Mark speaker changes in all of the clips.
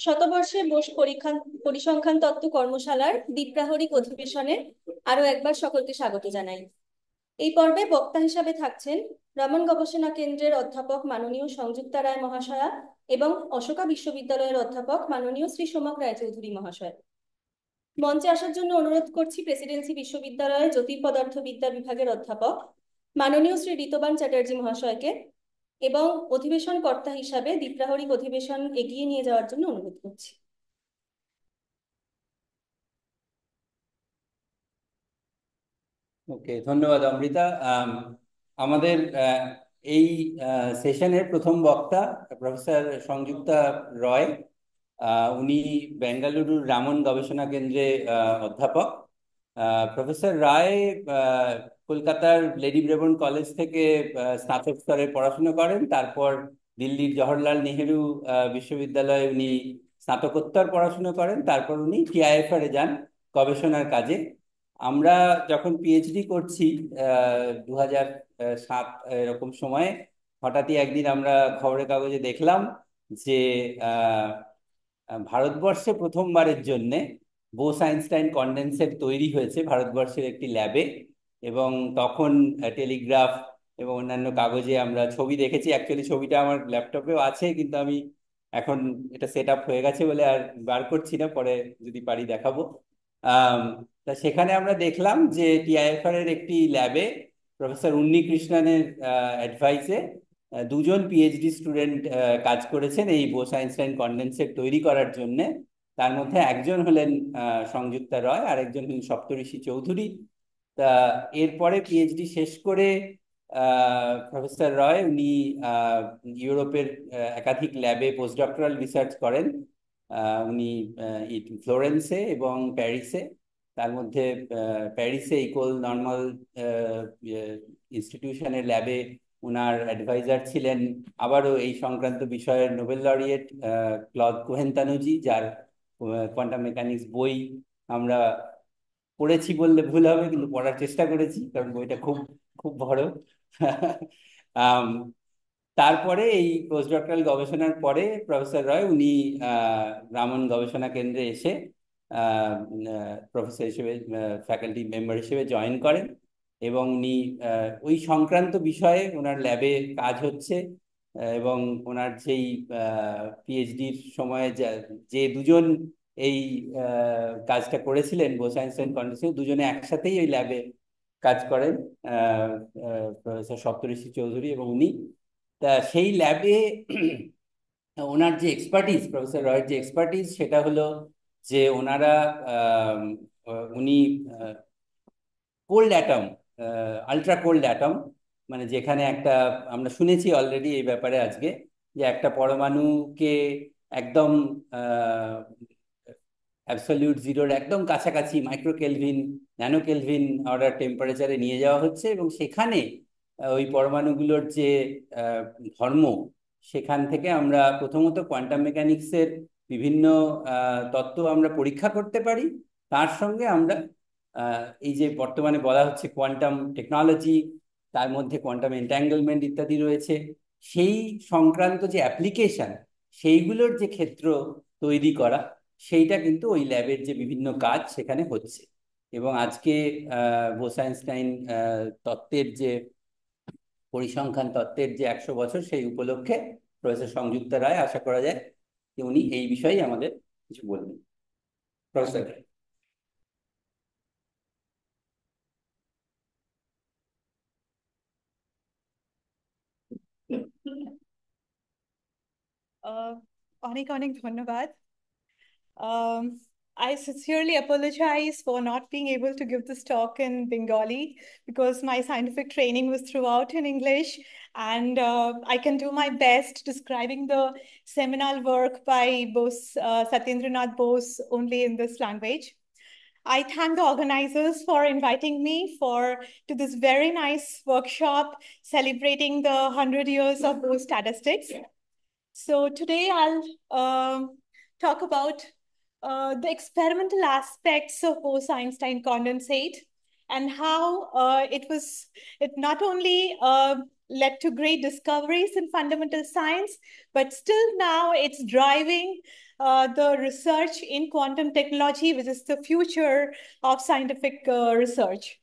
Speaker 1: শতবর্ষে বোস পরিসংখ্যান তত্ত্ব কর্মশালার দ্বিপ্রাহরিক অধিবেশনে আরো একবার সকলকে স্বাগত জানাই। এই পর্বে বক্তা হিসাবে থাকছেন রমন গবেষণা কেন্দ্রের অধ্যাপক মাননীয় সংযুক্তা রায় মহাশয়া এবং অশোকা বিশ্ববিদ্যালয়ের অধ্যাপক মাননীয় শ্রী সোমক রায়চৌধুরী মহাশয়। মঞ্চে আসার জন্য অনুরোধ করছি প্রেসিডেন্সি বিশ্ববিদ্যালয়ের জ্যোতির্পদার্থবিদ্যা বিভাগের অধ্যাপক মাননীয় শ্রী ঋতবান চ্যাটার্জি মহাশয়কে এবং অধিবেশন কর্তা হিসাবে দ্বিপ্রাহরিক অধিবেশন এগিয়ে নিয়ে যাওয়ার জন্য অনুরোধ করছি।
Speaker 2: ওকে, ধন্যবাদ অমৃতা। আমাদের এই সেশনের প্রথম বক্তা প্রফেসর সংযুক্তা রয়। উনি বেঙ্গালুরুর রামন গবেষণা কেন্দ্রে অধ্যাপক। প্রফেসর রায় কলকাতার লেডি ব্রেবোর্ন কলেজ থেকে স্নাতক স্তরে পড়াশোনা করেন। তারপর দিল্লির জওহরলাল নেহেরু বিশ্ববিদ্যালয়ে উনি স্নাতকোত্তর পড়াশোনা করেন। তারপর উনি টিআইএফআর যান গবেষণার কাজে। আমরা যখন পিএইচডি করছি 2007 এরকম সময়ে, হঠাৎই একদিন আমরা খবরের কাগজে দেখলাম যে ভারতবর্ষে প্রথমবারের জন্যে বোস আইনস্টাইন কনডেন্সেট তৈরি হয়েছে ভারতবর্ষের একটি ল্যাবে। এবং তখন টেলিগ্রাফ এবং অন্যান্য কাগজে আমরা ছবি দেখেছি। অ্যাকচুয়ালি ছবিটা আমার ল্যাপটপেও আছে, কিন্তু আমি এখন এটা সেট আপ হয়ে গেছে বলে আর বার করছি না, পরে যদি পারি দেখাবো। আম, তা সেখানে আমরা দেখলাম যে টিআইএফআর এর একটি ল্যাবে প্রফেসর উন্নি কৃষ্ণনের অ্যাডভাইসে দুজন পিএইচডি স্টুডেন্ট কাজ করেছেন এই বোস আইনস্টাইন কনডেন্সেট তৈরি করার জন্য। তার মধ্যে একজন হলেন সংযুক্তা রয়, আর একজন হলেন সপ্তঋষি চৌধুরী। তা এরপরে পিএইচডি শেষ করে প্রফেসর রয় উনি ইউরোপের একাধিক ল্যাবে পোস্ট ডক্টরাল রিসার্চ করেন। উনি ফ্লোরেন্সে এবং প্যারিসে। তার মধ্যে প্যারিসে ইকোল নর্মাল ইনস্টিটিউশনের ল্যাবে উনার অ্যাডভাইজার ছিলেন আবারও এই সংক্রান্ত বিষয়ের নোবেল লরিয়েট ক্লদ কোহেনতানুজি, যার কোয়ান্টাম মেকানিক্স বই আমরা পড়েছি বললে ভুল হবে, কিন্তু পড়ার চেষ্টা করেছি কারণ বইটা খুব খুব বড়। আম, তারপরে এই পোস্ট ডক্টরাল গবেষণার পরে প্রফেসর রয় উনি রামন গবেষণা কেন্দ্রে এসে প্রফেসর হিসেবে, ফ্যাকাল্টি মেম্বার হিসেবে জয়েন করেন। এবং উনি ওই সংক্রান্ত বিষয়ে ওনার ল্যাবে কাজ হচ্ছে। এবং ওনার যেই পিএইচডির সময়ে যে দুজন এই কাজটা করেছিলেন বোস আইনস্টাইন কন্ডিশন, দুজনে একসাথেই ওই ল্যাবে কাজ করেন, প্রফেসর সপ্তঋষি চৌধুরী এবং উনি। তা সেই ল্যাবে ওনার যে এক্সপার্টিস, প্রফেসর রয়ের যে এক্সপার্টিস, সেটা হলো যে ওনারা উনি cold atom, ultra cold atom, মানে যেখানে একটা, আমরা শুনেছি অলরেডি এই ব্যাপারে আজকে, যে একটা পরমাণুকে একদম অ্যাবসলিউট জিরোর একদম কাছাকাছি micro kelvin, nano kelvin order টেম্পারেচারে নিয়ে যাওয়া হচ্ছে। এবং সেখানে ওই পরমাণুগুলোর যে আহ, ধর্ম, সেখান থেকে আমরা প্রথমত কোয়ান্টাম মেকানিক্সের বিভিন্ন তত্ত্ব আমরা পরীক্ষা করতে পারি। তার সঙ্গে আমরা এই যে বর্তমানে বলা হচ্ছে কোয়ান্টাম টেকনোলজি, তার মধ্যে কোয়ান্টাম এন্ট্যাঙ্গলমেন্ট ইত্যাদি রয়েছে, সেই সংক্রান্ত যে অ্যাপ্লিকেশন, সেইগুলোর যে ক্ষেত্র তৈরি করা, সেইটা কিন্তু ওই ল্যাবের যে বিভিন্ন কাজ সেখানে হচ্ছে। এবং আজকে বোস আইনস্টাইন তত্ত্বের যে পরিসংখ্যান তত্ত্বের যে 100 বছর, সেই উপলক্ষে প্রফেসর সংযুক্তা রায়, আশা করা যায় যে উনি এই বিষয়ে আমাদের কিছু বলবেন। প্রফেসর রায়।
Speaker 3: অনেক অনেক ধন্যবাদ। Um, I sincerely apologize for not being able to give this talk in Bengali because my scientific training was throughout in English, and I can do my best describing the seminal work by Bose, Satyendranath Bose only in this language. I thank the organizers for inviting me to this very nice workshop celebrating the 100 years of Bose statistics. So today I'll talk about the experimental aspects of Bose-Einstein condensate and how it not only led to great discoveries in fundamental science, but still now it's driving the research in quantum technology, which is the future of scientific research.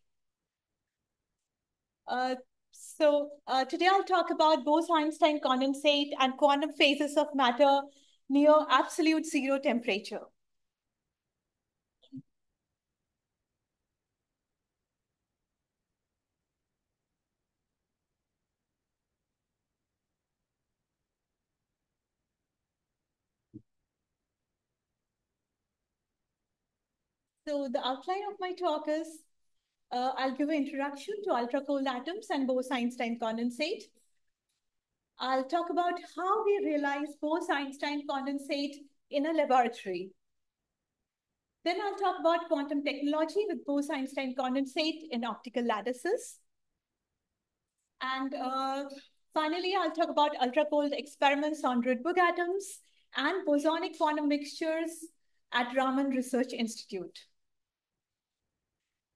Speaker 3: Today I'll talk about Bose-Einstein condensate and quantum phases of matter near absolute zero temperature. So the outline of my talk is, I'll give an introduction to ultra-cold atoms and Bose-Einstein condensate. I'll talk about how we realize Bose-Einstein condensate in a laboratory. Then I'll talk about quantum technology with Bose-Einstein condensate in optical lattices. And finally, I'll talk about ultra-cold experiments on Rydberg atoms and bosonic quantum mixtures at Raman Research Institute.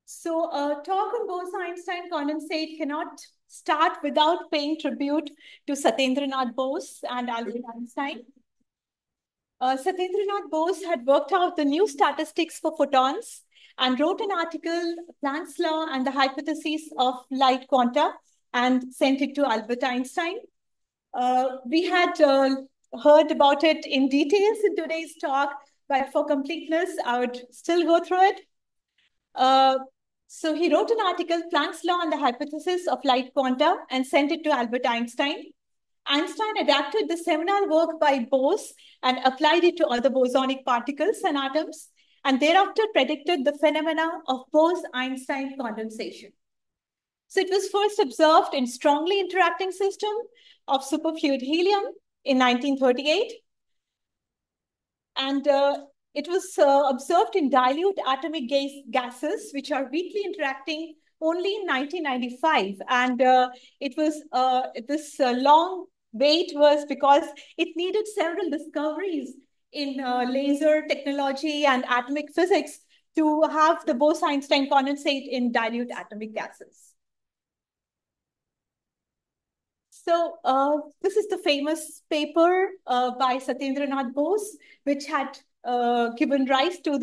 Speaker 3: So a talk on Bose-Einstein condensate cannot start without paying tribute to Satyendranath Bose and Albert Einstein. Satyendranath Bose had worked out the new statistics for photons and wrote an article, Planck's law and the hypotheses of light quanta, and sent it to Albert Einstein. We had heard about it in details in today's talk, but for completeness, I would still go through it. So he wrote an article, Planck's law and the hypothesis of light quanta, and sent it to Albert Einstein. Einstein adapted the seminal work by Bose and applied it to other bosonic particles and atoms, and thereafter predicted the phenomena of Bose-Einstein condensation. So it was first observed in strongly interacting system of superfluid helium in 1938. And it was observed in dilute atomic gases, which are weakly interacting only in 1995. And it was this long wait was because it needed several discoveries in laser technology and atomic physics to have the Bose-Einstein condensate in dilute atomic gases. So this is the famous paper by Satyendranath Bose, which had given rise to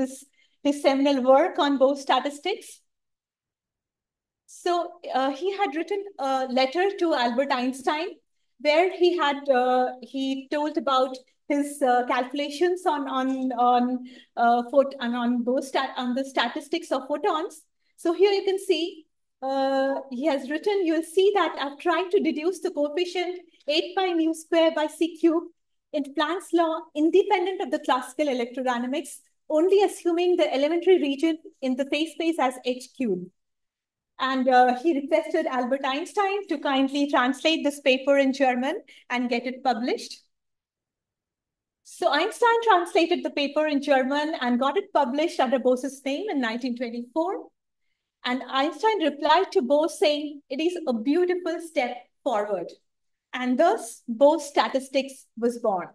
Speaker 3: his seminal work on Bose statistics. So he had written a letter to Albert Einstein, where he told about his calculations on the statistics of photons. So here you can see he has written, you'll see that I've tried to deduce the coefficient 8 pi mu square by c cube in Planck's law, independent of the classical electrodynamics, only assuming the elementary region in the phase space as h cubed. And he requested Albert Einstein to kindly translate this paper in German and get it published. So Einstein translated the paper in German and got it published under Bose's name in 1924. And Einstein replied to Bose saying, it is a beautiful step forward. And thus, Bose statistics was born.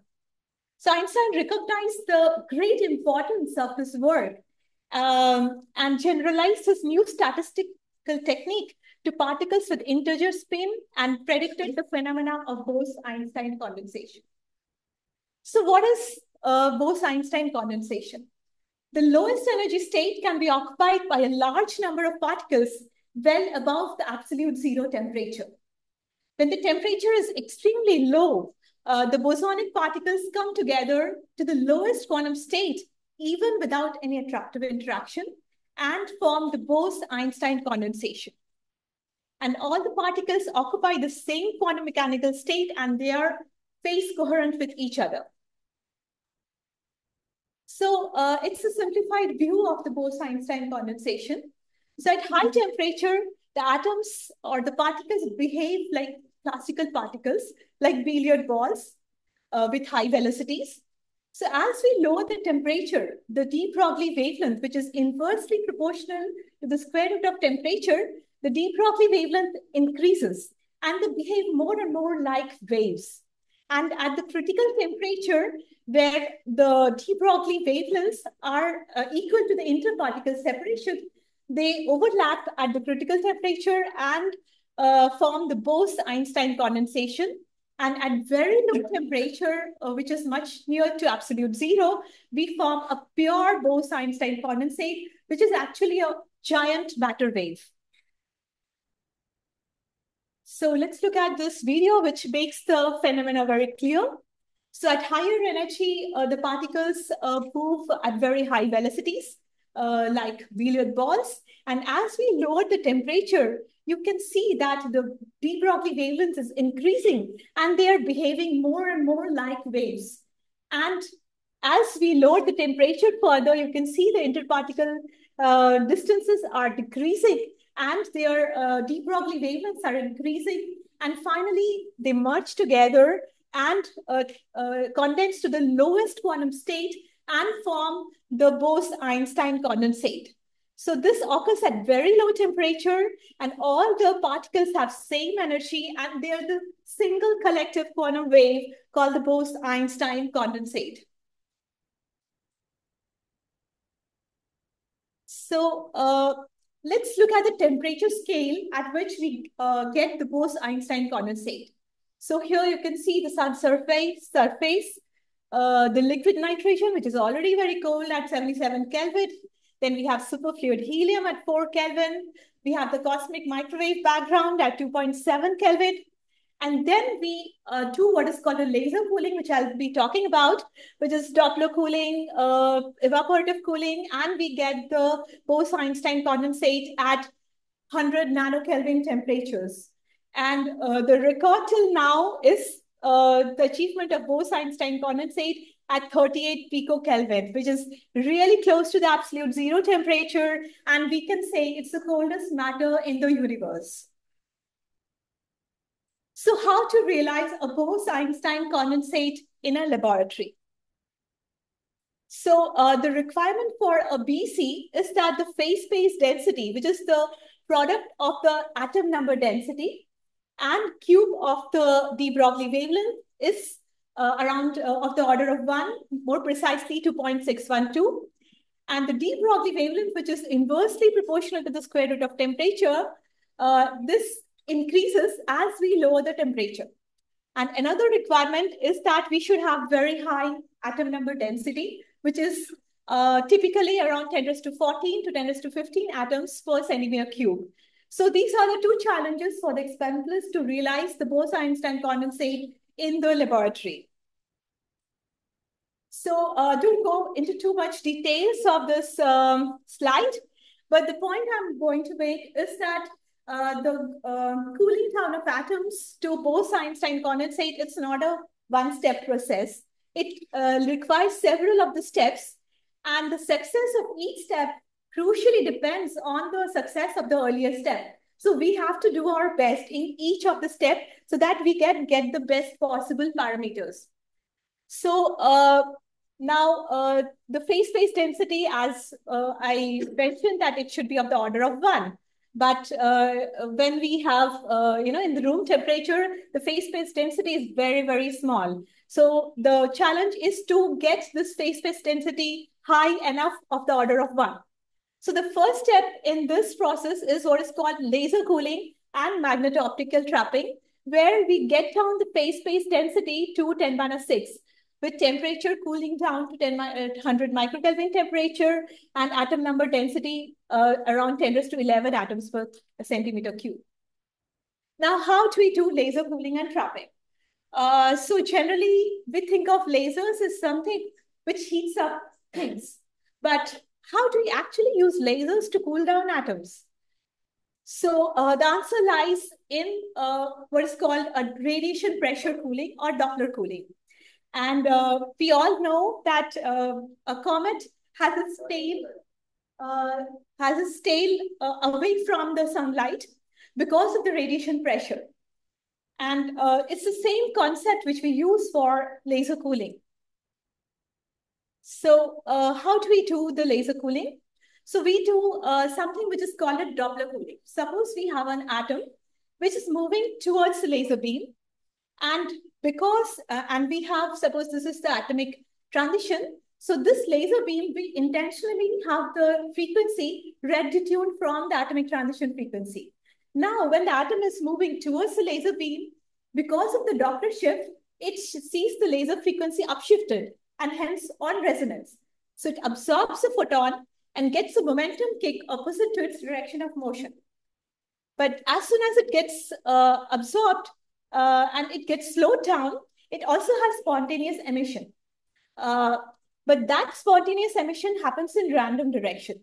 Speaker 3: So Einstein recognized the great importance of this work and generalized his new statistical technique to particles with integer spin and predicted the phenomena of Bose-Einstein condensation. So what is Bose-Einstein condensation? The lowest energy state can be occupied by a large number of particles well above the absolute zero temperature. When the temperature is extremely low, the bosonic particles come together to the lowest quantum state, even without any attractive interaction, and form the Bose-Einstein condensation. And all the particles occupy the same quantum mechanical state, and they are phase coherent with each other. So it's a simplified view of the Bose-Einstein condensation. So at high temperature, the atoms or the particles behave like classical particles, like billiard balls with high velocities. So as we lower the temperature, the de Broglie wavelength, which is inversely proportional to the square root of temperature, the de Broglie wavelength increases and they behave more and more like waves. And at the critical temperature, where the de Broglie wavelengths are equal to the interparticle separation, they overlap at the critical temperature and form the Bose-Einstein condensation. And at very low temperature, which is much near to absolute zero, we form a pure Bose-Einstein condensate, which is actually a giant matter wave. So let's look at this video, which makes the phenomena very clear. So at higher energy, the particles move at very high velocities, like billiard balls. And as we lower the temperature, you can see that the de Broglie wavelength is increasing and they are behaving more and more like waves. And as we lower the temperature further, you can see the interparticle distances are decreasing and their de Broglie wavelengths are increasing. And finally, they merge together and condense to the lowest quantum state and form the Bose-Einstein condensate. So this occurs at very low temperature and all the particles have same energy and they are the single collective quantum wave called the Bose-Einstein condensate. So let's look at the temperature scale at which we get the Bose-Einstein condensate. So here you can see the sun surface, the liquid nitrogen, which is already very cold at 77 Kelvin. Then we have superfluid helium at 4 Kelvin. We have the cosmic microwave background at 2.7 Kelvin. And then we do what is called a laser cooling, which I'll be talking about, which is Doppler cooling, evaporative cooling, and we get the Bose-Einstein condensate at 100 nanokelvin temperatures. And the record till now is the achievement of Bose-Einstein condensate at 38 picokelvin, which is really close to the absolute zero temperature. And we can say it's the coldest matter in the universe. So how to realize a Bose-Einstein condensate in a laboratory? So the requirement for a BC is that the phase space density, which is the product of the atom number density and cube of the de Broglie wavelength, is around of the order of 1, more precisely 2.612. And the de Broglie wavelength, which is inversely proportional to the square root of temperature, this increases as we lower the temperature. And another requirement is that we should have very high atom number density, which is typically around 10 raised to 14 to 10 raised to 15 atoms per centimeter cube. So these are the two challenges for the experimentalists to realize the Bose-Einstein condensate in the laboratory. So don't go into too much details of this slide, but the point I'm going to make is that the cooling down of atoms to Bose-Einstein condensate, it's not a one-step process. It requires several of the steps, and the success of each step crucially depends on the success of the earlier step. So we have to do our best in each of the steps so that we can get the best possible parameters. So now the phase space density, as I mentioned, that it should be of the order of 1. But when we have, in the room temperature, the phase space density is very, very small. So the challenge is to get this phase space density high enough of the order of 1. So the first step in this process is what is called laser cooling and magneto-optical trapping, where we get down the phase space density to 10⁻⁶. With temperature cooling down to 100 microkelvin temperature and atom number density around 10 raised to 11 atoms per centimeter cube. Now, how do we do laser cooling and trapping? So generally, we think of lasers as something which heats up things. But how do we actually use lasers to cool down atoms? So the answer lies in what is called a radiation pressure cooling or Doppler cooling. And we all know that a comet has its tail away from the sunlight because of the radiation pressure. And it's the same concept which we use for laser cooling. So how do we do the laser cooling? So we do something which is called a Doppler cooling. Suppose we have an atom which is moving towards the laser beam. And because, and we have, suppose this is the atomic transition. So this laser beam, we intentionally have the frequency red detuned from the atomic transition frequency. Now, when the atom is moving towards the laser beam, because of the Doppler shift, it sees the laser frequency upshifted and hence on resonance. So it absorbs the photon and gets a momentum kick opposite to its direction of motion. But as soon as it gets absorbed and it gets slowed down, it also has spontaneous emission. But that spontaneous emission happens in random direction.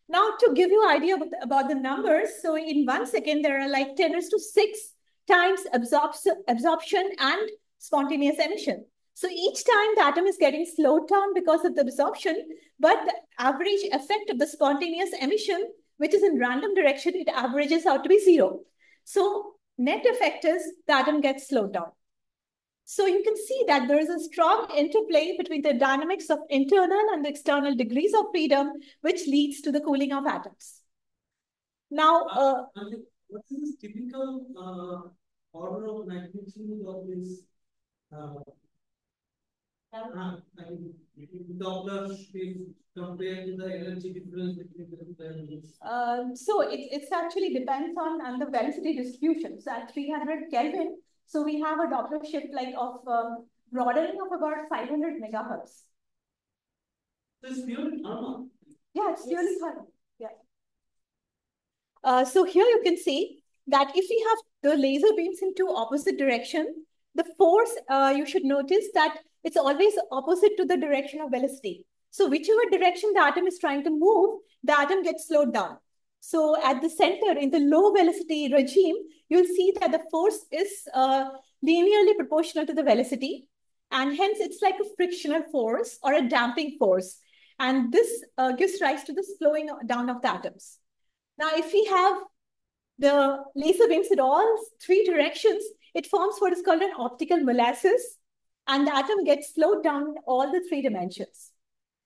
Speaker 3: Now, to give you an idea about the numbers, so in 1 second, there are like 10⁶ times absorption and spontaneous emission. So each time the atom is getting slowed down because of the absorption, but the average effect of the spontaneous emission, which is in random direction, it averages out to be 0. So net effect is the atom gets slowed down. So you can see that there is a strong interplay between the dynamics of internal and the external degrees of freedom, which leads to the cooling of atoms. Now,
Speaker 4: what is the typical order of magnitude of this Doppler shift compared to the energy difference between the two elements?
Speaker 3: So it actually depends on the velocity distribution. So at 300 Kelvin, so we have a Doppler shift like of broadening of about 500 megahertz.
Speaker 4: So it's purely thermal.
Speaker 3: Yeah, it's purely thermal. Yeah. So here you can see that if we have the laser beams in two opposite directions, the force, you should notice that it's always opposite to the direction of velocity. So whichever direction the atom is trying to move, the atom gets slowed down. So at the center, in the low velocity regime, you'll see that the force is linearly proportional to the velocity. And hence, it's like a frictional force or a damping force. And this gives rise to the slowing down of the atoms. Now, if we have the laser beams in all three directions, it forms what is called an optical molasses. And the atom gets slowed down in all the three dimensions.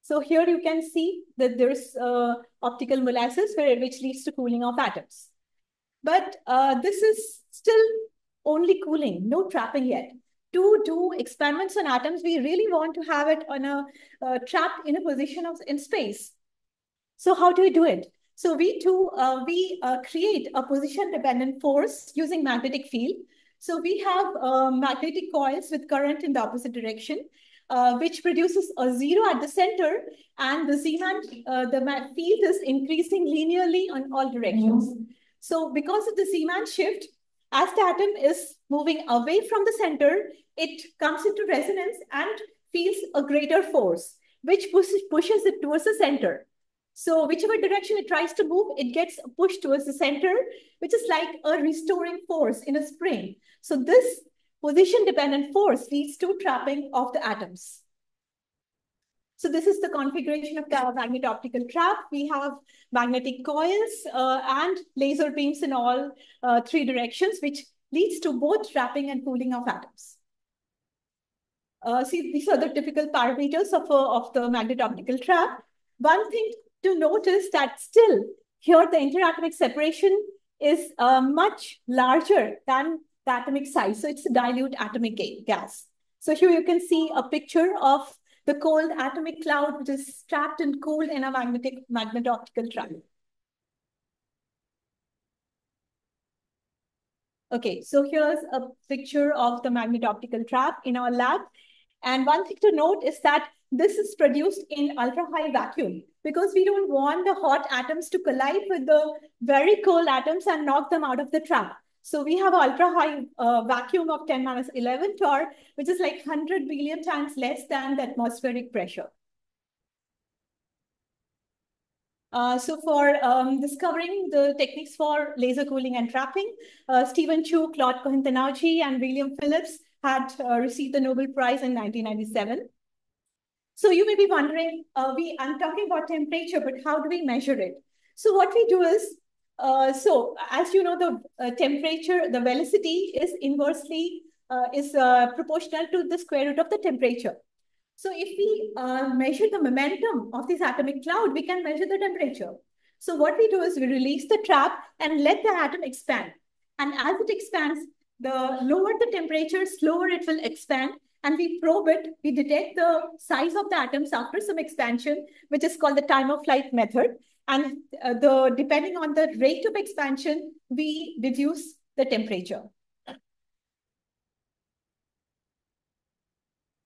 Speaker 3: So here you can see that there's optical molasses which leads to cooling of atoms. But this is still only cooling, no trapping yet. To do experiments on atoms, we really want to have it on a trapped in a position in space. So how do we do it? So we create a position-dependent force using magnetic field. So we have magnetic coils with current in the opposite direction, which produces a 0 at the center, and the Zeeman, the field is increasing linearly on all directions. So because of the Zeeman shift, as the atom is moving away from the center, it comes into resonance and feels a greater force, which pushes it towards the center. So whichever direction it tries to move, it gets pushed towards the center, which is like a restoring force in a spring. So this position-dependent force leads to trapping of the atoms. So this is the configuration of the magnet-optical trap. We have magnetic coils and laser beams in all three directions, which leads to both trapping and cooling of atoms. See, these are the typical parameters of the magnet-optical trap. One thing to notice that still here the interatomic separation is much larger than the atomic size. So it's a dilute atomic gas. So here you can see a picture of the cold atomic cloud, which is trapped and cooled in a magnet-optical trap. Okay, so here's a picture of the magnet-optical trap in our lab. And one thing to note is that this is produced in ultra-high vacuum because we don't want the hot atoms to collide with the very cold atoms and knock them out of the trap. So we have ultra-high vacuum of 10⁻11 torr, which is like 100 billion times less than the atmospheric pressure. So for discovering the techniques for laser cooling and trapping, Stephen Chu, Claude Cohen-Tanauji, and William Phillips had received the Nobel Prize in 1997. So you may be wondering, I'm talking about temperature, but how do we measure it? So what we do is, so as you know, the temperature, the velocity is inversely proportional to the square root of the temperature. So if we measure the momentum of this atomic cloud, we can measure the temperature. So what we do is we release the trap and let the atom expand. And as it expands, the lower the temperature, slower it will expand. and we probe it, we detect the size of the atoms after some expansion, which is called the time-of-flight method. And depending on the rate of expansion, we reduce the temperature.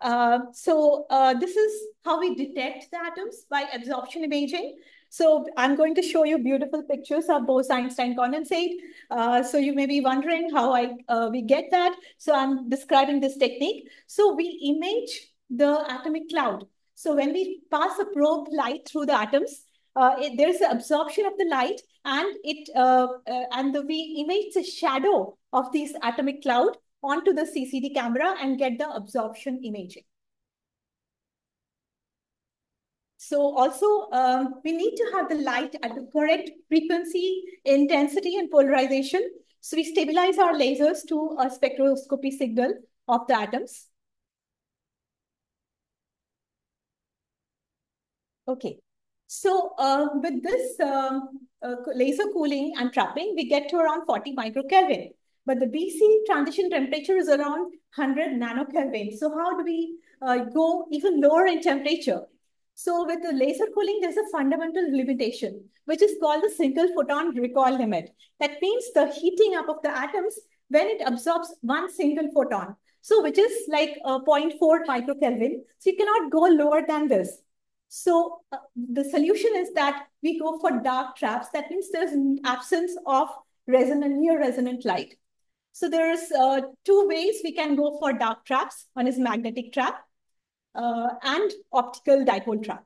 Speaker 3: This is how we detect the atoms by absorption imaging. So I'm going to show you beautiful pictures of Bose-Einstein condensate. So you may be wondering how we get that. So I'm describing this technique. So we image the atomic cloud. So when we pass a probe light through the atoms, there's an absorption of the light, and we image the shadow of this atomic cloud onto the CCD camera and get the absorption imaging. So also, we need to have the light at the correct frequency, intensity, and polarization. So we stabilize our lasers to a spectroscopy signal of the atoms. Okay. So with this laser cooling and trapping, we get to around 40 microkelvin. But the BC transition temperature is around 100 nanokelvin. So how do we go even lower in temperature? So with the laser cooling, there's a fundamental limitation, which is called the single photon recoil limit. That means the heating up of the atoms when it absorbs one single photon. So which is like 0.4 microkelvin. So you cannot go lower than this. So the solution is that we go for dark traps. That means there's an absence of near resonant light. So there's two ways we can go for dark traps. One is magnetic trap and optical dipole trap.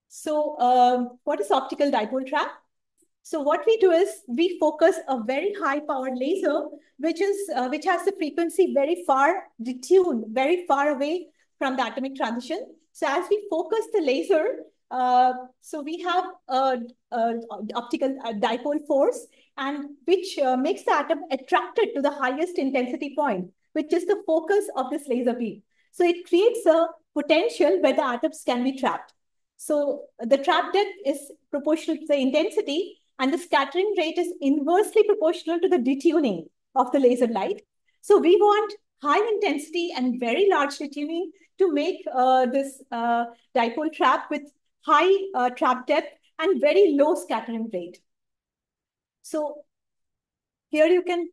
Speaker 3: So what is optical dipole trap? So what we do is we focus a very high powered laser, which has the frequency very far detuned, very far away from the atomic transition. So as we focus the laser, so we have optical dipole force, and which makes the atom attracted to the highest intensity point, which is the focus of this laser beam. So it creates a potential where the atoms can be trapped. So the trap depth is proportional to the intensity, and the scattering rate is inversely proportional to the detuning of the laser light. So we want high intensity and very large detuning to make this dipole trap with high trap depth and very low scattering rate. So here you can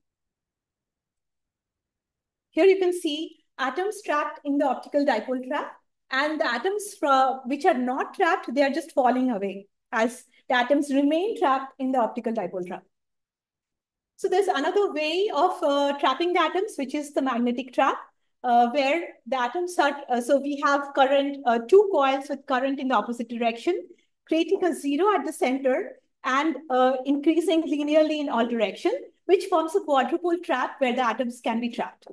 Speaker 3: see atoms trapped in the optical dipole trap, and the atoms which are not trapped, they are just falling away as the atoms remain trapped in the optical dipole trap. So there's another way of trapping the atoms, which is the magnetic trap, where the atoms are, so we have current, two coils with current in the opposite direction, creating a zero at the center and increasing linearly in all directions, which forms a quadrupole trap where the atoms can be trapped.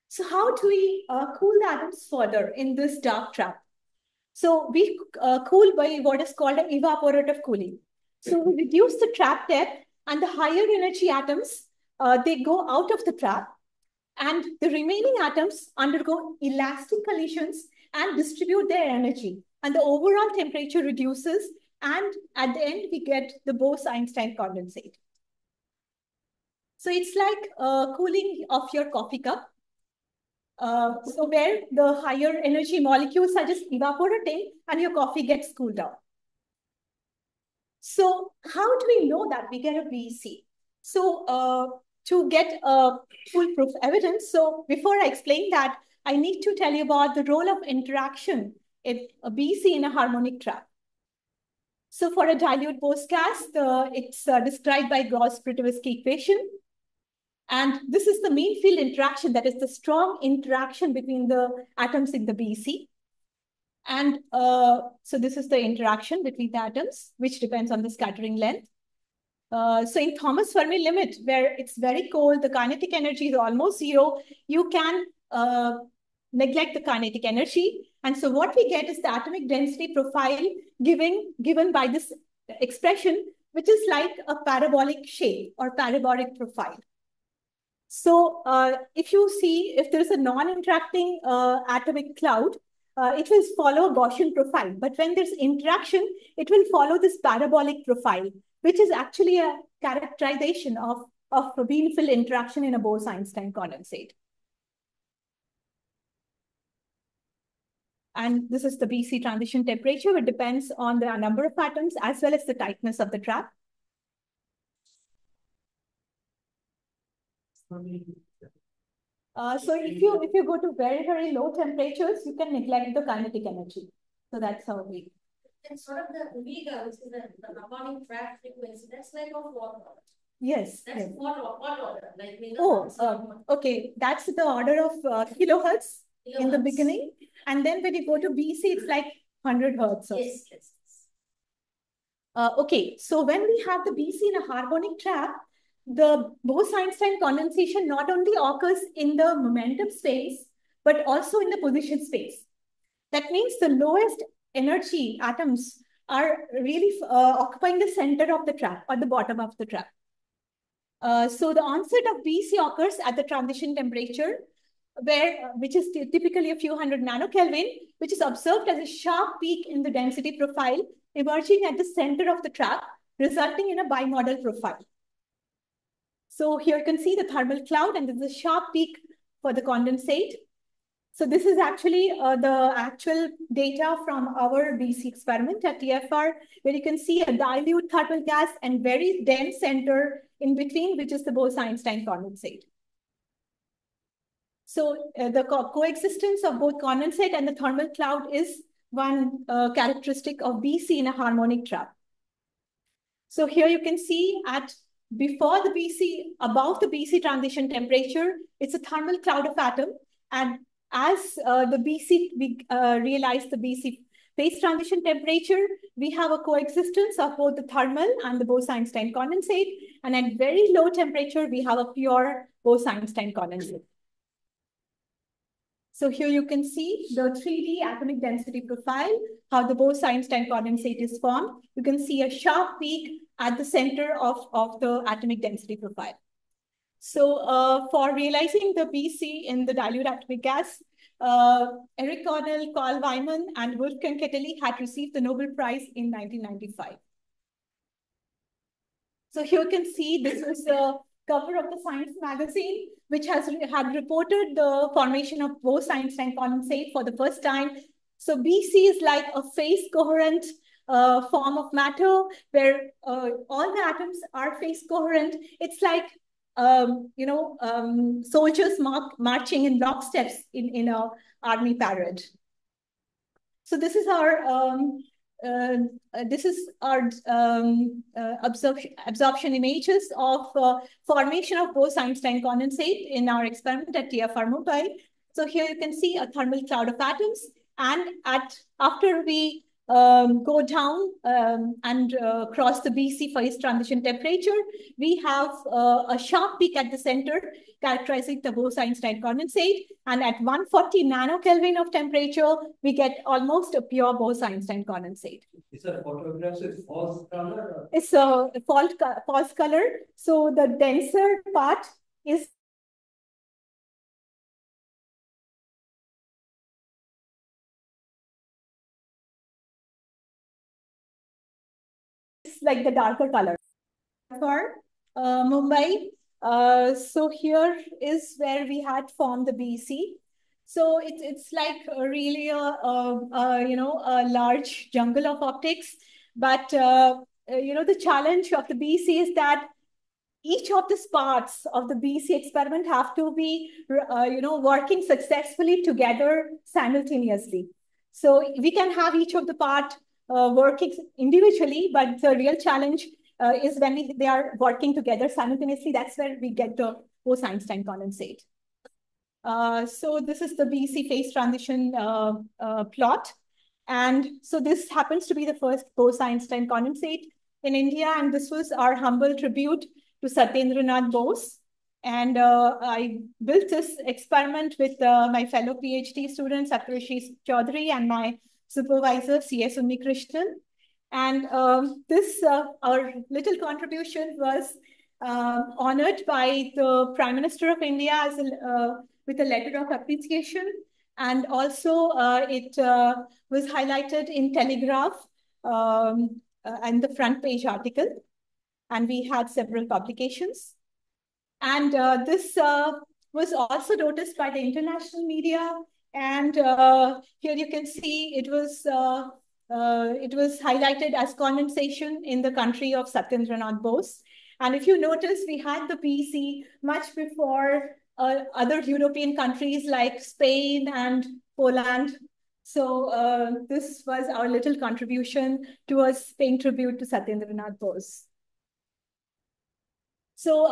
Speaker 3: So how do we cool the atoms further in this dark trap? So we cool by what is called an evaporative cooling. So we reduce the trap depth, and the higher energy atoms, they go out of the trap, and the remaining atoms undergo elastic collisions and distribute their energy, and the overall temperature reduces, and at the end, we get the Bose-Einstein condensate. So it's like cooling of your coffee cup. So where the higher energy molecules are just evaporating and your coffee gets cooled down. So how do we know that we get a BEC? So to get a foolproof evidence, so before I explain that, I need to tell you about the role of interaction in a BEC in a harmonic trap. So for a dilute Bose gas, it's described by Gauss-Protowski equation. And this is the mean field interaction, that is the strong interaction between the atoms in the BEC. And so this is the interaction between the atoms, which depends on the scattering length. So in Thomas Fermi limit, where it's very cold, the kinetic energy is almost zero, you can neglect the kinetic energy. And so what we get is the atomic density profile given by this expression, which is like a parabolic shape or parabolic profile. So if you see, if there's a non-interacting atomic cloud, it will follow a Gaussian profile. But when there's interaction, it will follow this parabolic profile, which is actually a characterization of a beam field interaction in a Bose-Einstein condensate. And this is the BC transition temperature. It depends on the number of atoms as well as the tightness of the trap. So if you go to very, very low temperatures, you can neglect the kinetic energy. So that's how we.
Speaker 1: And sort of the omega, which is the harmonic trap frequency, that's like of what order?
Speaker 3: Yes.
Speaker 1: That's
Speaker 3: yes.
Speaker 1: what order? Like
Speaker 3: Okay. That's the order of kilohertz in the beginning. And then when you go to BC, it's like 100 hertz.
Speaker 1: Yes.
Speaker 3: Okay, so when we have the BC in a harmonic trap, the Bose-Einstein condensation not only occurs in the momentum space, but also in the position space. That means the lowest energy atoms are really occupying the center of the trap or the bottom of the trap. So the onset of BC occurs at the transition temperature, which is typically a few hundred nanokelvin, which is observed as a sharp peak in the density profile emerging at the center of the trap, resulting in a bimodal profile. So here you can see the thermal cloud, and this is a sharp peak for the condensate. So this is actually the actual data from our BC experiment at TFR, where you can see a dilute thermal gas and very dense center in between, which is the Bose-Einstein condensate. So the coexistence of both condensate and the thermal cloud is one characteristic of BC in a harmonic trap. So here you can see before the BC, above the BC transition temperature, it's a thermal cloud of atom. And as we realize the BC phase transition temperature, we have a coexistence of both the thermal and the Bose-Einstein condensate. And at very low temperature, we have a pure Bose-Einstein condensate. So here you can see the 3D atomic density profile, how the Bose-Einstein condensate is formed. You can see a sharp peak at the center of the atomic density profile. So for realizing the BC in the dilute atomic gas, Eric Connell, Carl Wyman, and Wolfgang Keteli had received the Nobel Prize in 1995. So here you can see this is the cover of the Science magazine, which had reported the formation of Bose-Einstein condensate for the first time. So BC is like a phase coherent form of matter where all the atoms are phase coherent. It's like soldiers marching in locksteps in a army parade. So this is our absorption images of formation of Bose-Einstein condensate in our experiment at TFR Mobile. So here you can see a thermal cloud of atoms, and after we go down and cross the BC phase transition temperature, we have a sharp peak at the center characterizing the Bose-Einstein condensate. And at 140 nanokelvin of temperature, we get almost a pure Bose-Einstein condensate.
Speaker 4: It's a photograph with false color?
Speaker 3: It's a false color. So the denser part is like the darker color. For Mumbai, so here is where we had formed the BC. So it's like really a large jungle of optics. But the challenge of the BC is that each of these parts of the BC experiment have to be working successfully together simultaneously. So we can have each of the part working individually, but the real challenge is when they are working together simultaneously. That's where we get the Bose-Einstein condensate. So this is the BC phase transition plot. And so this happens to be the first Bose-Einstein condensate in India. And this was our humble tribute to Satyendranath Bose. And I built this experiment with my fellow PhD student, Saptarshi Chaudhary, and my supervisor, C.S. Unnikrishnan. And our little contribution was honored by the Prime Minister of India with a letter of appreciation. And also it was highlighted in Telegraph and the front page article. And we had several publications. And this was also noticed by the international media, And here you can see it was highlighted as condensation in the country of Satyendranath Bose. And if you notice, we had the BC much before other European countries like Spain and Poland. So this was our little contribution towards paying tribute to Satyendranath Bose. So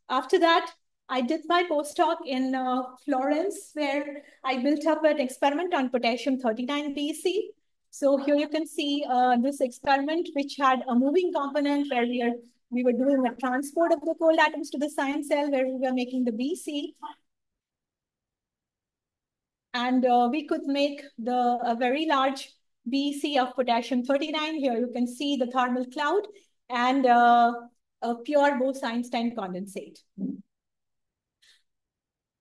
Speaker 3: after that, I did my postdoc in Florence, where I built up an experiment on potassium-39 BC. So here you can see this experiment, which had a moving component where we were doing a transport of the cold atoms to the cyan cell, where we were making the BC. And we could make a very large BC of potassium-39. Here you can see the thermal cloud and a pure Bose-Einstein condensate.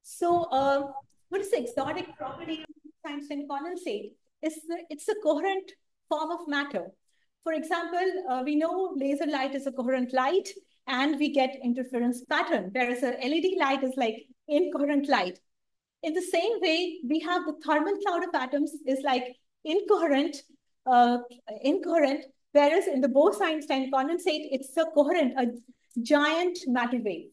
Speaker 3: So what is the exotic property of Bose-Einstein condensate? It's a coherent form of matter. For example, we know laser light is a coherent light, and we get interference pattern, whereas a LED light is like incoherent light. In the same way, we have the thermal cloud of atoms is like incoherent, whereas in the Bose-Einstein condensate, it's a coherent, a giant matter wave.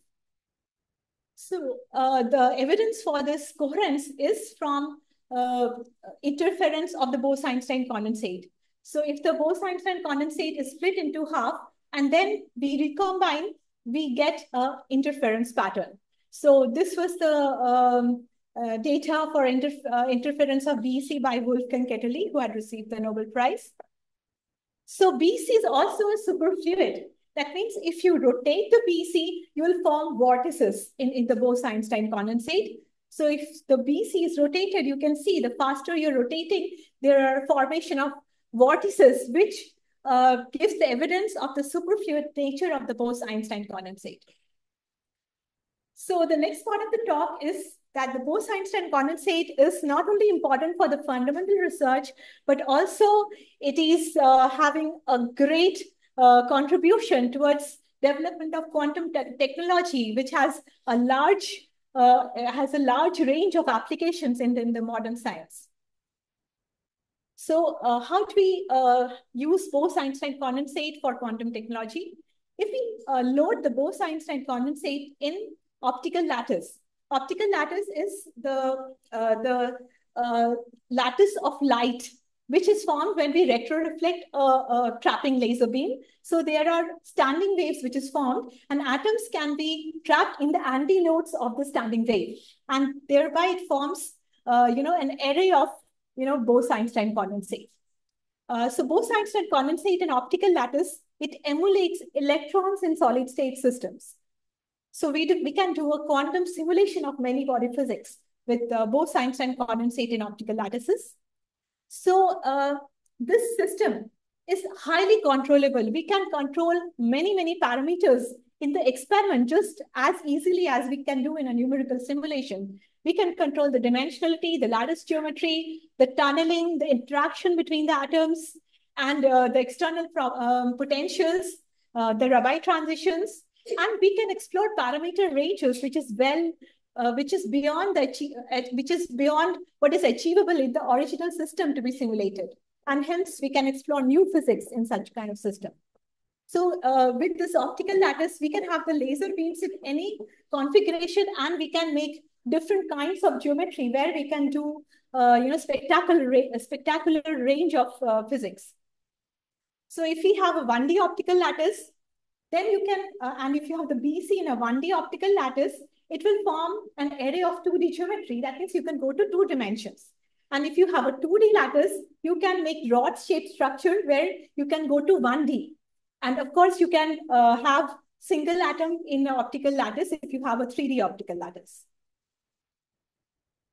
Speaker 3: So the evidence for this coherence is from interference of the Bose-Einstein condensate. So if the Bose-Einstein condensate is split into half, and then we recombine, we get an interference pattern. So this was the data for interference of BC by Wolfgang Ketterle, who had received the Nobel Prize. So BC is also a superfluid. That means if you rotate the BC, you will form vortices in the Bose-Einstein condensate. So if the BC is rotated, you can see the faster you're rotating, there are formation of vortices, which gives the evidence of the superfluid nature of the Bose-Einstein condensate. So the next part of the talk is that the Bose-Einstein condensate is not only important for the fundamental research, but also it is having a great contribution towards development of quantum technology, which has a large range of applications in the modern science. So how do we use Bose-Einstein condensate for quantum technology? If we load the Bose-Einstein condensate in optical lattice is the lattice of light, which is formed when we retroreflect a trapping laser beam. So there are standing waves which is formed, and atoms can be trapped in the antinodes of the standing wave, and thereby it forms an array of Bose-Einstein condensate. So Bose-Einstein condensate in optical lattice, it emulates electrons in solid state systems. So we can do a quantum simulation of many body physics with Bose-Einstein condensate in optical lattices. So this system is highly controllable. We can control many parameters in the experiment just as easily as we can do in a numerical simulation. We can control the dimensionality, the lattice geometry, the tunneling, the interaction between the atoms, and the external potentials, the Rabi transitions. And we can explore parameter ranges, which is beyond what is achievable in the original system to be simulated. And hence, we can explore new physics in such kind of system. So with this optical lattice, we can have the laser beams in any configuration, and we can make different kinds of geometry where we can do spectacular range of physics. So if we have a 1D optical lattice, then you can, and if you have the BC in a 1D optical lattice, it will form an array of 2D geometry. That means you can go to 2 dimensions. And if you have a 2D lattice, you can make rod-shaped structure where you can go to 1D. And of course, you can have single atom in an optical lattice if you have a 3D optical lattice.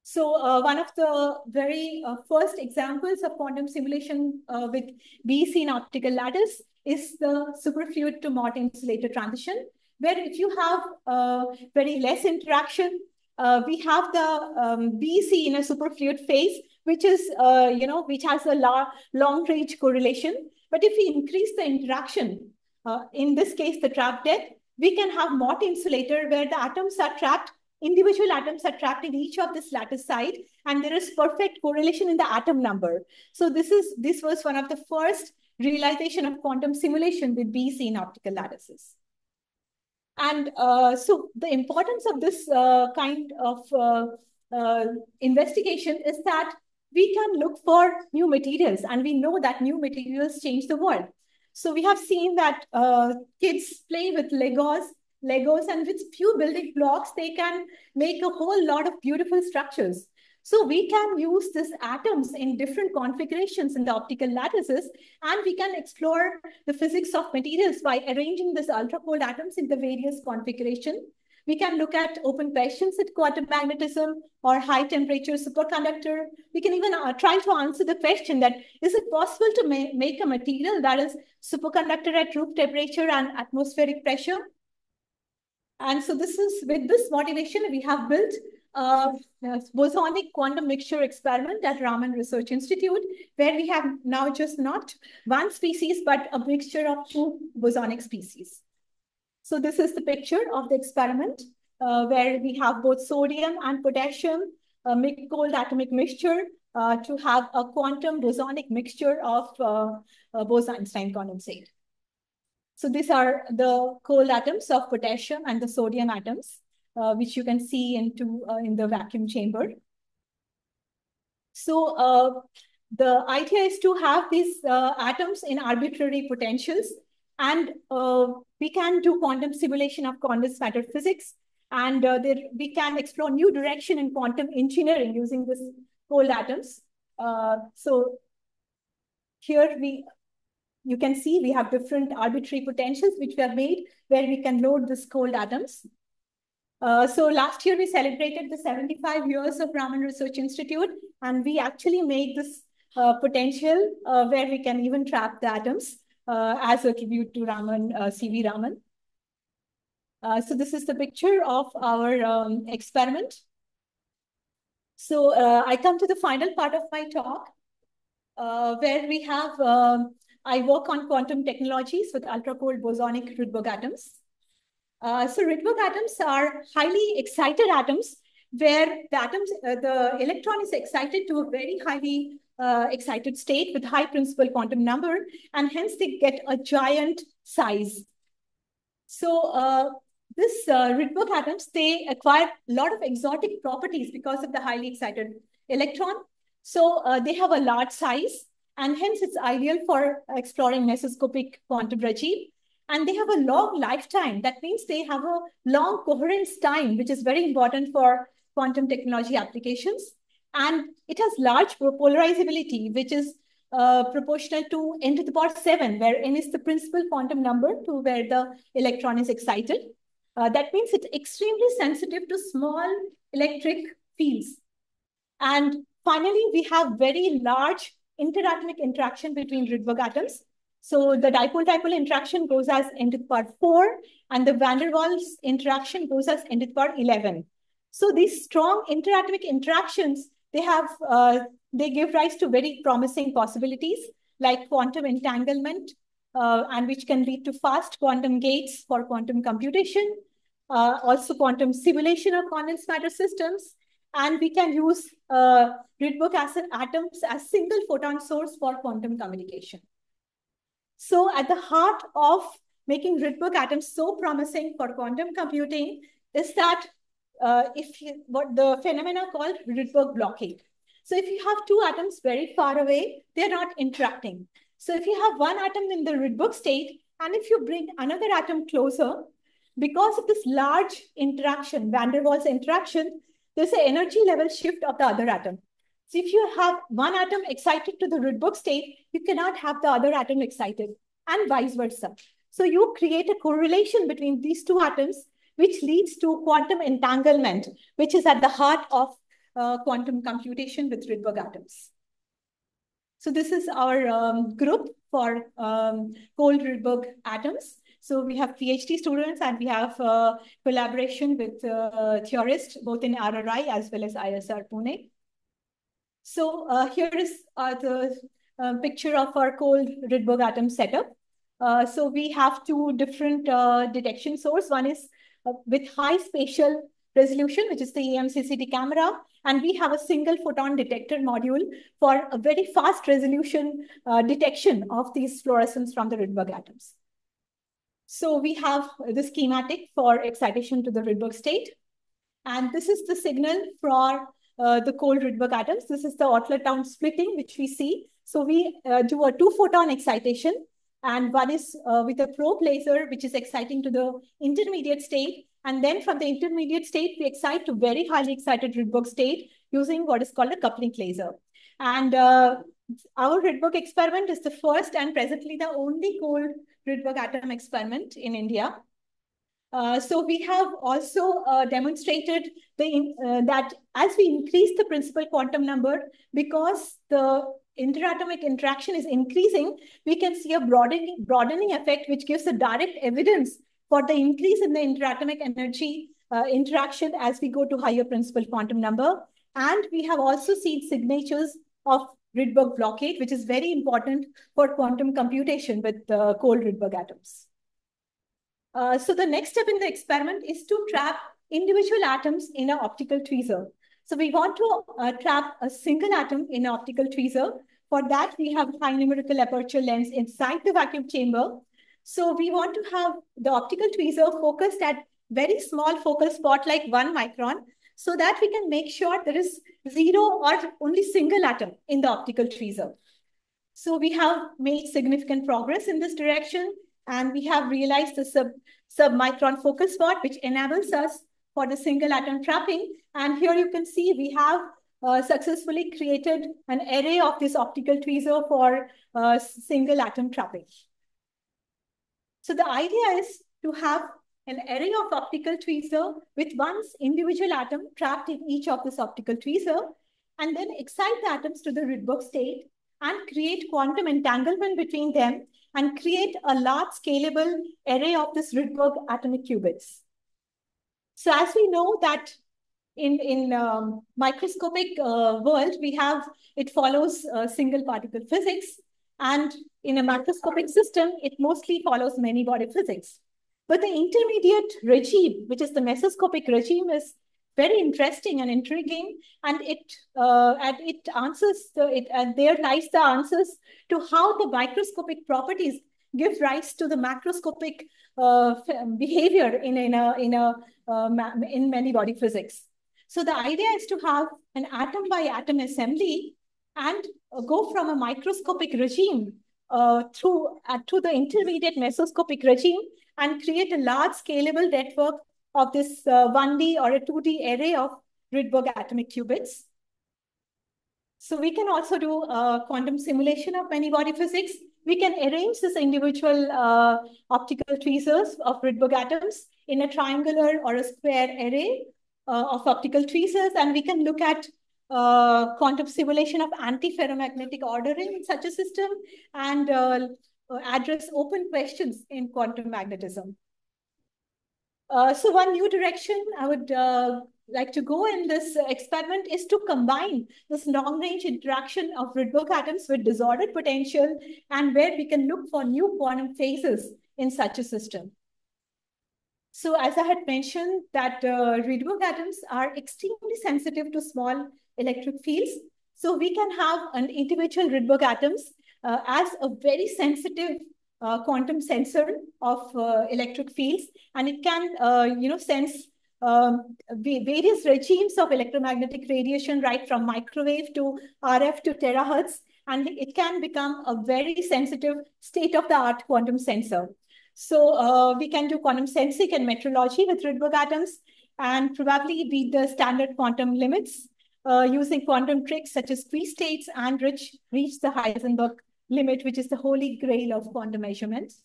Speaker 3: So one of the very first examples of quantum simulation with BC in optical lattice is the superfluid to Mott insulator transition, where if you have very less interaction, we have the BC in a superfluid phase, which is, which has a long range correlation. But if we increase the interaction, in this case, the trap depth, we can have Mott insulator where the atoms are trapped individual atoms are trapped in each of this lattice site, and there is perfect correlation in the atom number. So this was one of the first realization of quantum simulation with BC in optical lattices. And so the importance of this kind of investigation is that we can look for new materials, and we know that new materials change the world. So we have seen that kids play with Legos, and with few building blocks, they can make a whole lot of beautiful structures. So we can use these atoms in different configurations in the optical lattices, and we can explore the physics of materials by arranging these ultra-cold atoms in the various configurations. We can look at open questions at quantum magnetism or high temperature superconductor. We can even try to answer the question that, is it possible to make a material that is superconductor at room temperature and atmospheric pressure? And so this is, with this motivation, we have built bosonic quantum mixture experiment at Raman Research Institute, where we have now just not one species, but a mixture of two bosonic species. So this is the picture of the experiment, where we have both sodium and potassium, cold atomic mixture to have a quantum bosonic mixture of Bose-Einstein condensate. So these are the cold atoms of potassium and the sodium atoms, which you can see in the vacuum chamber. So the idea is to have these atoms in arbitrary potentials, and we can do quantum simulation of condensed matter physics, and we can explore new direction in quantum engineering using these cold atoms. So here you can see we have different arbitrary potentials which we have made where we can load these cold atoms. So last year we celebrated the 75 years of Raman Research Institute, and we actually made this potential where we can even trap the atoms as a tribute to Raman, C.V. Raman. So this is the picture of our experiment. So I come to the final part of my talk, where we have I work on quantum technologies with ultra-cold bosonic Rydberg atoms. So Rydberg atoms are highly excited atoms where the electron is excited to a very highly excited state with high principal quantum number, and hence they get a giant size. So this Rydberg atoms, they acquire a lot of exotic properties because of the highly excited electron. So they have a large size, and hence it's ideal for exploring mesoscopic quantum regime. And they have a long lifetime. That means they have a long coherence time, which is very important for quantum technology applications. And it has large polarizability, which is proportional to n to the power 7, where n is the principal quantum number to where the electron is excited. That means it's extremely sensitive to small electric fields. And finally, we have very large interatomic interaction between Rydberg atoms. So the dipole-dipole interaction goes as n to the power 4, and the van der Waals interaction goes as n to the power 11. So these strong interatomic interactions, they give rise to very promising possibilities like quantum entanglement, and which can lead to fast quantum gates for quantum computation, also quantum simulation of condensed matter systems, and we can use Rydberg atoms as single photon source for quantum communication. So at the heart of making Rydberg atoms so promising for quantum computing is that what the phenomena called Rydberg blockade. So if you have two atoms very far away, they're not interacting. So if you have one atom in the Rydberg state, and if you bring another atom closer, because of this large interaction, van der Waals interaction, there's an energy level shift of the other atom. So if you have one atom excited to the Rydberg state, you cannot have the other atom excited, and vice versa. So you create a correlation between these two atoms, which leads to quantum entanglement, which is at the heart of quantum computation with Rydberg atoms. So this is our group for cold Rydberg atoms. So we have PhD students, and we have collaboration with theorists, both in RRI as well as ISR Pune. So here is the picture of our cold Rydberg atom setup. So we have two different detection sources. One is with high spatial resolution, which is the EMCCD camera. And we have a single photon detector module for a very fast resolution detection of these fluorescence from the Rydberg atoms. So we have the schematic for excitation to the Rydberg state. And this is the signal for the cold Rydberg atoms. This is the Ortler-Town splitting, which we see. So we do a 2-photon excitation. And one is with a probe laser, which is exciting to the intermediate state. And then from the intermediate state, we excite to very highly excited Rydberg state using what is called a coupling laser. And our Rydberg experiment is the first and presently the only cold Rydberg atom experiment in India. So we have also demonstrated that as we increase the principal quantum number, because the interatomic interaction is increasing, we can see a broadening effect, which gives a direct evidence for the increase in the interatomic energy interaction as we go to higher principal quantum number. And we have also seen signatures of Rydberg blockade, which is very important for quantum computation with cold Rydberg atoms. So the next step in the experiment is to trap individual atoms in an optical tweezer. So we want to trap a single atom in an optical tweezer. For that, we have high numerical aperture lens inside the vacuum chamber. So we want to have the optical tweezer focused at very small focal spot like 1 micron, so that we can make sure there is 0 or only single atom in the optical tweezer. So we have made significant progress in this direction, and we have realized the sub-micron focal spot, which enables us for the single atom trapping. And here you can see we have successfully created an array of this optical tweezer for single atom trapping. So the idea is to have an array of optical tweezer with one individual atom trapped in each of this optical tweezer, and then excite the atoms to the Rydberg state and create quantum entanglement between them and create a large scalable array of this Rydberg atomic qubits. So as we know that in microscopic world, it follows single particle physics, and in a macroscopic system, it mostly follows many body physics. But the intermediate regime, which is the mesoscopic regime, is very interesting and intriguing, and it answers and there lies the answers to how the microscopic properties give rise to the macroscopic behavior in many body physics. So the idea is to have an atom by atom assembly and go from a microscopic regime to the intermediate mesoscopic regime and create a large scalable network of this 1D or a 2D array of Rydberg atomic qubits. So we can also do quantum simulation of many body physics. We can arrange this individual optical tweezers of Rydberg atoms in a triangular or a square array of optical tweezers, and we can look at quantum simulation of antiferromagnetic ordering in such a system and address open questions in quantum magnetism. So one new direction I would like to go in this experiment is to combine this long-range interaction of Rydberg atoms with disordered potential, and where we can look for new quantum phases in such a system. So as I had mentioned that Rydberg atoms are extremely sensitive to small electric fields. So we can have an individual Rydberg atoms as a very sensitive quantum sensor of electric fields, and it can sense various regimes of electromagnetic radiation, right from microwave to RF to terahertz, and it can become a very sensitive state-of-the-art quantum sensor. So we can do quantum sensing and metrology with Rydberg atoms and probably beat the standard quantum limits using quantum tricks such as squeeze states and reach the Heisenberg limit, which is the holy grail of quantum measurements.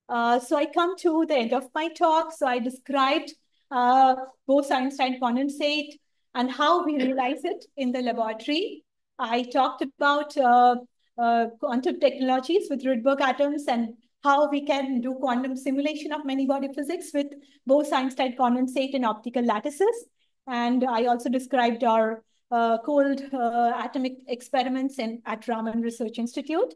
Speaker 3: So I come to the end of my talk. So I described Bose-Einstein condensate and how we realize it in the laboratory. I talked about quantum technologies with Rydberg atoms and how we can do quantum simulation of many body physics with Bose-Einstein condensate and optical lattices. And I also described our cold atomic experiments at Raman Research Institute.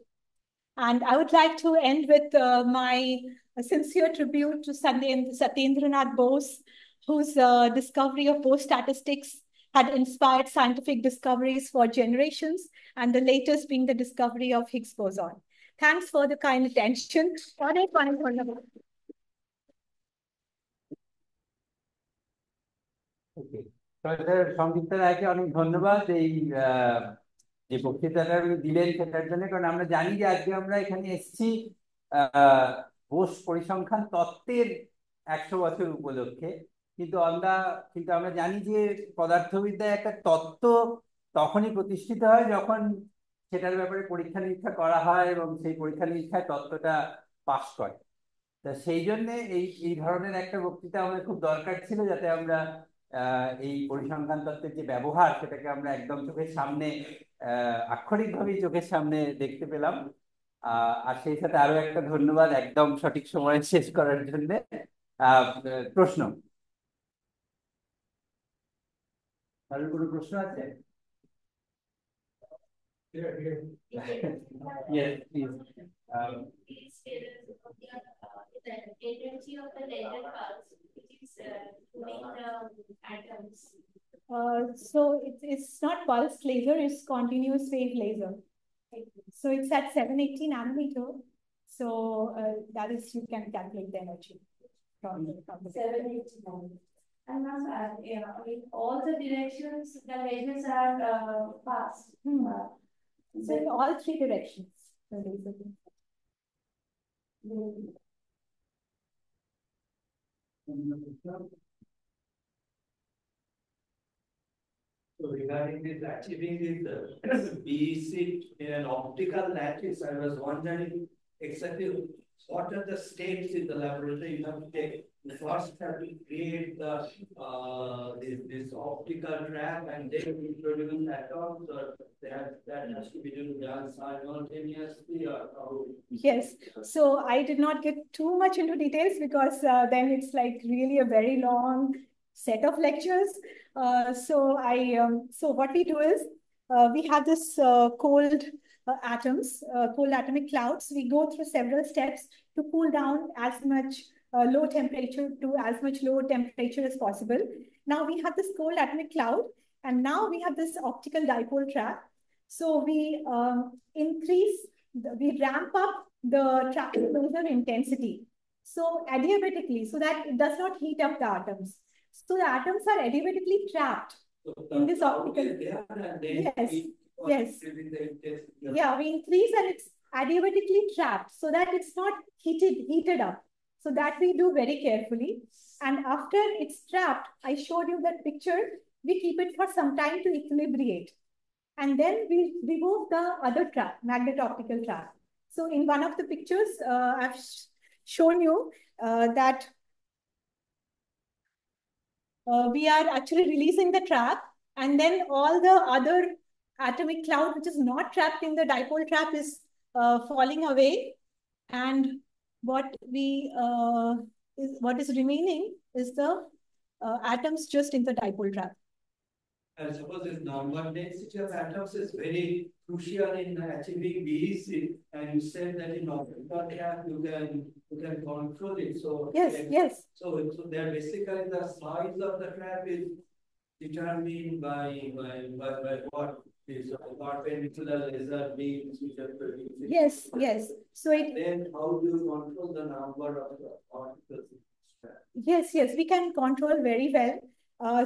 Speaker 3: And I would like to end with my sincere tribute to Satyendranath Bose, whose discovery of Bose statistics had inspired scientific discoveries for generations, and the latest being the discovery of Higgs boson. Thanks for the kind attention.
Speaker 2: Sanjukta রায়কে অনেক ধন্যবাদ এই যে বক্তৃতাটা দিলেন সেটার জন্য, কারণ আমরা জানি যে আজকে আমরা এখানে এসেছি বোস পরিসংখ্যান তত্ত্বের 100 বছর উপলক্ষে, কিন্তু আমরা জানি যে পদার্থবিদ্যায় একটা তত্ত্ব তখনই প্রতিষ্ঠিত হয় যখন সেটার ব্যাপারে পরীক্ষা নিরীক্ষা করা হয় এবং সেই পরীক্ষা নিরীক্ষায় তত্ত্বটা পাশ করে। তা সেই জন্য এই ধরনের একটা বক্তৃতা আমাদের খুব দরকার ছিল, যাতে আমরা এই পরিসংখ্যান তত্ত্বের যে ব্যবহার সেটাকে আমরা একদম চোখের সামনে আক্ষরিকভাবেই চোখের সামনে দেখতে পেলাম। আর সেই সাথে আরো একটা ধন্যবাদ একদম সঠিক সময়ে শেষ করার জন্য। প্রশ্ন, কারোর কোনো প্রশ্ন আছে? Yes, please.
Speaker 5: The energy of the laser pulse, which is doing the atoms.
Speaker 3: So it's not pulse laser, it's continuous wave laser. So it's at 780 nanometer. So that is, you can calculate the energy from the
Speaker 5: 780 nanometer. And in all the directions, the lasers are fast.
Speaker 3: So in all three directions, the laser.
Speaker 4: So regarding this achieving this BEC in an optical lattice, I was wondering exactly what are the steps in the laboratory you have to take. First, have to create the this optical trap and then introduce atoms, or that has to be done simultaneously, or how?
Speaker 3: Yes, so I did not get too much into details because then it's like really a very long set of lectures. So what we do is we have this cold atoms, cold atomic clouds. We go through several steps to cool down as much low temperature to as much low temperature as possible. Now we have this cold atomic cloud, and now we have this optical dipole trap. So we we ramp up the trapping laser intensity, so adiabatically, so that it does not heat up the atoms. So the atoms are adiabatically trapped in this optical. Yes, yes. Yeah, we increase and it's adiabatically trapped so that it's not heated up. So that we do very carefully. And after it's trapped, I showed you that picture, we keep it for some time to equilibrate. And then we remove the other trap, magneto-optical trap. So in one of the pictures, I've shown you that we are actually releasing the trap, and then all the other atomic cloud, which is not trapped in the dipole trap, is falling away. And what is remaining is the atoms just in the dipole trap.
Speaker 4: I suppose the normal density of atoms is very crucial in achieving BEC, and you said that in optical trap you can control it. So
Speaker 3: Yes.
Speaker 4: So there basically the size of the trap is determined by what is perpendicular laser beams which are producing.
Speaker 3: Yes. So
Speaker 4: then how do you control the number of the particles in this trap?
Speaker 3: Yes, we can control very well.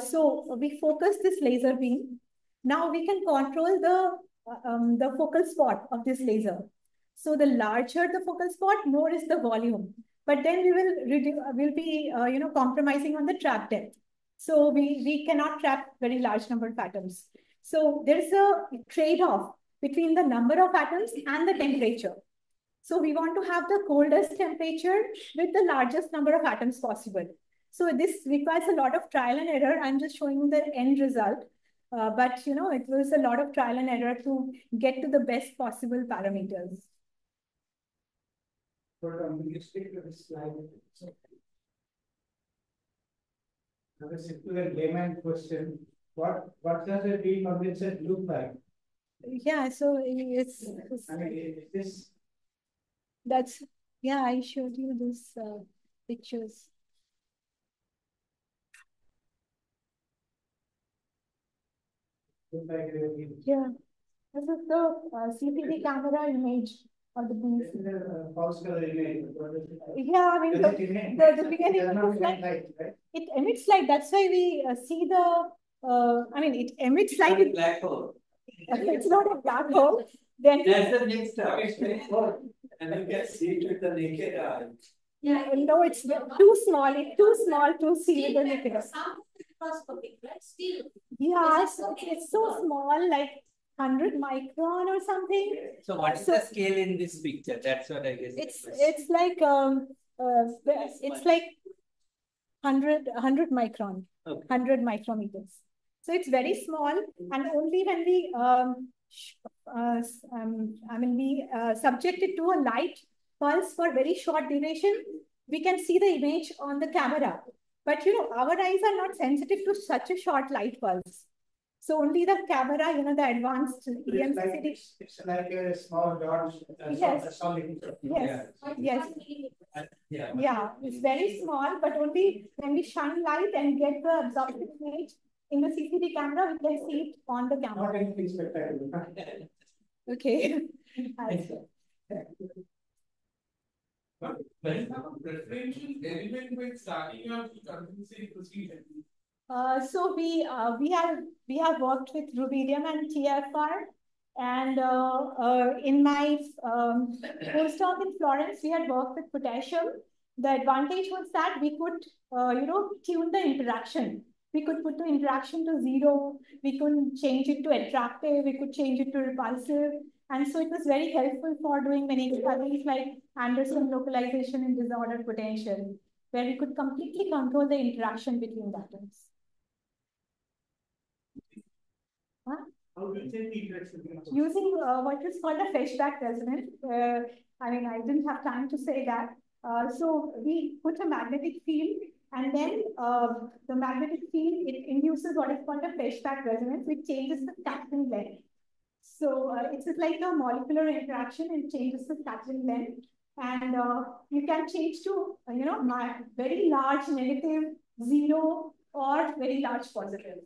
Speaker 3: So we focus this laser beam. Now we can control the focal spot of this laser. So the larger the focal spot, more is the volume. But then we'll be compromising on the trap depth. So we cannot trap very large number of atoms. So there is a trade-off between the number of atoms and the temperature. So we want to have the coldest temperature with the largest number of atoms possible. So this requires a lot of trial and error. I'm just showing you the end result. But it was a lot of trial and error to get to the best possible parameters.
Speaker 4: You stick to the slide. Another simple layman question. What does a beam condensate look like?
Speaker 3: Yeah, so it's
Speaker 4: I mean, is this?
Speaker 3: I showed you these pictures. Yeah, this is the CCTV camera image of the bees.
Speaker 4: False color image.
Speaker 3: Yeah, I mean, the beginning is like, it emits light. That's why we see the, I mean, it emits light.
Speaker 2: Black hole.
Speaker 3: It's not a black hole. Then
Speaker 2: That's the next step.
Speaker 4: And you can see it with the naked eye.
Speaker 3: yeah, no, it's too small. It's too small to see with the naked eye.
Speaker 5: Microscopic, right? Still.
Speaker 3: Yeah, it's so small, like 100 micron or something.
Speaker 2: So what is the scale in this picture? That's what I guess.
Speaker 3: It's like it's like 100 micron,
Speaker 2: Okay.
Speaker 3: 100 micrometers. So it's very small, and only when we I mean we subject it to a light pulse for very short duration, we can see the image on the camera. But you know, our eyes are not sensitive to such a short light pulse. So only the camera, you know, the advanced EMCCD.
Speaker 4: It's like a small dot.
Speaker 3: Yes.
Speaker 4: Solid.
Speaker 3: Yes. Yes.
Speaker 2: Yeah.
Speaker 3: Yeah, it's very small, but only when we shine light and get the absorption image in the CCD camera, we can see it on the
Speaker 4: Not
Speaker 3: camera.
Speaker 4: anything spectacular.
Speaker 3: Okay.
Speaker 6: But there is not a preferential element when starting your convincing procedure.
Speaker 3: So we have worked with rubidium and TFR, and in my postdoc in Florence, we had worked with potassium. The advantage was that we could you know, tune the interaction. We could put the interaction to 0. We could change it to attractive. We could change it to repulsive. And so it was very helpful for doing many studies like Anderson localization in disordered potential, where we could completely control the interaction between the atoms. Huh?
Speaker 4: How do you take the interaction?
Speaker 3: Using what is called a Feshbach resonance. I mean, I didn't have time to say that. So we put a magnetic field, and then the magnetic field, it induces what is called a Feshbach resonance, which changes the scattering length. So it's like a molecular interaction and changes the scattering length. And you can change to, you know, very large negative, 0, or very large positive.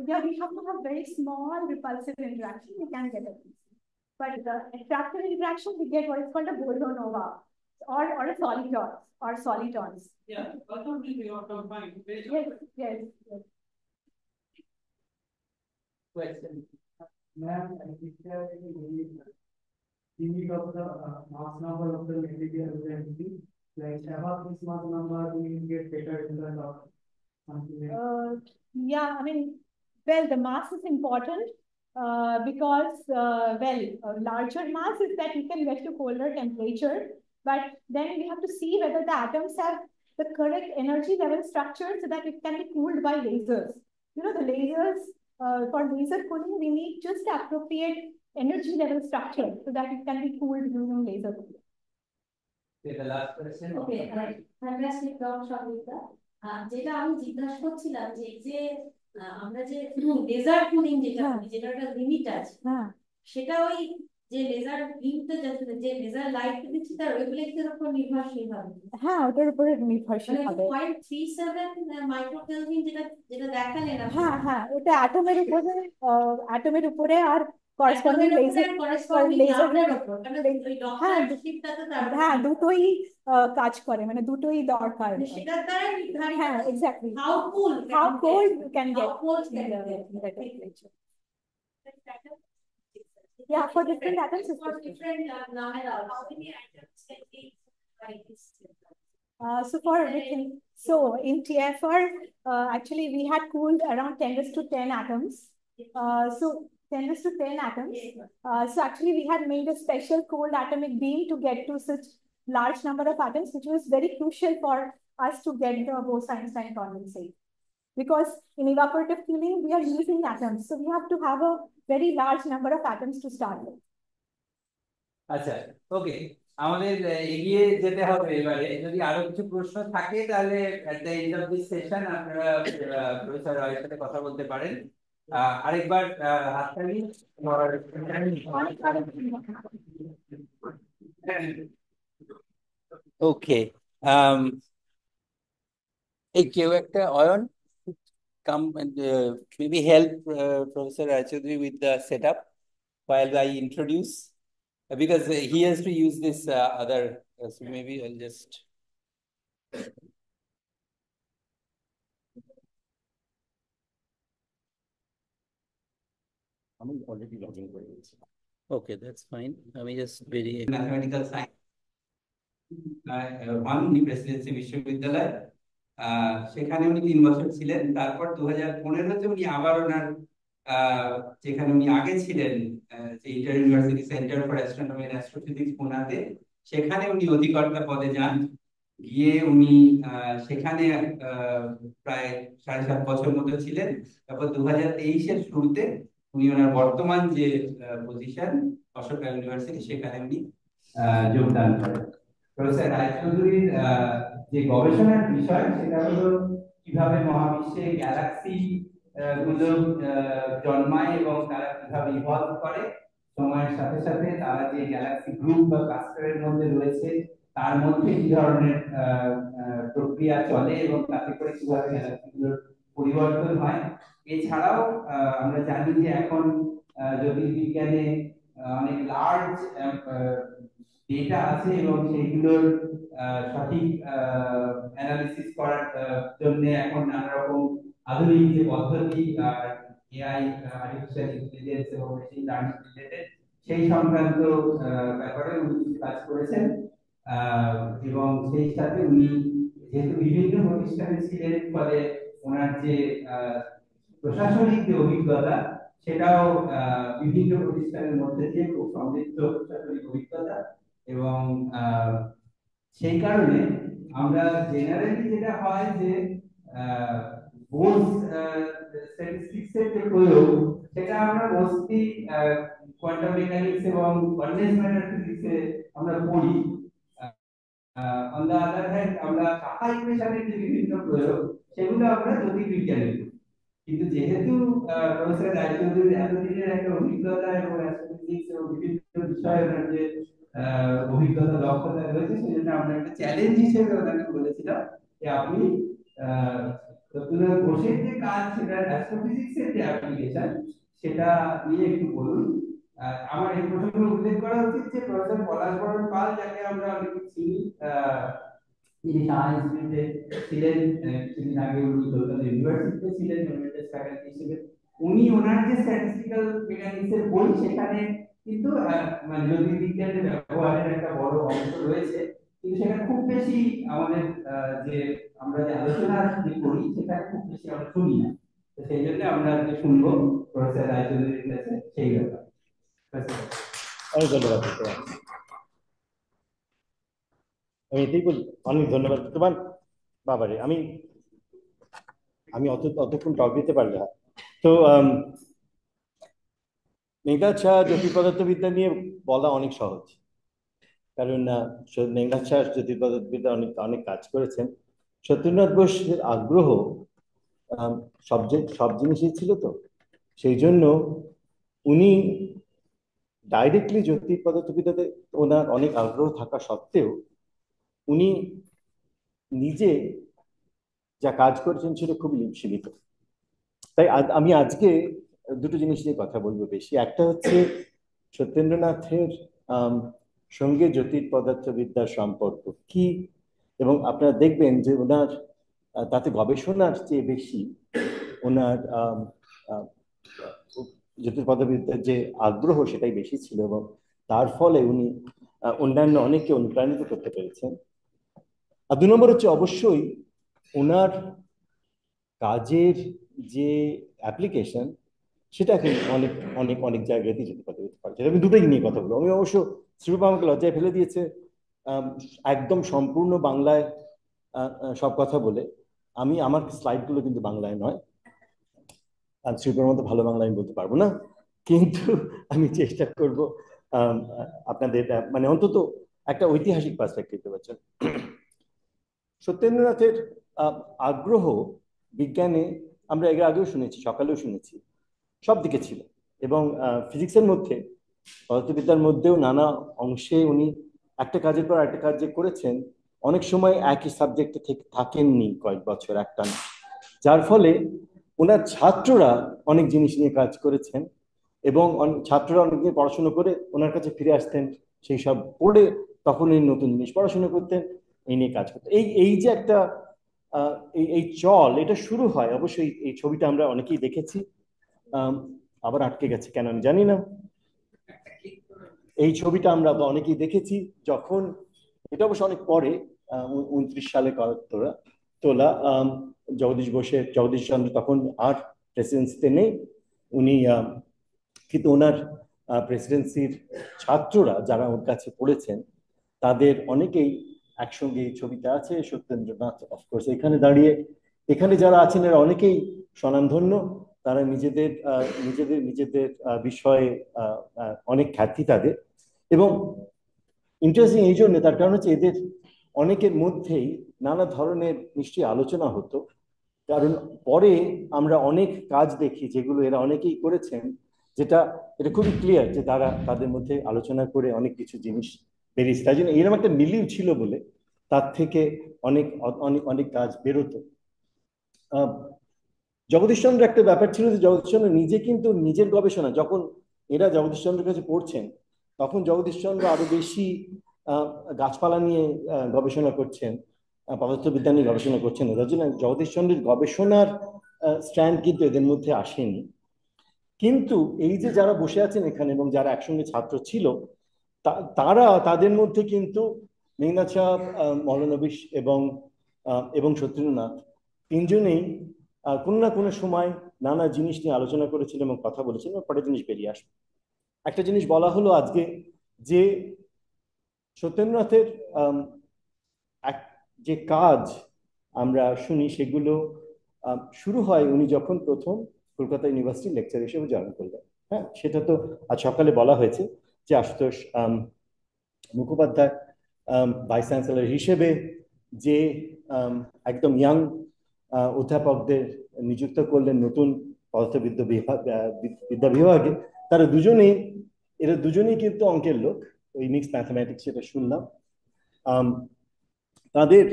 Speaker 3: Yeah, we have to have very small repulsive interaction. We can get it. But the attractive interaction, we get what is called a Goldonova or a solitons or solitons.
Speaker 6: Yeah, but not really your combined.
Speaker 3: Yes.
Speaker 2: Question.
Speaker 4: Ma'am, is there any limit of the mass number of the material entity? Like above this mass number, we get better result or something like
Speaker 3: Yeah, I mean, well, the mass is important because, larger mass is that you can get to colder temperature, but then we have to see whether the atoms have the correct energy level structure so that it can be cooled by lasers. You know, the lasers, for laser cooling, we need just the appropriate energy level structure so that it can be cooled using laser cooling.
Speaker 2: Okay, the last question.
Speaker 5: Okay, fantastic talk, Shabita. যেটা আমি জিজ্ঞাসা করছিলাম যে আমরা যে laser cooling যেটা একটা limit আছে, সেটা ওই যে লেজার বিমটা যে লেজার লাইট দিচ্ছি তার ওয়েভলেংথের উপর নির্ভরশীল হবে।
Speaker 3: হ্যাঁ, ওটার উপরে নির্ভরশীল হবে।
Speaker 5: 0.37 মাইক্রোকেলভিন যেটা দেখালেন আপনি।
Speaker 3: হ্যাঁ, ওটা অ্যাটমের উপরে আর করেসপন্ডিং লেজার হ্যাঁ, দুটোই কাজ করে, মানে দুটোই দরকার।
Speaker 5: সেটার দ্বারা নির্ধারিত।
Speaker 3: হ্যাঁ, exactly.
Speaker 5: How cold
Speaker 3: you can get better temperature. Yeah, for different atoms.
Speaker 5: For different minerals, how many atoms can be like this?
Speaker 3: So for everything, so in TFR, actually we had cooled around 10⁻⁻10 atoms. So 10⁻⁻10 atoms. So actually we had made a special cold atomic beam to get to such large number of atoms, which was very crucial for us to get the Bose-Einstein condensate. Because in evaporative cooling, we are using atoms. So we have to have a very large number of atoms to start with.
Speaker 2: আচ্ছা, ওকে, আমাদের এগিয়ে যেতে হবে এবারে। যদি আরো কিছু প্রশ্ন থাকে তাহলে at the end of this session আপনারা প্রফেসর রয়ের সাথে কথা বলতে পারেন। আরেকবার হাততালি। ওকে, এই কেউ একটা Ayan come and maybe help Professor Raychaudhuri with the setup while I introduce because he has to use this other so maybe I'll just আমি already login করে দিয়েছি okay that's fine আমি just very mathematical science উনি Presidency বিশ্ববিদ্যালয় সেখানে উনি 3 বছর ছিলেন তারপর 2015-তে উনি আবার ওনার যেখানে উনি আগে ছিলেন যে Inter University Centre for Astronomy and Astrophysics পুনাতে সেখানে উনি অধিকর্তা পদে যান গিয়ে উনি সেখানে প্রায় 7.5 বছর মতো ছিলেন তারপর 2023-এর শুরুতে উনি ওনার বর্তমান যে পজিশন অশোকা ইউনিভার্সিটি সেখানে উনি যোগদান করেন প্রফেসর রায়চৌধুরীর যে গবেষণার বিষয় সেটা হলো কিভাবে মহাবিশ্বে গ্যালাক্সি গুলো জন্মায় এবং তারা কিভাবে ইভলভ করে সময়ের সাথে সাথে তারা যে গ্যালাক্সি গ্রুপ বা ক্লাস্টারের মধ্যে রয়েছে তার মধ্যে কি ধরনের প্রক্রিয়া চলে এবং তাতে করে কিভাবে গ্যালাক্সিগুলোর পরিবর্তন হয় এছাড়াও আমরা জানি যে এখন জ্যোতির্বিজ্ঞানে অনেক লার্জ ডেটা আছে এবং সেইগুলোর সঠিক অ্যানালিসিস করার জন্য এখন নানা রকম আধুনিক যে পদ্ধতি এআই আর্টিফিশিয়াল ইন্টেলিজেন্স এবং মেশিন লার্নিং রিলেটেড সেই সংক্রান্ত ব্যাপারে উনি কাজ করেছেন এবং সেই সাথে উনি যেহেতু বিভিন্ন প্রতিষ্ঠানে ছিলেন ফলে ওনার যে প্রশাসনিক যে অভিজ্ঞতা সেটাও বিভিন্ন প্রতিষ্ঠানের মধ্যে দিয়ে খুব সমৃদ্ধ প্রশাসনিক অভিজ্ঞতা এবং সেই কারণে আমরা জেনারেলি যেটা হয় যে বোস স্ট্যাটিস্টিক্সের যে প্রয়োগ সেটা আমরা মোস্টলি কোয়ান্টাম মেকানিক্স এবং কনডেন্স ম্যাটার ফিজিক্সে আমরা পড়ি অন দ্য আদার হ্যান্ড আমরা শাখা ইকুয়েশনের যে বিভিন্ন প্রয়োগ সেগুলো আমরা জ্যোতির্বিজ্ঞানে করি কিন্তু যেহেতু প্রফেসর রায়চৌধুরীর এতদিনের একটা অভিজ্ঞতা এবং অ্যাস্ট্রোফিজিক্স এবং বিভিন্ন বিষয়ে ওনার যে অভিজ্ঞতা দক্ষতা রয়েছে সেজন্য আমরা একটা চ্যালেঞ্জ হিসেবে ওনাকে বলেছিলাম যে আপনি রবীন্দ্রনাথ ঘোষের যে কাজ সেটা অ্যাস্ট্রোফিজিক্সের যে অ্যাপ্লিকেশন সেটা নিয়ে একটু বলুন আমার এই প্রসঙ্গে উল্লেখ করা উচিত যে প্রফেসর পলাশবরণ পাল যাকে আমরা অনেক চিনি তিনি সাহা ইনস্টিটিউটে ছিলেন কিছুদিন আগে উনি কলকাতা ইউনিভার্সিটিতে ছিলেন এমএস ফ্যাকাল্টি হিসেবে উনি ওনার যে স্ট্যাটিস্টিক্যাল মেকানিক্সের বই সেখানে কিন্তু মানে জ্যোতির্বিজ্ঞানের ব্যবহারের একটা বড় অংশ রয়েছে কিন্তু সেখানে খুব বেশি আমাদের যে আমরা যে আলোচনা যে করি সেখানে খুব বেশি আমরা শুনি না তো সেই জন্য আমরা আজকে শুনবো প্রফেসর রায়চৌধুরীর কাছে সেই ব্যাপারে
Speaker 7: অনেক ধন্যবাদ আমি এটাই বলি অনেক ধন্যবাদ তোমার বাবারে আমি অতক্ষণ টক দিতে পারলে তো মেঘনাথ শাহ জ্যোতির্পদার্থবিদ্যা নিয়ে বলা অনেক সহজ কারণ মেঘনাথ শাহ জ্যোতির্পদার্থবিদ্যা অনেক কাজ করেছেন সত্যেন্দ্রনাথ বোসের আগ্রহ সব জিনিসই ছিল তো সেই জন্য উনি ডাইরেক্টলি জ্যোতির্পদার্থবিদ্যাতে ওনার অনেক আগ্রহ থাকা সত্ত্বেও উনি নিজে যা কাজ করেছেন সেটা খুব সীমিত তাই আমি আজকে দুটো জিনিস নিয়ে কথা বলবো বেশি একটা হচ্ছে সত্যেন্দ্রনাথের সঙ্গে জ্যোতির্পদার্থবিদ্যার সম্পর্ক কি এবং আপনারা দেখবেন যে ওনার তাতে গবেষণার চেয়ে বেশি ওনার জ্যোতির্পদার্থবিদ্যার যে আগ্রহ সেটাই বেশি ছিল এবং তার ফলে উনি অন্যান্য অনেককে অনুপ্রাণিত করতে পেরেছেন আর 2 নম্বর হচ্ছে অবশ্যই ওনার কাজের যে অ্যাপ্লিকেশন সেটা এখন অনেক অনেক অনেক জায়গাতেই যেতে পারছে আমি দুটোই নিয়ে কথা বলবো আমি অবশ্য শ্রীরূপা আমাকে লজ্জায় ফেলে দিয়েছে একদম সম্পূর্ণ বাংলায় সব কথা বলে আমি আমার স্লাইডগুলো কিন্তু বাংলায় নয় আর শ্রীরূপার মতো ভালো বাংলা আমি বলতে পারবো না কিন্তু আমি চেষ্টা করব আপনাদের মানে অন্তত একটা ঐতিহাসিক পার্সপেক্টিভ দিতে পারছেন সত্যেন্দ্রনাথের আগ্রহ বিজ্ঞানে আমরা এর আগেও শুনেছি সকালেও শুনেছি সব দিকে ছিল এবং ফিজিক্সের মধ্যে পদার্থবিদ্যার মধ্যেও নানা অংশে উনি একটা কাজের পর একটা কাজ যে করেছেন অনেক সময় একই সাবজেক্টে থাকেননি কয়েক বছর একটানা, যার ফলে ওনার ছাত্ররা অনেক জিনিস নিয়ে কাজ করেছেন এবং ছাত্ররা অনেক দিন পড়াশোনা করে ওনার কাছে ফিরে আসতেন, সেই সব পড়ে তখন এই নতুন জিনিস পড়াশোনা করতেন, এই নিয়ে কাজ করতেন। এই এই যে একটা এই এই চল, এটা শুরু হয় অবশ্যই, এই ছবিটা আমরা অনেকেই দেখেছি। আবার আটকে গেছে কেন আমি জানি না। এই ছবিটা আমরা অনেকেই দেখেছি যখন, এটা অবশ্য অনেক পরে, 29 সালে তোলা। জগদীশ চন্দ্র তখন আর প্রেসিডেন্সিতে নেই, উনি কিন্তু ওনার প্রেসিডেন্সির ছাত্ররা যারা ওর কাছে পড়েছেন তাদের অনেকেই একসঙ্গে এই ছবিতে আছে। সত্যেন্দ্রনাথ অফকোর্স এখানে দাঁড়িয়ে, এখানে যারা আছেন এরা অনেকেই স্বনামধন্য, তারা নিজেদের বিষয়ে অনেক খ্যাতি তাদের। এবং ইন্টারেস্টিং এই জন্য, তার কারণ হচ্ছে এদের অনেকের মধ্যেই নানা ধরনের নিশ্চয়ই আলোচনা হতো, কারণ পরে আমরা অনেক কাজ দেখি যেগুলো এরা অনেকেই করেছেন, এটা খুবই ক্লিয়ার যে তাদের মধ্যে আলোচনা করে অনেক কিছু জিনিস বেরিয়েছে। তাই জন্য এরকম একটা মিলিউ ছিল বলে তার থেকে অনেক অনেক অনেক কাজ বেরোতো। জগদীশচন্দ্র একটা ব্যাপার ছিল যে জগদীশচন্দ্র নিজে কিন্তু নিজের গবেষণা, যখন এরা জগদীশচন্দ্রের কাছে পড়ছেন তখন জগদীশচন্দ্র আরো বেশি গাছপালা নিয়ে গবেষণা করছেন, পদার্থবিদ্যা নিয়ে গবেষণা করছেন। যার জন্য জগদীশচন্দ্রের গবেষণার স্ট্র্যান্ড কিন্তু এদের মধ্যে আসেনি। কিন্তু এই যে যারা বসে আছেন এখানে এবং যারা একসঙ্গে ছাত্র ছিল, তাদের মধ্যে কিন্তু মেঘনাদ শাহ, মৌলানবিশ এবং সত্যেন্দ্রনাথ তিনজনেই কোনো না কোনো সময় নানা জিনিস নিয়ে আলোচনা করেছিল এবং কথা বলেছিল, এবং পরে জিনিস বেরিয়ে আসবে। একটা জিনিস বলা হলো আজকে যে সত্যেন্দ্রনাথের যে কাজ আমরা শুনি সেগুলো শুরু হয় উনি যখন প্রথম কলকাতা ইউনিভার্সিটি লেকচার হিসেবে জয়েন করলেন। হ্যাঁ, সেটা তো আজ সকালে বলা হয়েছে যে আশুতোষ মুখোপাধ্যায় ভাইস চ্যান্সেলর হিসেবে যে একদম ইয়াং অধ্যাপকদের নিযুক্ত করলেন নতুন পদার্থবিদ্যা বিভাগে, এরা দুজনেই কিন্তু অঙ্কের লোক, ওই মিক্স ম্যাথমেটিক্স যেটা শুনলাম। তাদের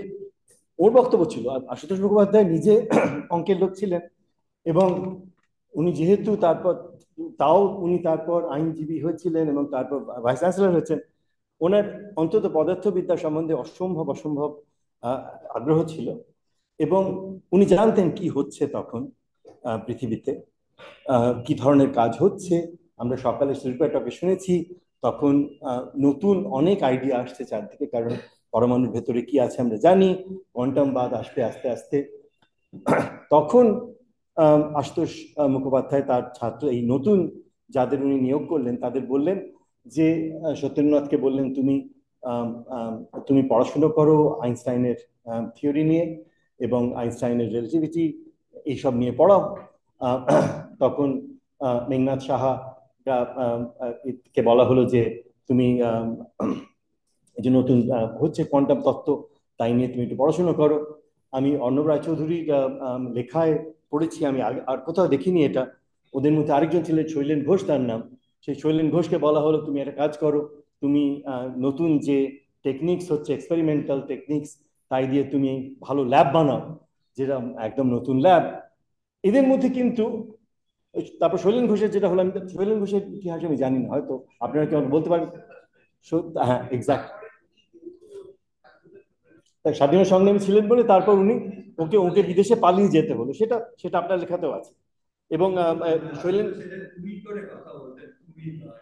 Speaker 7: ওর বক্তব্য ছিল, আশুতোষ মুখোপাধ্যায় নিজে অঙ্কের লোক ছিলেন এবং উনি যেহেতু উনি তারপর আইনজীবী হয়েছিলেন এবং তারপর ভাইস চ্যান্সেলর হয়েছেন, ওনার অন্তত পদার্থবিদ্যা সম্বন্ধে অসম্ভব আগ্রহ ছিল এবং উনি জানতেন কি হচ্ছে তখন পৃথিবীতে, কি ধরনের কাজ হচ্ছে। আমরা সকালে শিল্পাটকে শুনেছি তখন নতুন অনেক আইডিয়া আসছে চারদিকে, কারণ পরমাণুর ভেতরে কি আছে আমরা জানি, কোয়ান্টাম বাদ আসবে আস্তে আস্তে। তখন আশুতোষ মুখোপাধ্যায় তার ছাত্র, এই নতুন যাদের উনি নিয়োগ করলেন তাদের বললেন যে সত্যেন্দ্রনাথকে বললেন তুমি পড়াশুনো করো আইনস্টাইনের থিওরি নিয়ে এবং আইনস্টাইনের রিলেটিভিটি এইসব নিয়ে পড়াও। তখন মেঘনাদ সাহা কে বলা হলো যে তুমি এই যে নতুন হচ্ছে কোয়ান্টাম তত্ত্ব, তাই নিয়ে তুমি একটু পড়াশোনা করো। আমি অর্ণব রায়চৌধুরীর লেখায় পড়েছি, আমি আর কোথাও দেখিনি এটা। ওদের মধ্যে আরেকজন ছিলেন শৈলেন ঘোষ, তার নাম। সেই শৈলেন ঘোষকে বলা হলো তুমি একটা কাজ করো, তুমি নতুন যে টেকনিক্স হচ্ছে এক্সপেরিমেন্টাল টেকনিক্স, তাই দিয়ে তুমি ভালো ল্যাব বানাও, যেটা একদম নতুন ল্যাব। এদের মধ্যে কিন্তু তারপর শৈলেন ঘোষের যেটা হলো, আমি শৈলেন ঘোষের ইতিহাস আমি জানি না, হয়তো আপনারা কেউ বলতে পারেন। হ্যাঁ, এক্সাক্ট, স্বাধীনতা সংগ্রামী ছিলেন বলে তারপর ওকে বিদেশে পালিয়ে যেতে হলো, সেটা আপনার লেখাতেও আছে। এবং শৈলেন,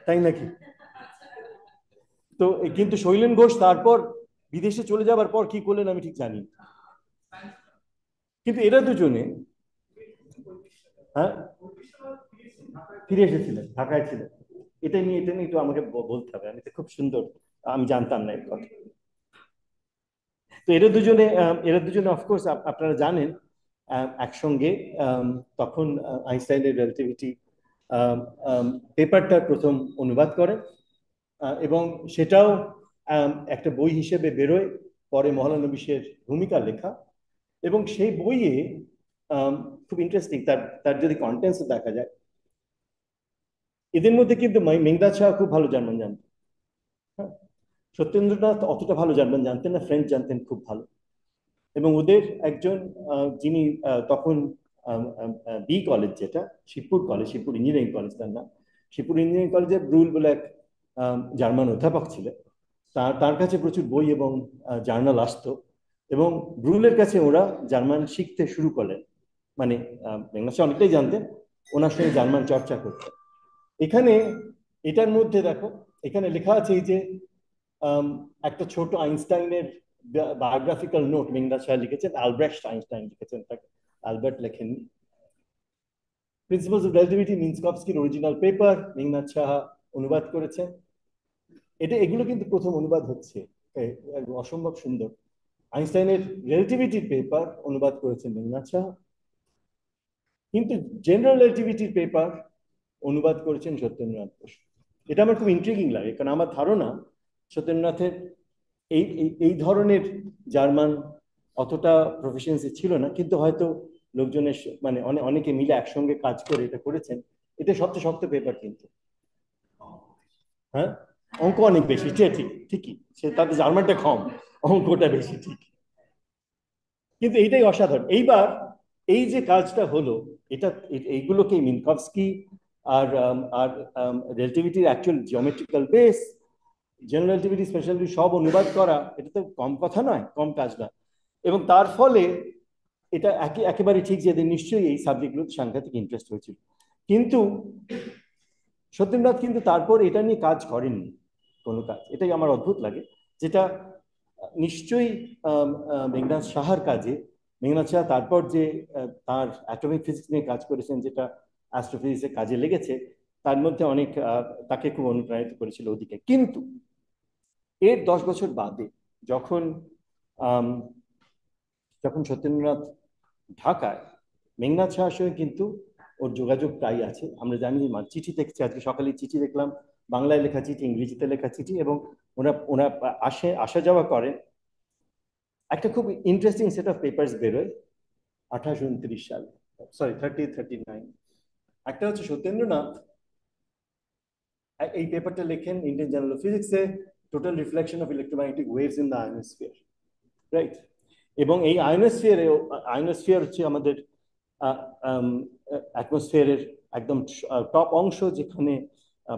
Speaker 7: তাই নাকি? তো কিন্তু শৈলেন ঘোষ তারপর বিদেশে চলে যাবার পর কি করলেন আমি ঠিক জানি, কিন্তু এরা দুজনে হ্যাঁ ফিরে এসেছিলেন, ঢাকায় ছিলেন। এটা নিয়ে একটু আমাকে বলতে হবে, আমি তো খুব সুন্দর, আমি জানতাম না এই কথা। তো এরা দুজনে অফকোর্স আপনারা জানেন একসঙ্গে তখন আইনস্টাইনের রিলেটিভিটি পেপারটা প্রথম অনুবাদ করেন এবং সেটাও একটা বই হিসেবে বেরোয়, পরে মহলানবিশের ভূমিকা লেখা। এবং সেই বইয়ে খুব ইন্টারেস্টিং, তার যদি কন্টেন্টস দেখা যায়, এদের মধ্যে কিন্তু মেঘনাদ শাহ খুব ভালো জার্মান জানতেন। সত্যেন্দ্রনাথ অতটা ভালো জার্মান জানতেন না, ফ্রেঞ্চ জানতেন খুব ভালো। এবং ওদের একজন যিনি তখন বি কলেজ, যেটা Shibpur college, Shibpur engineering college তার নাম, শিবপুর ইঞ্জিনিয়ারিং কলেজে ব্রুল বলে এক জার্মান অধ্যাপক ছিলেন। তার কাছে প্রচুর বই এবং জার্নাল আসতো, এবং ব্রুলের কাছে ওরা জার্মান শিখতে শুরু করলেন। মানে মেঘনাদ অনেকটাই জানতেন, ওনার সঙ্গে জার্মান চর্চা করতেন। এখানে এটার মধ্যে দেখো, এখানে লেখা আছে এই যে একটা ছোট আইনস্টাইনের বায়োগ্রাফিক্যাল নোট মেঘনাদ সাহা লিখেছেন, আলব্রেক্ট আইনস্টাইন লিখেছেন, তাকে আলবার্ট লেখেননি। প্রিন্সিপালস অফ রিলেটিভিটি মিনস্কভস্কির অরিজিনাল পেপার মেঘনাদ সাহা অনুবাদ করেছেন। এগুলো কিন্তু প্রথম অনুবাদ হচ্ছে, অসম্ভব সুন্দর। আইনস্টাইনের রিলেটিভিটির পেপার অনুবাদ করেছেন মেঘনাদ সাহা, কিন্তু জেনারেল রিলেটিভিটির পেপার অনুবাদ করেছেন সত্যেন্দ্রনাথ বসু। এটা আমার খুব ইন্ট্রিগিং লাগে, কারণ আমার ধারণা সত্যেন্দ্রনাথের এই ধরনের জার্মান অতটা প্রফিসিয়েন্সি ছিল না, কিন্তু হয়তো লোকজনের মানে অনেকে মিলে একসঙ্গে কাজ করে এটা করেছেন। এটা সবচেয়ে শক্ত পেপার কিন্তু, হ্যাঁ, অঙ্ক অনেক বেশি, ঠিকই, সে তাদের জার্মানটা কম, অঙ্কটা বেশি, ঠিক। কিন্তু এইটাই অসাধারণ। এইবার এই যে কাজটা হলো, এইগুলোকে মিনকভস্কি আর আর রিলেটিভিটির actual geometrical base, general relativity, special relativity সব অনুবাদ করা, এটা তো কম কথা নয়, কম কাজ না। এবং তার ফলে এটা একেবারে ঠিক যে এদের নিশ্চয়ই এই সাবজেক্টগুলোতে সাংঘাতিক ইন্টারেস্ট হয়েছিল। কিন্তু সত্যেন্দ্রনাথ কিন্তু তারপর এটা নিয়ে কাজ করেননি কোনো কাজ, এটাই আমার অদ্ভুত লাগে। যেটা নিশ্চয়ই মেঘনাদ সাহার কাজে, মেঘনাদ সাহা তারপর যে তার অ্যাটমিক ফিজিক্স নিয়ে কাজ করেছেন, যেটা অ্যাস্ট্রোফিজিক্সের কাজে লেগেছে, তার মধ্যে অনেক তাকে খুব অনুপ্রাণিত করেছিল ওদিকে। কিন্তু এর 10 বছর বাদে যখন সত্যেন্দ্রনাথ ঢাকায়, মেঘনাদ সাহার সঙ্গে কিন্তু ওর যোগাযোগ প্রায় আছে। আমরা জানি চিঠি দেখছি, আজকে সকালে চিঠি দেখলাম, বাংলায় লেখা চিঠি, ইংরেজিতে লেখা চিঠি, এবং ওরা আসা যাওয়া করেন। একটা খুব ইন্টারেস্টিং সেট অফ পেপার্স বেরোয় 2829 সালে, সরি 39। একটা হচ্ছে সত্যেন্দ্রনাথ এই পেপারটা লেখেন ইন্ডিয়ান জার্নাল অফ ফিজিক্সে, total reflection of electromagnetic waves in the ionosphere, right. এবং এই আয়োনোস্ফিয়ার হচ্ছে আমাদের অ্যাটমসফিয়ারের একদম টপ অংশ, যেখানে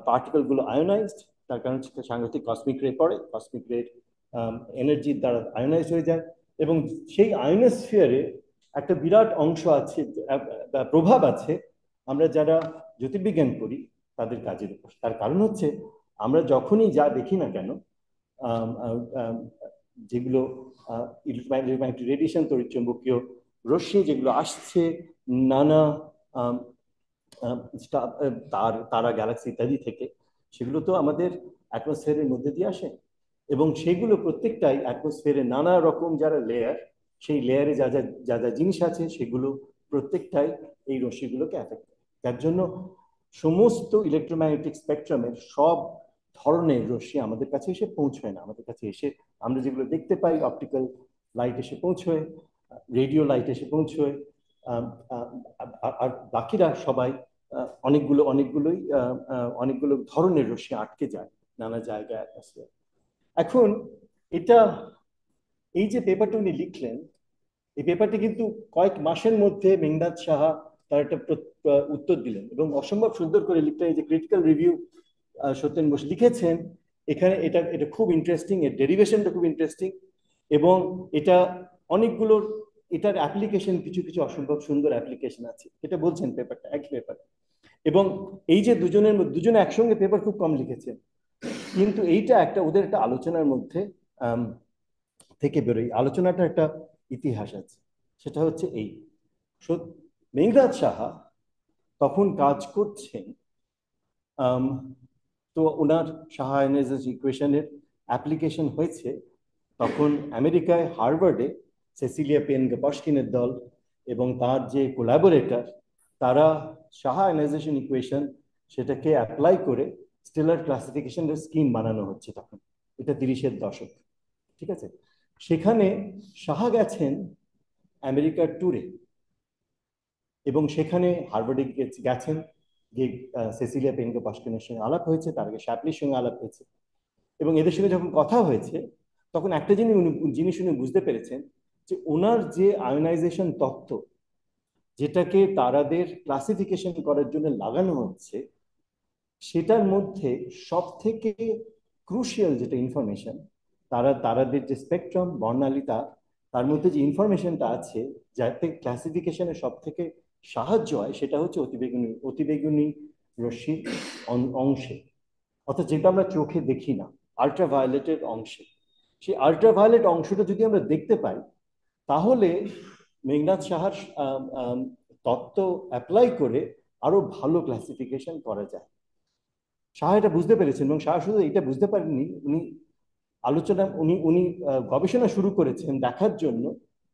Speaker 7: পার্টিকেল গুলো আয়োনাইজড, তার কারণ হচ্ছে সাংঘাতিক কসমিক রে পড়ে, কসমিক রে এনার্জির দ্বারা আয়োনাইজ হয়ে যায়। এবং সেই আয়োনোস্ফিয়ারে একটা বিরাট অংশ আছে, প্রভাব আছে আমরা যারা জ্যোতির্বিজ্ঞান করি তাদের কাজের উপর। তার কারণ হচ্ছে আমরা যখনই যা দেখি না কেন, যেগুলো ইলেকট্রোম্যাগনেটিক রেডিয়েশন, তড়িৎচুম্বকীয় রশ্মি যেগুলো আসছে নানা তারা, গ্যালাক্সি ইত্যাদি থেকে, সেগুলো তো আমাদের অ্যাটমসফিয়ারের মধ্যে দিয়ে আসে, এবং সেগুলো প্রত্যেকটাই অ্যাটমসফিয়ারের নানা রকম যারা লেয়ার, সেই লেয়ারে যা যা যা যা জিনিস আছে সেগুলো প্রত্যেকটাই এই রশ্মিগুলোকে অ্যাফেক্ট করে। যার জন্য সমস্ত ইলেকট্রোম্যাগনেটিক স্পেকট্রামের সব ধরনের রশ্মি আমাদের কাছে এসে পৌঁছয় না। আমাদের কাছে এসে আমরা যেগুলো দেখতে পাই, অপটিক্যাল লাইট এসে পৌঁছয়, রেডিও লাইট এসে পৌঁছয়, আর বাকিরা সবাই অনেকগুলো ধরনের রশ্মি আটকে যায় নানা জায়গায় অ্যাটমসফিয়ার। এখন এই যে পেপারটা উনি লিখলেন, এই পেপারটি কিন্তু কয়েক মাসের মধ্যে মেঘনাদ সাহা তার একটা উত্তর দিলেন, এবং অসম্ভব সুন্দর করে লিখলেন। এই যে ক্রিটিক্যাল রিভিউ সত্যেন বসু লিখেছেন, এখানে এটা খুব ইন্টারেস্টিং, এর ডেরিভেশনটা খুব ইন্টারেস্টিং, এবং এটার অ্যাপ্লিকেশন কিছু কিছু অসম্ভব সুন্দর অ্যাপ্লিকেশন আছে, এটা বলছেন পেপারটা, একই পেপার। এবং এই যে দুজনে একসঙ্গে পেপার খুব কম লিখেছেন, কিন্তু এইটা ওদের একটা আলোচনার মধ্যে থেকে বেরোয়। আলোচনাটা একটা ইতিহাস আছে, সেটা হচ্ছে এই মেঘনাদ সাহা তখন কাজ করছেন, তো ওনার সাহা আয়নাইজেশন ইকুয়েশনের অ্যাপ্লিকেশন হয়েছে তখন আমেরিকায় হার্ভার্ডে সেসিলিয়া পেন-গাপশকিনের দল এবং তার যে কোলাবোরেটর, তারা সাহা আয়নাইজেশন ইকুয়েশন সেটাকে অ্যাপ্লাই করে স্টেলার ক্লাসিফিকেশনের স্কিম বানানো হচ্ছে তখন, এটা 30-এর দশক, ঠিক আছে। সেখানে সাহা গেছেন আমেরিকার ট্যুরে, এবং সেখানে হার্ভার্ডে গেছেন, যে সেসিলিয়া পেন-গাপশকিনের সঙ্গে আলাপ হয়েছে, তার আগে শ্যাপলির সঙ্গে আলাপ হয়েছে। এবং এদের সঙ্গে যখন কথা হয়েছে তখন একটা জিনিস উনি বুঝতে পেরেছেন যে ওনার যে আয়োনাইজেশন তত্ত্ব, যেটাকে তারাদের ক্লাসিফিকেশন করার জন্য লাগানো হচ্ছে, সেটার মধ্যে সব থেকে ক্রুশিয়াল যেটা ইনফরমেশন, তারাদের যে স্পেকট্রাম বর্ণালিতা, তার মধ্যে যে ইনফরমেশনটা আছে যাতে ক্লাসিফিকেশনের সব থেকে সাহায্য হয়, সেটা হচ্ছে অতিবেগুনি রশ্মির অংশে, অর্থাৎ যেটা আমরা চোখে দেখি না, আল্ট্রাভায়োলেটের অংশে। সেই আল্ট্রাভায়োলেট অংশটা যদি আমরা দেখতে পাই, তাহলে মেঘনাদ সাহার তত্ত্ব অ্যাপ্লাই করে আরো ভালো ক্লাসিফিকেশন করা যায়। শাহ এটা বুঝতে পেরেছেন, এবং শাহ শুধু এটা বুঝতে পারেননি, উনি গবেষণা শুরু করেছেন দেখার জন্য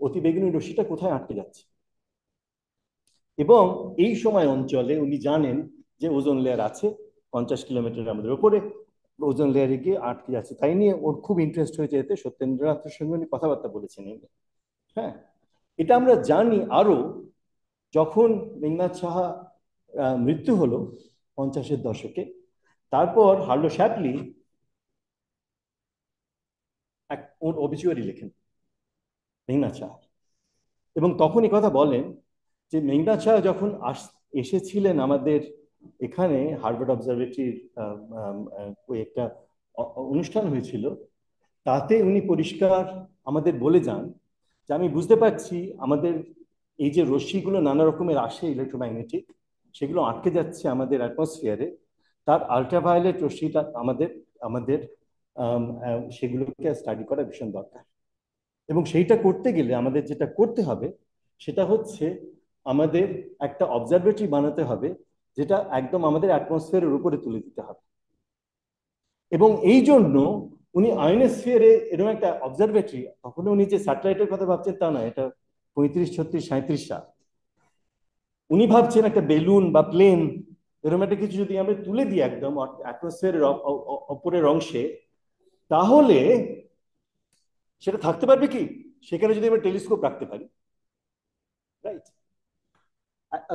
Speaker 7: অতিবেগুনি রশ্মিটা কোথায় আটকে যাচ্ছে। এবং এই সময় অঞ্চলে উনি জানেন যে ওজোন লেয়ার আছে 50 কিলোমিটার আমাদের উপরে, ওজোন লেয়ারে গিয়ে আটকে যাচ্ছে। তাই নিয়ে ওর খুব ইন্টারেস্ট হয়েছে, এতে সত্যেন্দ্রনাথের সঙ্গে উনি কথাবার্তা বলেছেন। হ্যাঁ, এটা আমরা জানি আরো যখন মেঘনাদ সাহা মৃত্যু হলো 50-এর দশকে, তারপর হার্লো শ্যাপলি ওর অবিচুয়ারি লেখেন মেঘনাদ সাহা, এবং তখন এই কথা বলেন যে মেঘনাদ সাহা যখন এসেছিলেন আমাদের এখানে হার্ভার্ড অবজারভেটরির একটা অনুষ্ঠান হয়েছিল, তাতে উনি পরিষ্কার আমাদের বলে যান যে আমি বুঝতে পারছি আমাদের এই যে রশ্মিগুলো নানা রকমের আসে ইলেকট্রোম্যাগনেটিক, সেগুলো আটকে যাচ্ছে আমাদের অ্যাটমসফিয়ারে, তার আল্ট্রাভায়োলেট রশ্মিটা আমাদের আমাদের সেগুলোকে স্টাডি করা ভীষণ দরকার। এবং সেইটা করতে গেলে আমাদের যেটা করতে হবে সেটা হচ্ছে আমাদের একটা অবজারভেটরি বানাতে হবে, যেটা একদম আমাদের অ্যাটমসফিয়ারের উপরে তুলে দিতে হবে। এবং এই জন্য উনি আয়নোস্ফিয়ারে এরকম একটা অবজারভেটরি, তখন উনি যে স্যাটেলাইটের কথা ভাবছেন তা না, এটা 35, 36, 37 সাল, উনি ভাবছেন একটা বেলুন বা প্লেন এরকম একটা কিছু যদি আমরা তুলে দিই একদম অ্যাটমসফিয়ারের উপরের অংশে, তাহলে সেটা থাকতে পারবে কি সেখানে যদি আমরা টেলিস্কোপ রাখতে পারি, রাইট,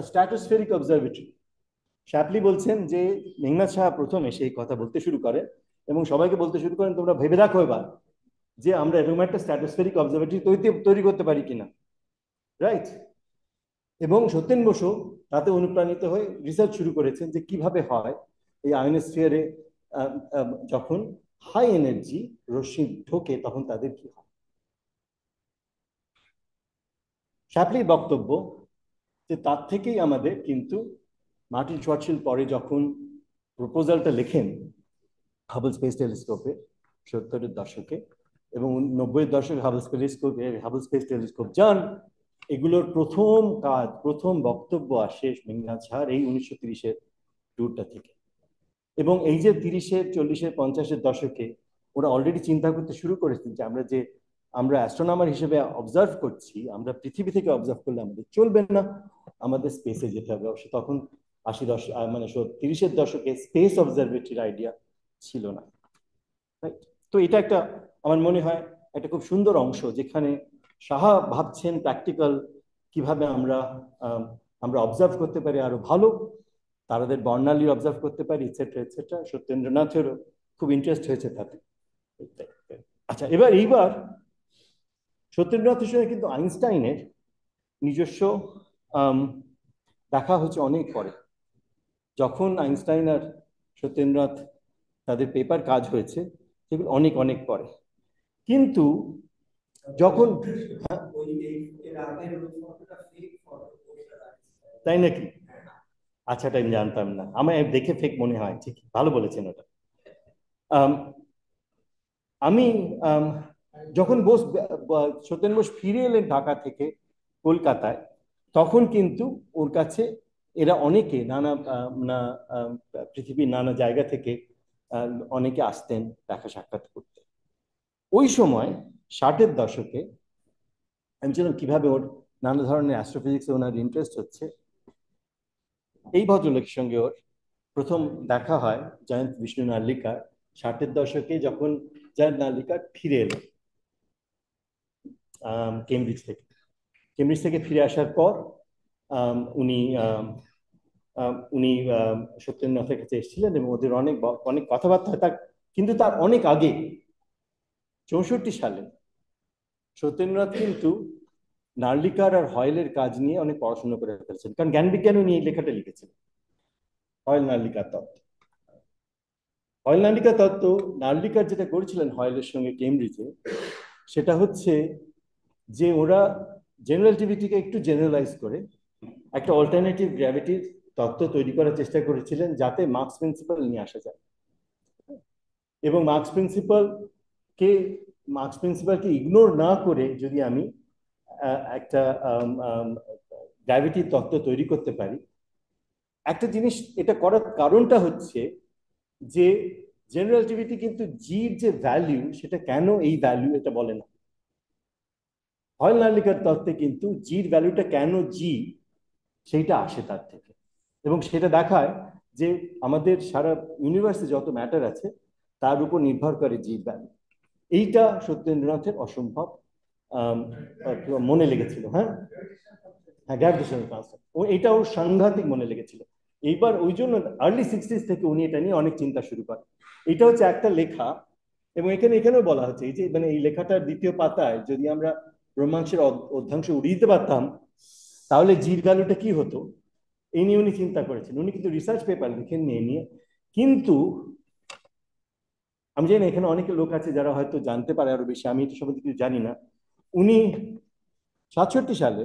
Speaker 7: স্ট্র্যাটোস্ফেরিক অবজারভেটরি। শ্যাপলি বলছেন যে মেঘনাদ সাহা প্রথম এসে এই কথা বলতে শুরু করেন এবং সবাইকে বলতে শুরু করেন তোমরা ভেবে দেখো এবার যে আমরা এরকম একটা স্ট্র্যাটোস্ফেরিক অবজারভেটরি তৈরি করতে পারি কিনা, রাইট। এবং সত্যেন বসু তাতে অনুপ্রাণিত হয়ে রিসার্চ শুরু করেছেন যে কিভাবে হয় এই আয়নোস্ফিয়ারে যখন হাই এনার্জি রশ্মি ঢোকে তখন তাদের কি হয়। শ্যাপলির বক্তব্য যে তার থেকেই আমাদের কিন্তু মার্টিন শর্টশিল পরে যখন প্রপোজালটা লেখেন হাবল স্পেস টেলিস্কোপে 70-এর দশকে, এবং 90-এর দশকে হাবল স্পেস টেলিস্কোপ যান, এগুলোর প্রথম কাজ, প্রথম বক্তব্য আসে মেঘনাদ সাহার এই 1930-এর ট্যুরটা থেকে। এবং এই যে 30-এর 40-এর 50-এর দশকে ওরা অলরেডি চিন্তা করতে শুরু করেছেন যে আমরা অ্যাস্ট্রোনমার হিসেবে অবজার্ভ করছি, আমরা পৃথিবী থেকে অবজার্ভ করলে আমাদের চলবে না, আমাদের স্পেসে যেতে হবে। অবশ্য তখন 30-এর দশকে স্পেস অবজারভেটরির আইডিয়া ছিল না, রাইট। তো এটা একটা আমার মনে হয় একটা খুব সুন্দর অংশ, যেখানে সাহা ভাবছেন প্র্যাকটিক্যাল কিভাবে আমরা অবজার্ভ করতে পারি আরো ভালো, তারাদের বর্ণালী অবজার্ভ করতে পারি, এটসেট্রা এটসেট্রা। সত্যেন্দ্রনাথেরও খুব ইন্টারেস্ট হয়েছে তাতে। আচ্ছা, এইবার সত্যেন্দ্রনাথের সঙ্গে কিন্তু আইনস্টাইনের নিজস্ব দেখা হচ্ছে অনেক পরে, যখন আইনস্টাইন আর সত্যেন্দ্রনাথ তাদের পেপার কাজ হয়েছে সেগুলো অনেক অনেক পরে। কিন্তু যখন তাই নাকি, আচ্ছা, এটা আমি জানতাম না, আমার দেখে ফেক মনে হয়। ঠিক, ভালো বলেছেন ওটা। আমি যখন সত্যেন বোস ফিরে এলেন ঢাকা থেকে কলকাতায়, তখন কিন্তু ওর কাছে এরা অনেকে পৃথিবীর নানা জায়গা থেকে অনেকে আসতেন দেখা সাক্ষাৎ করতে। ওই সময় 60-এর দশকে আমি ছিলাম কিভাবে ওর নানা ধরনের অ্যাস্ট্রোফিজিক্সে ওনার ইন্টারেস্ট হচ্ছে। এই ভদ্রলোকের সঙ্গে ওর প্রথম দেখা হয় জয়ন্ত বিষ্ণু নার্লিকার 60-এর দশকে, যখন জয়ন্ত নার্লিকার ফিরে এলেন কেমব্রিজ থেকে ফিরে আসার পর উনি সত্যেন্দ্রনাথের কাছে এসেছিলেন এবং ওদের অনেক কথাবার্তা হয়। তার কিন্তু তার অনেক আগে 64 সালে সত্যেন্দ্রনাথ কিন্তু নার্লিকার আর হয়েলের কাজ নিয়ে অনেক পড়াশোনা করে ফেলেছেন, কারণ জ্ঞান বিজ্ঞানে উনি এই লেখাটা লিখেছেন, হয়েল নার্লিকার তত্ত্ব। হয়েল নার্লিকার তত্ত্ব, নার্লিকার যেটা করেছিলেন হয়েলের সঙ্গে কেমব্রিজে, সেটা হচ্ছে যে ওরা জেনারেলিটিভিটিকে একটু জেনারেলাইজ করে একটা অল্টারনেটিভ গ্র্যাভিটির তত্ত্ব তৈরি করার চেষ্টা করেছিলেন, যাতে মার্কস প্রিন্সিপাল নিয়ে আসা যায়। এবং মার্কস প্রিন্সিপালকে ইগনোর না করে যদি আমি একটা গ্র্যাভিটির তত্ত্ব তৈরি করতে পারি, একটা জিনিস এটা করার কারণটা হচ্ছে যে জেনারেল রিলেটিভিটি কিন্তু জির যে ভ্যালু, সেটা কেন এই ভ্যালু এটা বলে না। হয়েল নার্লিকার তত্ত্বে কিন্তু জির ভ্যালুটা কেন জি, সেইটা আসে তার থেকে, এবং সেটা দেখায় যে আমাদের সারা ইউনিভার্সে যত ম্যাটার আছে তার উপর নির্ভর করে জির ভ্যালু। এইটা সত্যেন্দ্রনাথের অসম্ভব মনে লেগেছিল। হ্যাঁ, গ্র্যাভিটেশনাল কনসেপ্ট, ও এটা ওর সাংঘাতিক মনে লেগেছিল। এইবার ওই জন্য আর্লি 60s থেকে উনি এটা নিয়ে অনেক চিন্তা শুরু করেন। এটা হচ্ছে একটা লেখা, এবং এখানেও বলা হচ্ছে এই যে মানে এই লেখাটার দ্বিতীয় পাতায় যদি আমরা ব্রহ্মাংশের অর্ধাংশ উড়িয়ে দিতে পারতাম, তাহলে জির ভ্যালুটা কি হতো, এই নিয়ে উনি চিন্তা করেছেন। উনি কিন্তু রিসার্চ পেপার লিখেন নিয়ে, কিন্তু আমি জানি এখানে অনেক লোক আছে যারা হয়তো জানতে পারে আরো বেশি, আমি এটা সম্বন্ধে কিছু জানি না। উনি 67 সালে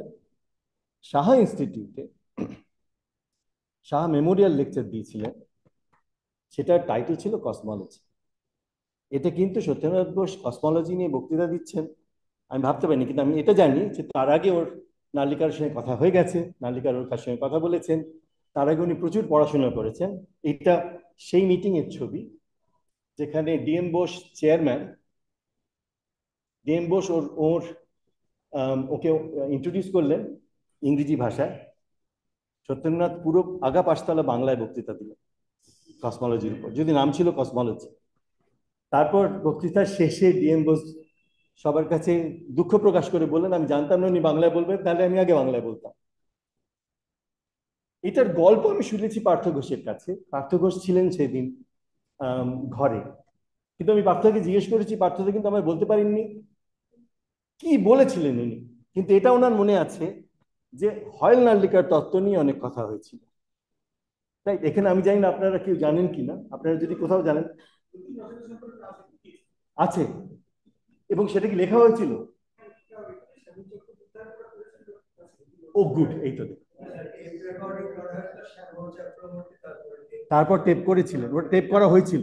Speaker 7: সাহা ইনস্টিটিউটে সাহা মেমোরিয়াল লেকচার দিয়েছিলেন, সেটার টাইটেল ছিল কসমোলজি। এটা কিন্তু সত্যেন্দ্রনাথ বোস কসমোলজি নিয়ে বক্তৃতা দিচ্ছেন আমি ভাবতে পারিনি, কিন্তু আমি এটা জানি যে তার আগে ওর নার্লিকার সঙ্গে কথা হয়ে গেছে, নার্লিকার ওর কার সঙ্গে কথা বলেছেন, তার আগে উনি প্রচুর পড়াশোনা করেছেন। এটা সেই মিটিং এর ছবি যেখানে D M Bose chairman, D M Bose ওকে ইন্ট্রোডিউস করলেন ইংরেজি ভাষায়, সত্যেন্দ্রনাথ পুরো আগা পাঁচতলা বাংলায় বক্তৃতা দিলেন কসমোলজির উপর, যদি নাম ছিল কসমোলজি। তারপর বক্তৃতার শেষে ডিএম বোস সবার কাছে দুঃখ প্রকাশ করে বললেন, আমি জানতাম না উনি বাংলায় বলবেন, তাহলে আমি আগে বাংলায় বলতাম। এটার গল্প আমি শুনেছি পার্থ ঘোষের কাছে। পার্থ ঘোষ ছিলেন সেদিন ঘরে, কিন্তু আমি পার্থকে জিজ্ঞেস করেছি, পার্থকে কিন্তু আমায় বলতে পারেননি কি বলেছিলেন উনি, কিন্তু এটা ওনার মনে আছে যে হয়েল নার্লিকার তত্ত্ব নিয়ে অনেক কথা হয়েছিল। তাই এখানে আমি জানি না আপনারা কেউ জানেন কিনা, আপনারা যদি কোথাও জানেন আছে, এবং সেটা কি লেখা হয়েছিল? ও গুড, এই তো তারপর টেপ করেছিলেন, ওটা টেপ করা হয়েছিল।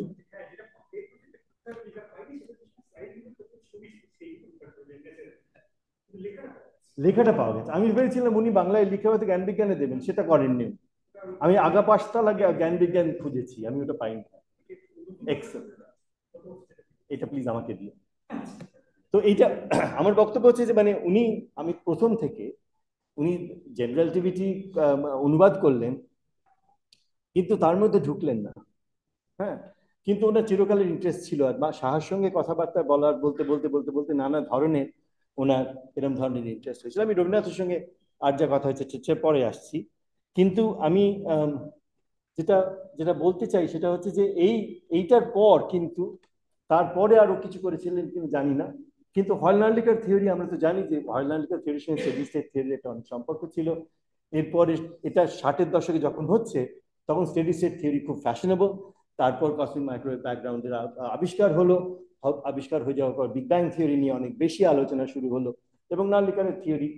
Speaker 7: লেখাটা পাওয়া গেছে, আমি ভেবেছিলাম উনি বাংলায় লিখে হয়তো জ্ঞান বিজ্ঞানে দেবেন, সেটা করেননি। আমি আগা পাঁচতলা জ্ঞান বিজ্ঞান খুঁজেছি, আমি ওটা পাইনি। এক্সেল, এটা প্লিজ আমাকে দিও। তো এইটা আমার বক্তব্য হচ্ছে যে মানে আমি প্রথম থেকে উনি জেনারেল রিলেটিভিটি অনুবাদ করলেন, কিন্তু তার মধ্যে ঢুকলেন না। হ্যাঁ, কিন্তু ওনার চিরকালের ইন্টারেস্ট ছিল, আর সাহার সঙ্গে কথাবার্তা বলতে বলতে বলতে বলতে নানা ধরনের ওনার এরকম ধরনের ইন্টারেস্ট হয়েছিল। আমি রবীন্দ্রনাথের সঙ্গে আর যা কথা হয়েছে সে পরে আসছি, কিন্তু আমি যেটা যেটা বলতে চাই সেটা হচ্ছে যে এইটার পর কিন্তু তারপরে আরো কিছু করেছিলেন কিন্তু জানি না। কিন্তু হয়েল নার্লিকার থিওরি আমরা তো জানি যে হয়েল নার্লিকার থিওরির সঙ্গে স্টেডি স্টেট থিওরির একটা অনেক সম্পর্ক ছিল। এরপরে এটা 60-এর দশকে যখন হচ্ছে তখন স্টেডি স্টেট থিওরি খুব ফ্যাশনেবল। তারপর কসমিক মাইক্রোওয়েভ ব্যাকগ্রাউন্ডের আবিষ্কার হলো, আবিষ্কার হয়ে যাওয়ার পর বিগ ব্যাং থিওরি নিয়ে অনেক বেশি আলোচনা শুরু হলো, এবং নার্লিকারের থিওরি।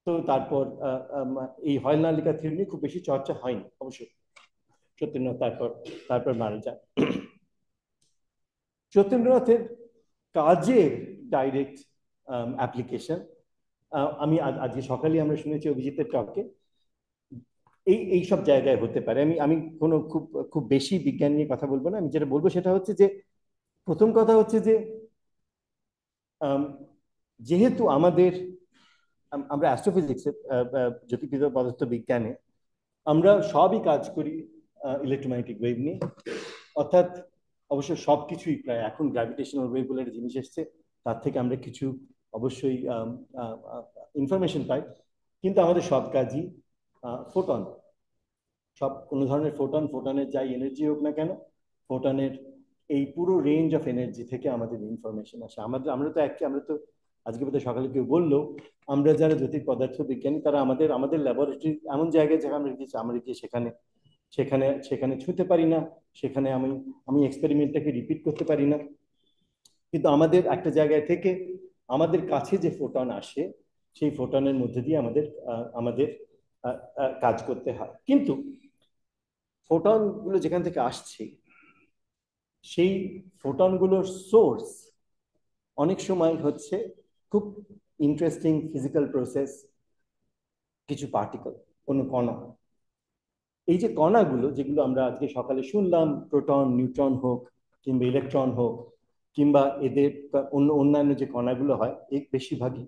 Speaker 7: তো তারপর এই হয়েল নার্লিকার থিওরি নিয়ে খুব বেশি চর্চা হয়নি অবশ্যই। সত্যেন্দ্রনাথ তারপর মারা যায়। সত্যেন্দ্রনাথের কাজের ডাইরেক্ট অ্যাপ্লিকেশন আমি আজকে সকালে আমরা শুনেছি অভিজিতের টকে, এই সব জায়গায় হতে পারে। আমি কোনো খুব বেশি বিজ্ঞান নিয়ে কথা বলবো না। আমি যেটা বলবো সেটা হচ্ছে যে প্রথম কথা হচ্ছে যে যেহেতু আমরা অ্যাস্ট্রোফিজিক্সে জ্যোতির্বিদ পদার্থ বিজ্ঞানে আমরা সবই কাজ করি ইলেকট্রোম্যাগনেটিক ওয়েভ নিয়ে, অর্থাৎ অবশ্য সবকিছুই প্রায় এখন গ্র্যাভিটেশনাল ওয়েভ বলে একটা জিনিস এসছে, তার থেকে আমরা কিছু অবশ্যই ইনফরমেশন পাই, কিন্তু আমাদের সব কাজই ফোটন, সব কোনো ধরনের ফোটনের যাই এনার্জি হোক না কেন, ফোটনের এই পুরো রেঞ্জ অফ এনার্জি থেকে আমাদের ইনফরমেশন আসে। আমরা তো আজকে বোধহয় সকালে কেউ বললো, আমরা যারা জ্যোতির পদার্থ বিজ্ঞানী তারা আমাদের ল্যাবরেটরি এমন জায়গায় যেখানে আমরা গিয়ে সেখানে সেখানে সেখানে ছুঁতে পারি না, সেখানে আমি এক্সপেরিমেন্টটাকে রিপিট করতে পারি না, কিন্তু আমাদের একটা জায়গায় থেকে আমাদের কাছে যে ফোটন আসে সেই ফোটনের মধ্যে দিয়ে আমাদের কাজ করতে হয়। কিন্তু ফোটন গুলো যেখান থেকে আসছে সেই ফোটন গুলোর সোর্স অনেক সময় হচ্ছে খুব ইন্টারেস্টিং ফিজিক্যাল প্রসেস, কিছু পার্টিকেল, কোনো কণা। এই যে কণাগুলো যেগুলো আমরা আজকে সকালে শুনলাম, প্রোটন নিউট্রন হোক কিংবা ইলেকট্রন হোক কিংবা এদের অন্যান্য যে কণাগুলো হয় এই বেশিরভাগই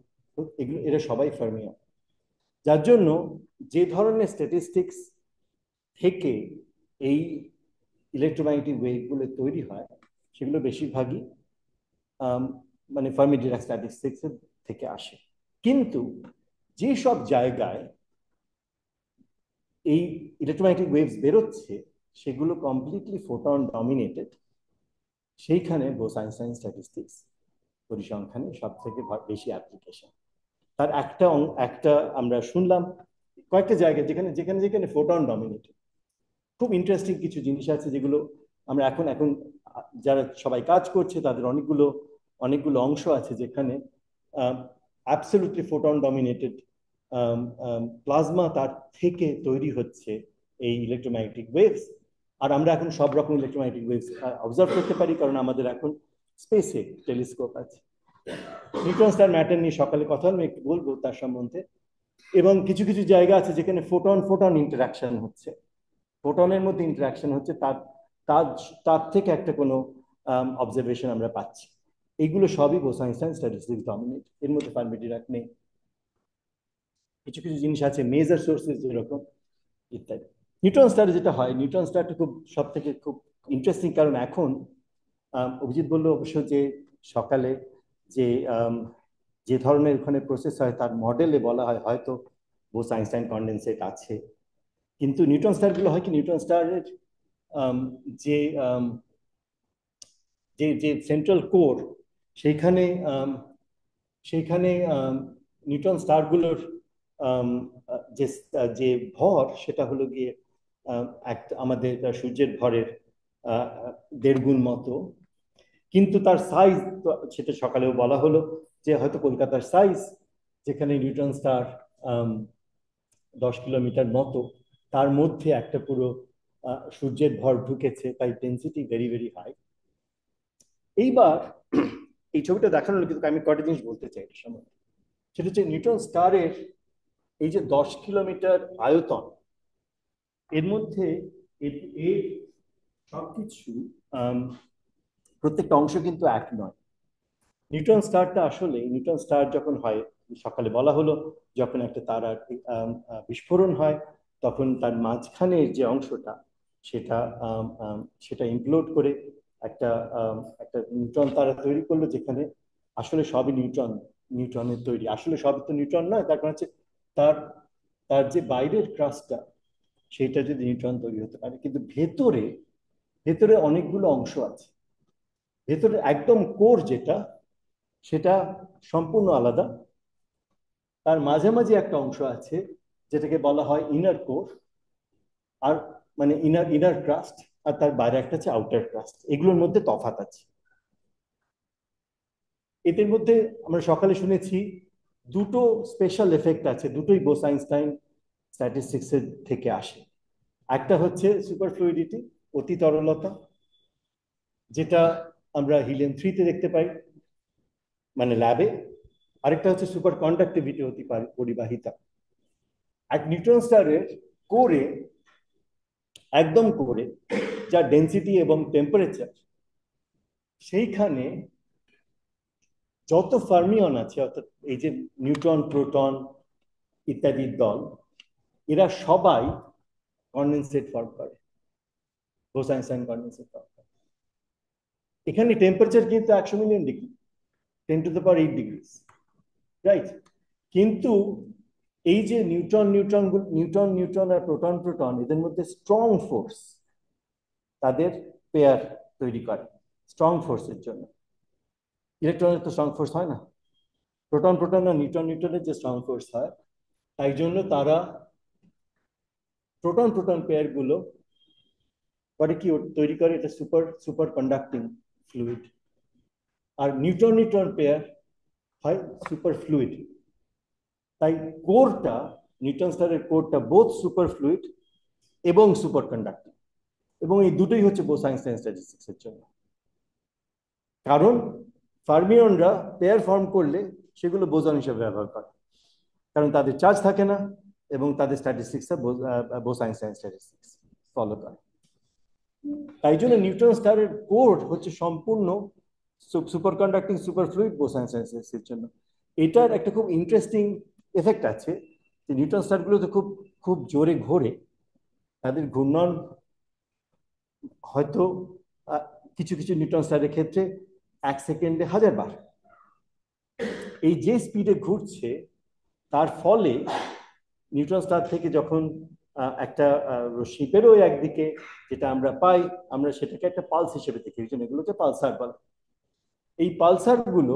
Speaker 7: এরা সবাই ফার্মিয়ন। যার জন্য যে ধরনের স্ট্যাটিস্টিক্স থেকে এই ইলেকট্রোম্যাগনেটিক ওয়েভগুলো তৈরি হয় সেগুলো বেশিরভাগই মানে ফার্মি-ডিরাক স্ট্যাটিস্টিক্স থেকে আসে। কিন্তু যে সব জায়গায় এই ইলেকট্রোম্যাগনেটিক ওয়েভস বেরোচ্ছে সেগুলো কমপ্লিটলি ফোটন ডমিনেটেড, সেইখানে বোস-আইনস্টাইন স্ট্যাটিস্টিক্স পরিসংখ্যানে সব থেকে বেশি অ্যাপ্লিকেশন। তার একটা আমরা শুনলাম কয়েকটা জায়গায় যেখানে যেখানে যেখানে ফোটন ডমিনেটেড। খুব ইন্টারেস্টিং কিছু জিনিস আছে যেগুলো আমরা এখন যারা সবাই কাজ করছে তাদের অনেকগুলো অংশ আছে যেখানে অ্যাবসলিউটলি ফোটন ডমিনেটেড প্লাজমা তার থেকে তৈরি হচ্ছে এই ইলেকট্রোম্যাগনেটিক ওয়েভস। আর আমরা এখন সব রকম ইলেকট্রোম্যাগনেটিক ওয়েভস অবজার্ভ করতে পারি কারণ আমাদের এখন স্পেসে টেলিস্কোপ আছে। নিউট্রন স্টার ম্যাটার নিয়ে সকালে কথা আমি একটু বলবো তার সম্বন্ধে। এবং কিছু কিছু জায়গা আছে যেখানে ফোটন ফোটন ইন্টারাকশন হচ্ছে, ফোটনের মধ্যে ইন্টারাকশন হচ্ছে, তার থেকে একটা কোনো অবজারভেশন আমরা পাচ্ছি। এইগুলো সবই বোস-আইনস্টাইন স্ট্যাটিস্টিক্স ডমিনেট, এর মধ্যে ফার্মি-ডিরাক নেই। কিছু কিছু জিনিস আছে মেজার সোর্সেস যেরকম ইত্যাদি। নিউট্রন স্টারে যেটা হয়, নিউট্রন স্টারটা সব থেকে খুব ইন্টারেস্টিং, কারণ এখন অভিজিৎ বললো অবশ্য যে সকালে যে ধরনের ওখানে প্রসেস হয় তার মডেলে বলা হয় হয়তো বোস-আইনস্টাইন কনডেনসেট আছে, কিন্তু নিউট্রন স্টারগুলো হয় কি, নিউট্রন স্টারের যে যে যে সেন্ট্রাল কোর সেইখানে নিউট্রন স্টারগুলোর যে যে ভর সেটা হলো গিয়ে আমাদের সূর্যের ভরের 1.5 গুণ মতো, কিন্তু তার সাইজ সেটা সকালেও বলা হলো যে হয়তো কলকাতার সাইজ যেখানে নিউট্রন স্টার 10 কিলোমিটার মতো, তার মধ্যে একটা পুরো সূর্যের ভর ঢুকেছে, তাই ডেন্সিটি ভেরি ভেরি হাই। এইবার এই ছবিটা দেখানো হলো, কিন্তু আমি কয়টা জিনিস বলতে চাই এটার সময়। সেটা হচ্ছে নিউট্রন স্টারের এই যে 10 কিলোমিটার আয়তন, এর মধ্যে এর সবকিছু প্রত্যেকটা অংশ কিন্তু এক নয়। নিউট্রন স্টার যখন হয়, সকালে বলা হলো যখন একটা তারার বিস্ফোরণ হয় তখন তার মাঝখানের যে অংশটা সেটা ইমপ্লোড করে একটা নিউট্রন তারা তৈরি করলো, যেখানে আসলে সবই নিউট্রনের তৈরি। আসলে সবই তো নিউট্রন নয়, তার কারণ হচ্ছে তার যে বাইরের ক্রাস্টটা সেটা যদি নিউট্রন তৈরি হতে পারে, কিন্তু ভেতরে অনেকগুলো অংশ আছে। ভেতরে একদম কোর সেটা সম্পূর্ণ আলাদা। তার মাঝামাঝি একটা অংশ আছে যেটাকে বলা হয় ইনার কোর, আর মানে ইনার ক্রাস্ট, আর তার বাইরে একটা আছে আউটার ক্রাস্ট। এগুলোর মধ্যে তফাৎ আছে। এদের মধ্যে আমরা সকালে শুনেছি দুটো স্পেশাল এফেক্ট আছে, দুটোই বোস-আইনস্টাইন স্ট্যাটিস্টিক্স এর থেকে আসে। একটা হচ্ছে সুপারফ্লুইডিটি, অতি তরলতা, যেটা আমরা হিলিয়াম 3 তে দেখতে পাই মানে ল্যাবে। আরেকটা হচ্ছে সুপার কন্ডাক্টিভিটি, অতি পরিবাহিতা। আর নিউট্রন স্টারের কোরে, একদম কোরে, যা ডেন্সিটি এবং টেম্পারেচার, সেইখানে যত ফার্মিয়ন আছে, অর্থাৎ এই যে নিউট্রন প্রোটন ইত্যাদির দল, এরা সবাই কন্ডেনসেট ফর্ম করে, বোস-আইনস্টাইন কন্ডেনসেট ফর্ম করে। এখানে টেম্পারেচার কিন্তু 100 মিলিয়ন ডিগ্রি, 10⁸ ডিগ্রিজ, রাইট? কিন্তু এই যে নিউট্রন আর প্রোটন এদের মধ্যে স্ট্রং ফোর্স তাদের পেয়ার তৈরি করে। স্ট্রং ফোর্সের জন্য। ইলেকট্রনের তো স্ট্রং ফোর্স হয় না, প্রোটন প্রোটন আর নিউট্রন নিউট্রনের যে স্ট্রং ফোর্স হয়, তাই জন্য তারা প্রোটন প্রোটন পেয়ার গুলো করে কি তৈরি করে, এটা সুপার সুপার কন্ডাক্টিং ফ্লুইড। আর নিউট্রন নিউট্রন পেয়ার হয় সুপার ফ্লুইড। তাই কোরটা, নিউট্রন স্টারের কোরটা বোথ সুপার ফ্লুইড এবং সুপার কন্ডাক্টিং, এবং এই দুটোই হচ্ছে বোস-আইনস্টাইন স্ট্যাটিস্টিক্সের জন্য। কারণ ফার্মিয়নরা পেয়ার ফর্ম করলে সেগুলো বোসন হিসেবে ব্যবহার করে, কারণ তাদের চার্জ থাকে না এবং তাদের স্ট্যাটিস্টিক্সটা বোস-আইনস্টাইন স্ট্যাটিস্টিক্স ফলো করে। তাই জন্য নিউট্রন স্টারের কোর হচ্ছে সম্পূর্ণ superconducting superfluid Bose Einstein স্ট্যাটিস্টিক্সের জন্য। এটার একটা খুব ইন্টারেস্টিং এফেক্ট আছে যে নিউট্রন স্টারগুলো তো খুব খুব জোরে ঘোরে, তাদের ঘূর্ণন হয়তো কিছু কিছু নিউট্রন স্টারের ক্ষেত্রে 1 সেকেন্ডে 1000 বার। এই যে স্পিডে ঘুরছে তার ফলে নিউট্রন স্টার থেকে যখন একটা রশ্মি বেরোয় একদিকে, যেটা আমরা পাই, আমরা সেটাকে একটা পালস হিসেবে দেখি, এই জন্য এগুলোকে পালসার বলে। এই পালসার গুলো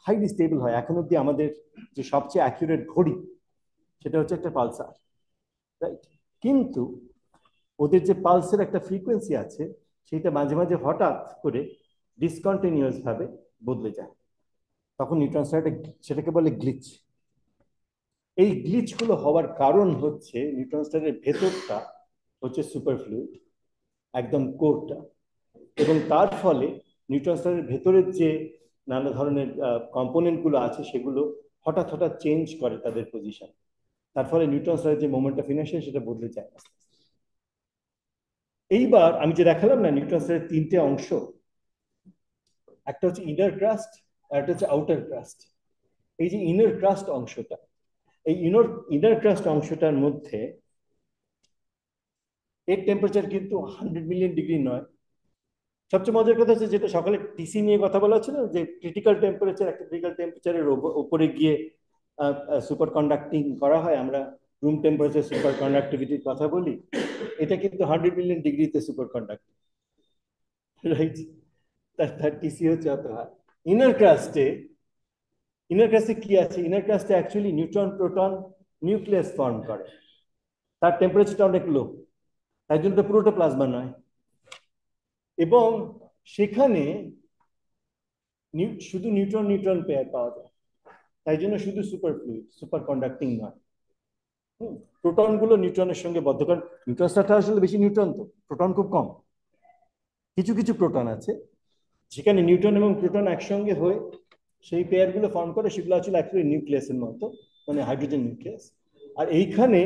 Speaker 7: হাইলি স্টেবল হয়। এখন অব্দি আমাদের যে সবচেয়ে অ্যাকুরেট ঘড়ি সেটা হচ্ছে একটা পালসার, রাইট? কিন্তু ওদের যে পালসের একটা ফ্রিকোয়েন্সি আছে, সেটা মাঝে মাঝে হঠাৎ করে ডিসকন্টিনিউয়াস ভাবে বদলে যায়, তখন নিউট্রন স্টারটা সেটাকে বলে গ্লিচ। এই গ্লিচ গুলো হওয়ার কারণ হচ্ছে নিউট্রন স্টারের ভেতরটা হচ্ছে সুপার ফ্লুইড, একদম কোরটা, এবং তার ফলে নিউট্রন স্টারের ভেতরের যে নানা ধরনের কম্পোনেন্ট গুলো আছে সেগুলো হঠাৎ হঠাৎ চেঞ্জ করে তাদের পজিশন। তার ফলে নিউট্রন স্টারের যে মোমেন্ট অফ ইনার্শিয়া সেটা বদলে যায়। এইবার আমি যে দেখালাম না নিউট্রন স্টারের 3টে অংশ, একটা হচ্ছে ইনার ক্রাস্ট আর একটা হচ্ছে আউটার ক্রাস্ট। এই যে ইনার ক্রাস্ট অংশটা, এই ইনার ক্রাস্ট অংশটার মধ্যে এর টেম্পারেচার কিন্তু 100 মিলিয়ন ডিগ্রি নয়। সবচেয়ে মজার কথা হচ্ছে, যেটা সকালে টিসি নিয়ে কথা বলা হচ্ছিল, যে ক্রিটিক্যাল টেম্পারেচার, একটা ক্রিটিক্যাল টেম্পারেচারের উপরে গিয়ে সুপার কন্ডাক্টিং করা হয়, আমরা রুম টেম্পারেচার সুপার কন্ডাক্টিভিটির কথা বলি, এটা কিন্তু 100 মিলিয়ন ডিগ্রিতে সুপার কন্ডাক্টিং, রাইট? তার টিসি হচ্ছে অত হয়। ইনার ক্রাস্টে কি আছে? ইনার ক্রাস্টে actually neutron proton nucleus form করে, তার টেম্পারেচারটা অনেক লো, তাই জন্য পুরোটা প্লাজমা নয়, এবং সেখানে শুধু নিউট্রন নিউট্রন পেয়ার পাওয়া যায়, তাই জন্য শুধু সুপার ফ্লুইড, সুপার কন্ডাক্টিং নয়। প্রোটন গুলো নিউট্রনের সঙ্গে বদ্ধ, কারণ নিউট্রন স্টারটা আসলে বেশি নিউট্রন, তো প্রোটন খুব কম। কিছু কিছু প্রোটন আছে যেখানে নিউট্রন এবং প্রোটন একসঙ্গে হয়ে সেই পেয়ার গুলো ফর্ম করে, সেগুলো আসলে অ্যাকচুয়ালি নিউক্লিয়াসের মতো, মানে হাইড্রোজেন নিউক্লিয়াস। আর এইখানে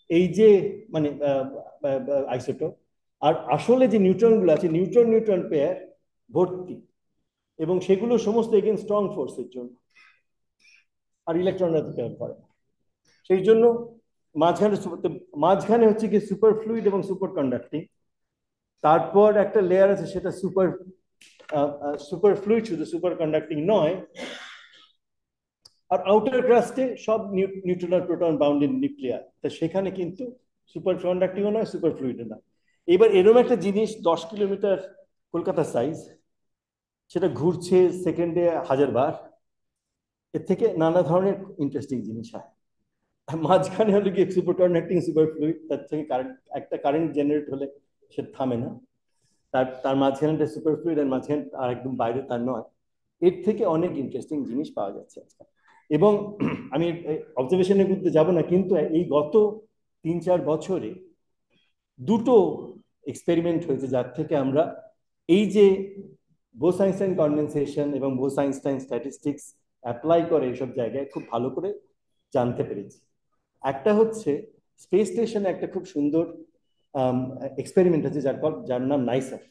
Speaker 7: এই যে মানে আইসোটোপ, আর আসলে যে নিউট্রন গুলো আছে, নিউট্রন নিউট্রন পেয়ার ভর্তি, এবং সেগুলো সমস্ত এগেন স্ট্রং ফোর্সের জন্য, আর ইলেকট্রনরা তো পেয়ার করে। সেই জন্য মাঝখানে হচ্ছে কি সুপার ফ্লুইড এবং সুপার কন্ডাক্টিং, তারপর একটা লেয়ার আছে সেটা সুপার ফ্লুইড, শুধু সুপার কন্ডাক্টিং নয়, আর আউটার ক্রাস্টে সব নিউট্রন আর প্রোটন বাউন্ডেড নিউক্লিয়ার, তা সেখানে কিন্তু সুপার কন্ডাক্টিংও নয়, সুপার ফ্লুইডও নয়। এবার এরকম একটা জিনিস 10 কিলোমিটার কলকাতা সাইজ, সেটা ঘুরছে সেকেন্ডে 1000 বার, এর থেকে নানা ধরনের ইন্টারেস্টিং জিনিস হয়। মাঝখানে হলো কি সুপার কন্ডাক্টিং সুপার ফ্লুইড, তার থেকে একটা কারেন্ট জেনারেট হলে সেটা থামে না, তার মাঝখানে সুপার ফ্লুইড, আর মাঝখানে আর একদম বাইরে তার নয়। এর থেকে অনেক ইন্টারেস্টিং জিনিস পাওয়া যাচ্ছে আজকাল। এবং আমি অবজারভেশনের মধ্যে যাব না, কিন্তু এই গত 3-4 বছরে দুটো এক্সপেরিমেন্ট হয়েছে যার থেকে আমরা এই যে বোস-আইনস্টাইন কনডেনসেশন এবং বোস-আইনস্টাইন স্ট্যাটিস্টিক্স অ্যাপ্লাই করে এইসব জায়গায় খুব ভালো করে জানতে পেরেছি। একটা হচ্ছে স্পেস স্টেশনে একটা খুব সুন্দর এক্সপেরিমেন্ট আছে যার নাম নাইসার।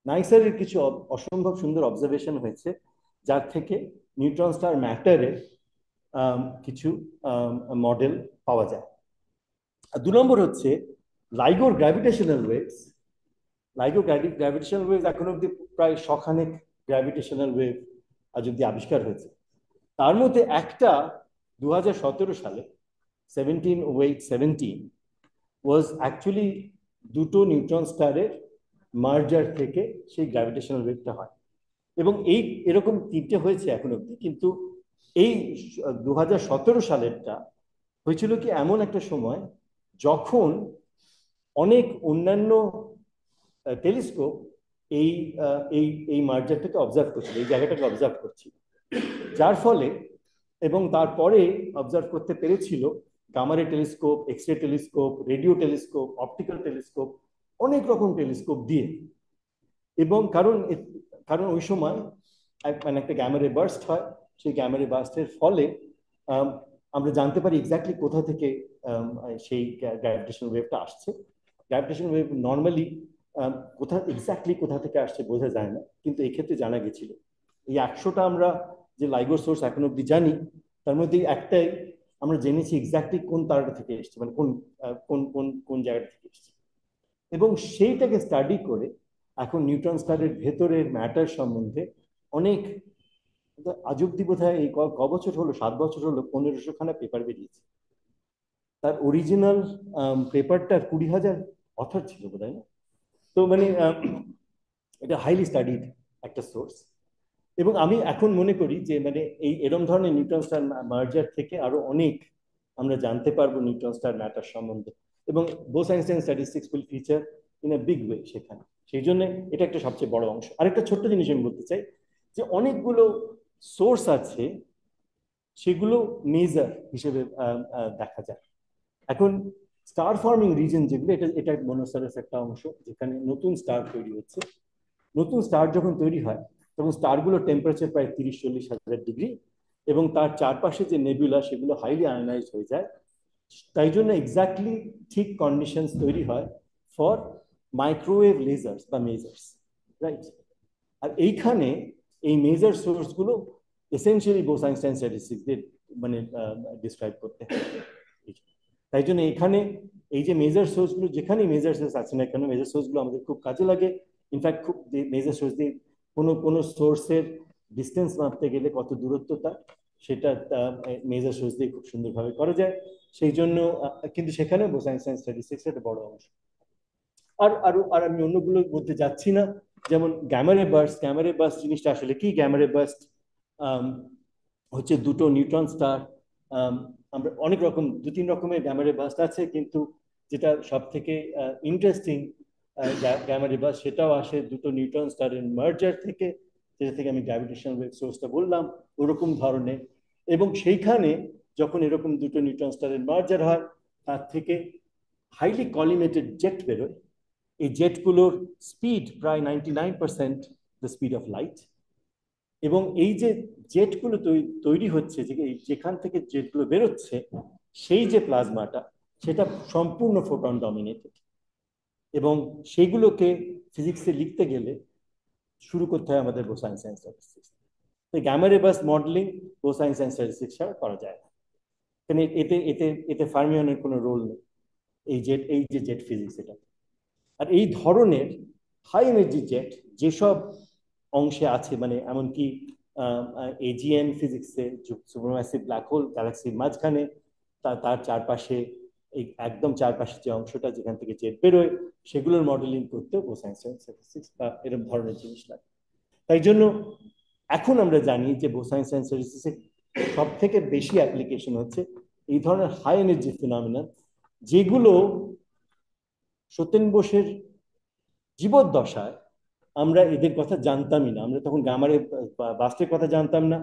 Speaker 7: নাইসারের কিছু অসম্ভব সুন্দর অবজারভেশন হয়েছে, যার থেকে নিউট্রন স্টার ম্যাটারের কিছু মডেল পাওয়া যায়। আর 2 নম্বর হচ্ছে লাইগোর গ্র্যাভিটেশনাল ওয়েভস। লাইগোর গ্র্যাভিটেশনাল ওয়েভস এখন অব্দি প্রায় 100 খানেক গ্র্যাভিটেশনাল ওয়েভ আজ অব্দি আবিষ্কার হয়েছে। তার মধ্যে একটা 2017 সালে 17 ওয়েট 17 was actually দুটো নিউট্রন স্টারের মার্জার থেকে সেই গ্র্যাভিটেশনাল ওয়েভটা হয়। এবং এরকম তিনটে হয়েছে এখন অব্দি, কিন্তু এই 2017 সালেরটা হয়েছিল কি এমন একটা সময় যখন অনেক অন্যান্য টেলিস্কোপ এই এই এই মার্জারটাকে অবজার্ভ করছিল, এই জায়গাটাকে অবজার্ভ করছিল, যার ফলে এবং তারপরে অবজার্ভ করতে পেরেছিল gamma ray telescope, X ray telescope, radio telescope, optical telescope, অনেক রকম টেলিস্কোপ দিয়ে। এবং কারণ ওই সময় মানে একটা গ্যামারে বার্স্ট হয়, সেই গ্যামারে বার্স্টের ফলে আমরা জানতে পারি এক্স্যাক্টলি কোথা থেকে সেই গ্র্যাভিটেশনাল ওয়েভটা আসছে। গ্র্যাভিটেশনাল ওয়েভ নর্মালি কোথা থেকে আসছে বোঝা যায় না, কিন্তু এক্ষেত্রে জানা গেছিল। এই 100টা আমরা যে লাইগো সোর্স এখন অব্দি জানি, তার মধ্যে একটাই আমরা জেনেছি এক্স্যাক্টলি কোন তারাটা থেকে এসছে, মানে কোন কোন কোন কোন জায়গাটা থেকে এসছে। এবং সেইটাকে স্টাডি করে এখন নিউট্রন স্টারের ভেতরের ম্যাটার সম্বন্ধে অনেক, আজ অব্দি বোধ হয় এই বছর হলো, 7 বছর হলো 1500খানা পেপার বেরিয়েছে। তার অরিজিনাল পেপারটার 20,000 অথর ছিল বোধ হয় না। তো মানে এটা হাইলি স্টাডিড একটা সোর্স। এবং আমি এখন মনে করি যে মানে এরকম ধরনের নিউট্রন স্টার মার্জার থেকে আরো অনেক আমরা জানতে পারবো নিউট্রন স্টার ম্যাটার সম্বন্ধে, এবং Bose-Einstein statistics will feature in a big way সেখানে। সেই জন্য এটা একটা সবচেয়ে বড় অংশ। আরেকটা ছোট্ট জিনিস আমি বলতে চাই যে অনেকগুলো সোর্স আছে, সেগুলো মেজার হিসেবে দেখা যায়। এখন স্টার ফর্মিং রিজন যেগুলো, এটা মনোস্টারের একটা অংশ, যেখানে নতুন স্টার তৈরি হচ্ছে। নতুন স্টার যখন তৈরি হয় তখন স্টারগুলো টেম্পারেচার প্রায় 30-40 হাজার ডিগ্রি, এবং তার চারপাশে যে নেবুলা সেগুলো হাইলি আয়নাইজড হয়ে যায়। তাই জন্য এক্স্যাক্টলি ঠিক কন্ডিশনস তৈরি হয় ফর মাইক্রোওয়েভ লেজার্স বা মেজার্স, রাইট? আর এইখানে এই মেজার সোর্সগুলো এসেনশিয়ালি বোস-আইনস্টাইন স্ট্যাটিস্টিক্সদের মানে ডিসক্রাইব করতে হয়। তাই জন্য এখানে এই যে মেজার সোর্সগুলো, যেখানে মেজার সোর্স আছে না কেন, মেজার সোর্সগুলো আমাদের খুব কাজে লাগে। ইনফ্যাক্ট খুব মেজার সোর্স দিয়ে কোনো সোর্সের ডিস্টেন্স মাপতে গেলে কত দূরত্ব তার, সেটা মেজার সোর্স দিয়ে খুব সুন্দরভাবে করা যায়। সেই জন্য কিন্তু সেখানে বোস-আইনস্টাইন স্ট্যাটিস্টিক্স একটা বড় অংশ। আর আমি অন্যগুলোর মধ্যে যাচ্ছি না, যেমন গ্যামারে বার্স্ট জিনিসটা আসলে কি? গ্যামারে বার্স্ট হচ্ছে দুটো নিউট্রন স্টার, আমরা অনেক রকম 2-3 রকমের গ্যামারে বার্স্ট আছে, কিন্তু যেটা সব থেকে ইন্টারেস্টিং গ্যামারে বার্স্ট, সেটাও আসে দুটো নিউট্রন স্টারের মার্জার থেকে, যেটা থেকে আমি গ্র্যাভিটেশনাল ওয়েভ সোর্সটা বললাম ওরকম ধরনের। এবং সেইখানে যখন এরকম দুটো নিউট্রন স্টারের মার্জার হয়, তার থেকে হাইলি কলিমেটেড জেট বেরোয়। এই জেটগুলোর স্পিড প্রায় 99% দ্য স্পিড অফ লাইট। এবং এই যে জেটগুলো তৈরি হচ্ছে, যেখান থেকে জেটগুলো বেরোচ্ছে, সেই যে প্লাজমাটা, সেটা সম্পূর্ণ ফোটন ডমিনেটেড। এবং সেইগুলোকে ফিজিক্সে লিখতে গেলে শুরু করতে হয় আমাদের বোস-আইনস্টাইন স্ট্যাটিস্টিক্স। তো গ্যামারে বার্স্ট মডেলিং বোস-আইনস্টাইন স্ট্যাটিস্টিক্স ছাড়া করা যায় না। এখানে এতে ফার্মিয়নের কোনো রোল নেই, এই যে জেট ফিজিক্স এটা। আর এই ধরনের হাই এনার্জি জেট যেসব অংশে আছে, মানে এমনকি এজিএম ফিজিক্সে সুপারম্যাসিভ ব্ল্যাক হোল গ্যালাক্সির মাঝখানে, তার চারপাশে একদম চারপাশে যে অংশটা যেখান থেকে জেট বেরোয়, সেগুলোর মডেলিং করতে বোস-আইনস্টাইন স্ট্যাটিস্টিক্স বা এরকম ধরনের জিনিস লাগে। তাই জন্য এখন আমরা জানি যে বোস-আইনস্টাইন স্ট্যাটিস্টিক্সের সব থেকে বেশি অ্যাপ্লিকেশন হচ্ছে এই ধরনের হাই এনার্জি ফিনোমিনা, যেগুলো সত্যেন বোসের জীবদ্দশায় আমরা এদের কথা জানতামই না। আমরা তখন গামারে বার্স্টের কথা জানতাম না।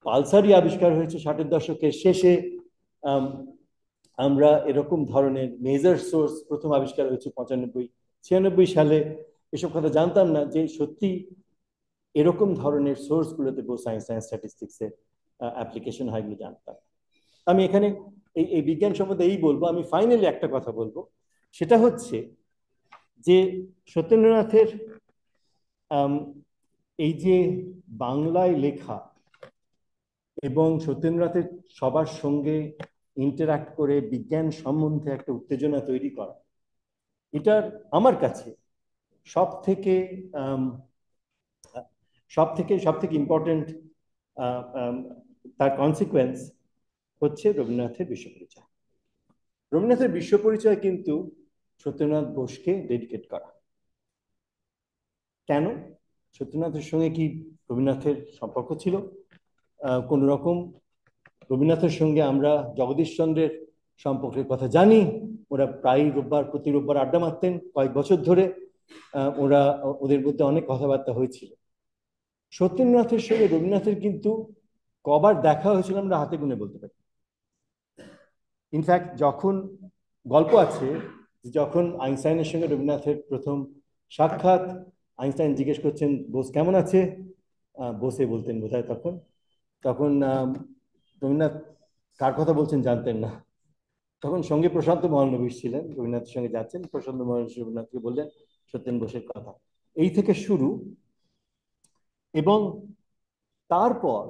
Speaker 7: পালসারই আবিষ্কার হয়েছে 60-এর দশকের শেষে। আমরা এরকম ধরনের মেজার সোর্স প্রথম আবিষ্কার হয়েছে 95-96 সালে। এসব কথা জানতাম না যে সত্যি এরকম ধরনের সোর্সগুলোতে বোস-আইনস্টাইন স্ট্যাটিস্টিক্সের অ্যাপ্লিকেশন হয় এগুলো জানতাম। আমি এখানে এই বিজ্ঞান সম্বন্ধে বলবো। আমি ফাইনালি একটা কথা বলবো, সেটা হচ্ছে যে সত্যেন্দ্রনাথের এই যে বাংলায় লেখা এবং সত্যেন্দ্রনাথের সবার সঙ্গে ইন্টারাক্ট করে বিজ্ঞান সম্বন্ধে একটা উত্তেজনা তৈরি করা, এটার আমার কাছে সব থেকে ইম্পর্টেন্ট তার কনসিকুয়েন্স হচ্ছে রবীন্দ্রনাথের বিশ্ব পরিচয়। রবীন্দ্রনাথের বিশ্ব পরিচয় কিন্তু সত্যেন্দ্রনাথ বোসকে ডেডিকেট করা। কেন? সত্যেন্দ্রনাথের সঙ্গে কি রবীন্দ্রনাথের সম্পর্ক ছিল কোন রকম? রবীন্দ্রনাথের সঙ্গে আমরা জগদীশচন্দ্রের সম্পর্কের কথা জানি। ওরা প্রায় প্রতি রোববার আড্ডা মারতেন কয়েক বছর ধরে। ওদের মধ্যে অনেক কথাবার্তা হয়েছিল। সত্যেন্দ্রনাথের সঙ্গে রবীন্দ্রনাথের কিন্তু কবার দেখা হয়েছিল আমরা হাতে গুনে বলতে পারি। ইনফ্যাক্ট যখন গল্প আছে, যখন আইনস্টাইনের সঙ্গে রবীন্দ্রনাথের প্রথম সাক্ষাৎ, আইনস্টাইন জিজ্ঞেস করছেন বোস কেমন আছে, বোসে বলতেন বোধহয় তখন তখন রবীন্দ্রনাথ কার কথা বলছেন জানতেন না। তখন সঙ্গে প্রশান্ত মহালনবিশ ছিলেন, রবীন্দ্রনাথের সঙ্গে যাচ্ছেন, প্রশান্ত মহালনবিশ রবীন্দ্রনাথকে বললেন সত্যেন বোসের কথা। এই থেকে শুরু। এবং তারপর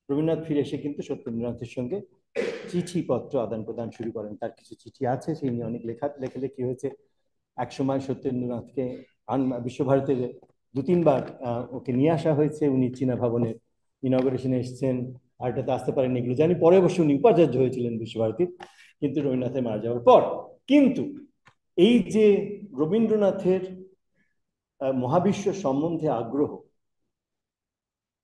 Speaker 7: রবীন্দ্রনাথ ফিরে এসে কিন্তু সত্যেন্দ্রনাথের সঙ্গে চিঠিপত্র আদান প্রদান শুরু করেন। তার কিছু চিঠি আছে, সেই নিয়ে অনেক লেখালেখি হয়েছে। একসময় সত্যেন্দ্রনাথকে বিশ্বভারতীতে 2-3 বার ওকে নিয়ে আসা হয়েছে। উনি চীনা ভবনের ইনগরেশনে এসেছেন, আর এটাতে আসতে পারেন এগুলো জানি। পরে অবশ্য উনি উপাচার্য হয়েছিলেন বিশ্বভারতীর, কিন্তু রবীন্দ্রনাথের মারা যাওয়ার পর। কিন্তু এই যে রবীন্দ্রনাথের মহাবিশ্ব সম্বন্ধে আগ্রহ,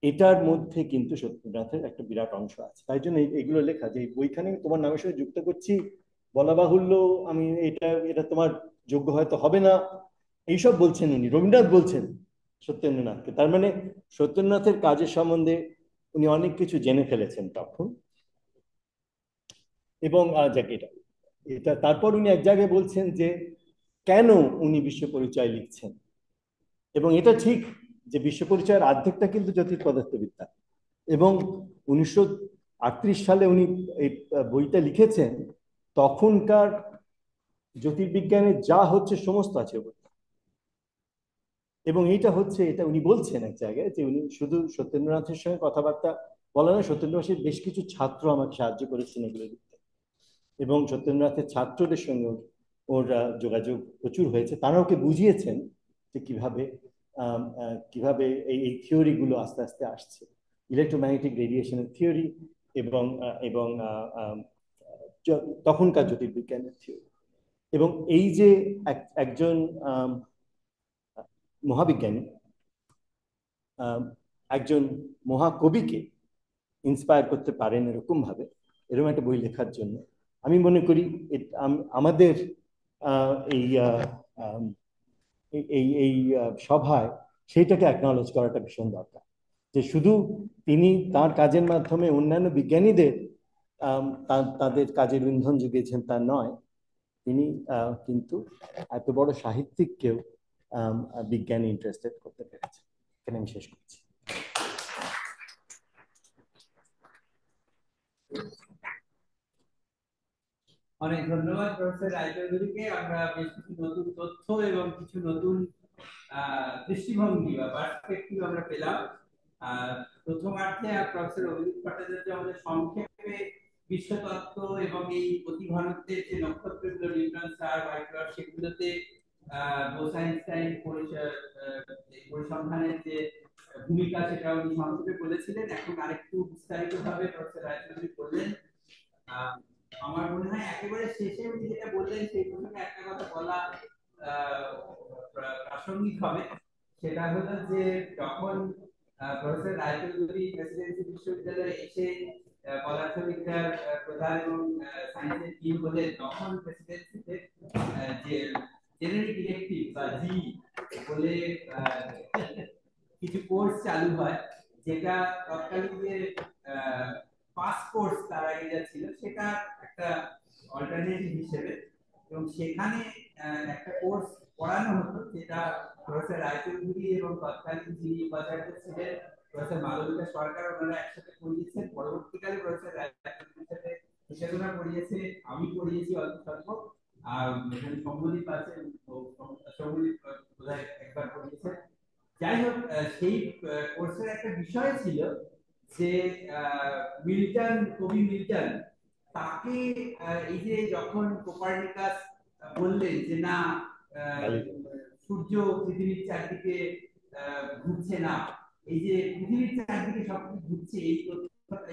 Speaker 7: এটার মধ্যে কিন্তু সত্যেন্দ্রনাথের একটা বিরাট অংশ আছে। তাই জন্য এগুলো লেখা, যে বইখানে তোমার নামের সঙ্গে যুক্ত করছি, বলা বাহুল্য, আমি এটা তোমার যোগ্য হয়তো হবে না, এইসব বলছেন উনি, রবীন্দ্রনাথ বলছেন সত্যেন্দ্রনাথকে। তার মানে সত্যেন্দ্রনাথের কাজের সম্বন্ধে উনি অনেক কিছু জেনে ফেলেছেন তখন। এবং এটা তারপর উনি এক জায়গায় বলছেন যে কেন উনি বিশ্ব পরিচয় লিখছেন। এবং এটা ঠিক যে বিশ্ব পরিচয়ের অর্ধেকটা কিন্তু জ্যোতির পদার্থবিদ্যা। এবং 1938 সালে উনি এই বইটা লিখেছেন, তখনকার জ্যোতির্বিজ্ঞানে যা হচ্ছে সমস্ত আছে বই। এবং এটা উনি বলছেন এক জায়গায়, যে উনি শুধু সত্যেন্দ্রনাথের সঙ্গে কথাবার্তা বলা নয়, সত্যেন্দ্রনাথের বেশ কিছু ছাত্র আমাকে সাহায্য করেছেন এগুলো লিখতে। এবং সত্যেন্দ্রনাথের ছাত্রদের সঙ্গে ওর যোগাযোগ প্রচুর হয়েছে। তারা ওকে বুঝিয়েছেন যে কিভাবে এই থিওরিগুলো আস্তে আস্তে আসছে, ইলেকট্রোম্যাগনেটিক রেডিয়েশনের থিওরি এবং এবং তখনকার জ্যোতির্বিজ্ঞানের থিওরি। এবং এই যে একজন মহাবিজ্ঞানী একজন মহাকবিকে ইন্সপায়ার করতে পারেন এরকম একটা বই লেখার জন্য, আমি মনে করি আমাদের এই এই এই সভায় সেইটাকে অ্যাকনলেজ করাটা ভীষণ দরকার। যে শুধু তিনি তার কাজের মাধ্যমে অন্যান্য বিজ্ঞানীদের তাদের কাজের ইন্ধন জুগিয়েছেন তা নয়, তিনি কিন্তু এত বড় সাহিত্যিককেও বিজ্ঞানে ইন্টারেস্টেড করতে পেরেছেন। এখানে আমি শেষ করছি।
Speaker 2: অনেক ধন্যবাদ প্রফেসর রায়চৌধুরীকে। আমরা বেশ কিছু নতুন তথ্য এবং কিছু নতুন দৃষ্টিভঙ্গি বা পার্সপেক্টিভ আমরা পেলাম। প্রথমার্ধে প্রফেসর অভিজিৎ ভট্টাচার্য আমাদের সংক্ষেপে বিশ্বতত্ত্ব এবং এই অতিঘনত্বের যে নক্ষত্রগুলো, নিউট্রন, স্টার, হোয়াইট ডট, সেগুলোতে বোস-আইনস্টাইন পরিসংখ্যানের যে ভূমিকা, সেটা উনি সংক্ষেপে বলেছিলেন। এখন আরেকটু বিস্তারিতভাবে প্রফেসর রায়চৌধুরী বললেন। আমার মনে হয় একেবারে শেষে উনি যেটা বললেন সেই প্রসঙ্গে একটা কথা বলা প্রাসঙ্গিক হবে। সেটা হলো যে যখন প্রফেসর রায়চৌধুরী প্রেসিডেন্সি বিশ্ববিদ্যালয়ে এসে পদার্থবিদ্যার প্রধান এবং সায়েন্সের ডিন হলেন, তখন প্রেসিডেন্সিতে যে জেনারেল ইলেকটিভ বা জি বলে কিছু কোর্স চালু হয়, যেটা তৎকালীন যে পাস কোর্স তার আগে যা ছিল সেটা একটা অল্টারনেটিভ হিসেবে, এবং সেখানে একটা কোর্স পড়ানো হতো যেটা প্রফেসর রায়চৌধুরী এবং তৎকালীন যিনি উপাচার্য ছিলেন প্রফেসর মালবিকা সরকার, ওনারা একসাথে পড়িয়েছেন। পরবর্তীকালে প্রফেসর রায়চৌধুরীর সাথে হিসেবে পড়িয়েছে, আমি পড়িয়েছি অল্প স্বল্প, আর এখানে সম্মিলিত আছে, সম্মিলিত বোধহয় একবার পড়িয়েছে। যাই হোক, সেই কোর্সের একটা বিষয় ছিল যে মিল্টন, কবি মিল্টন, তাকে এই যে যখন কোপার্নিকাস বললেন যে না সূর্য পৃথিবীর চারদিকে ঘুরছে না, এই যে পৃথিবীর চারদিকে সবকিছু ঘুরছে,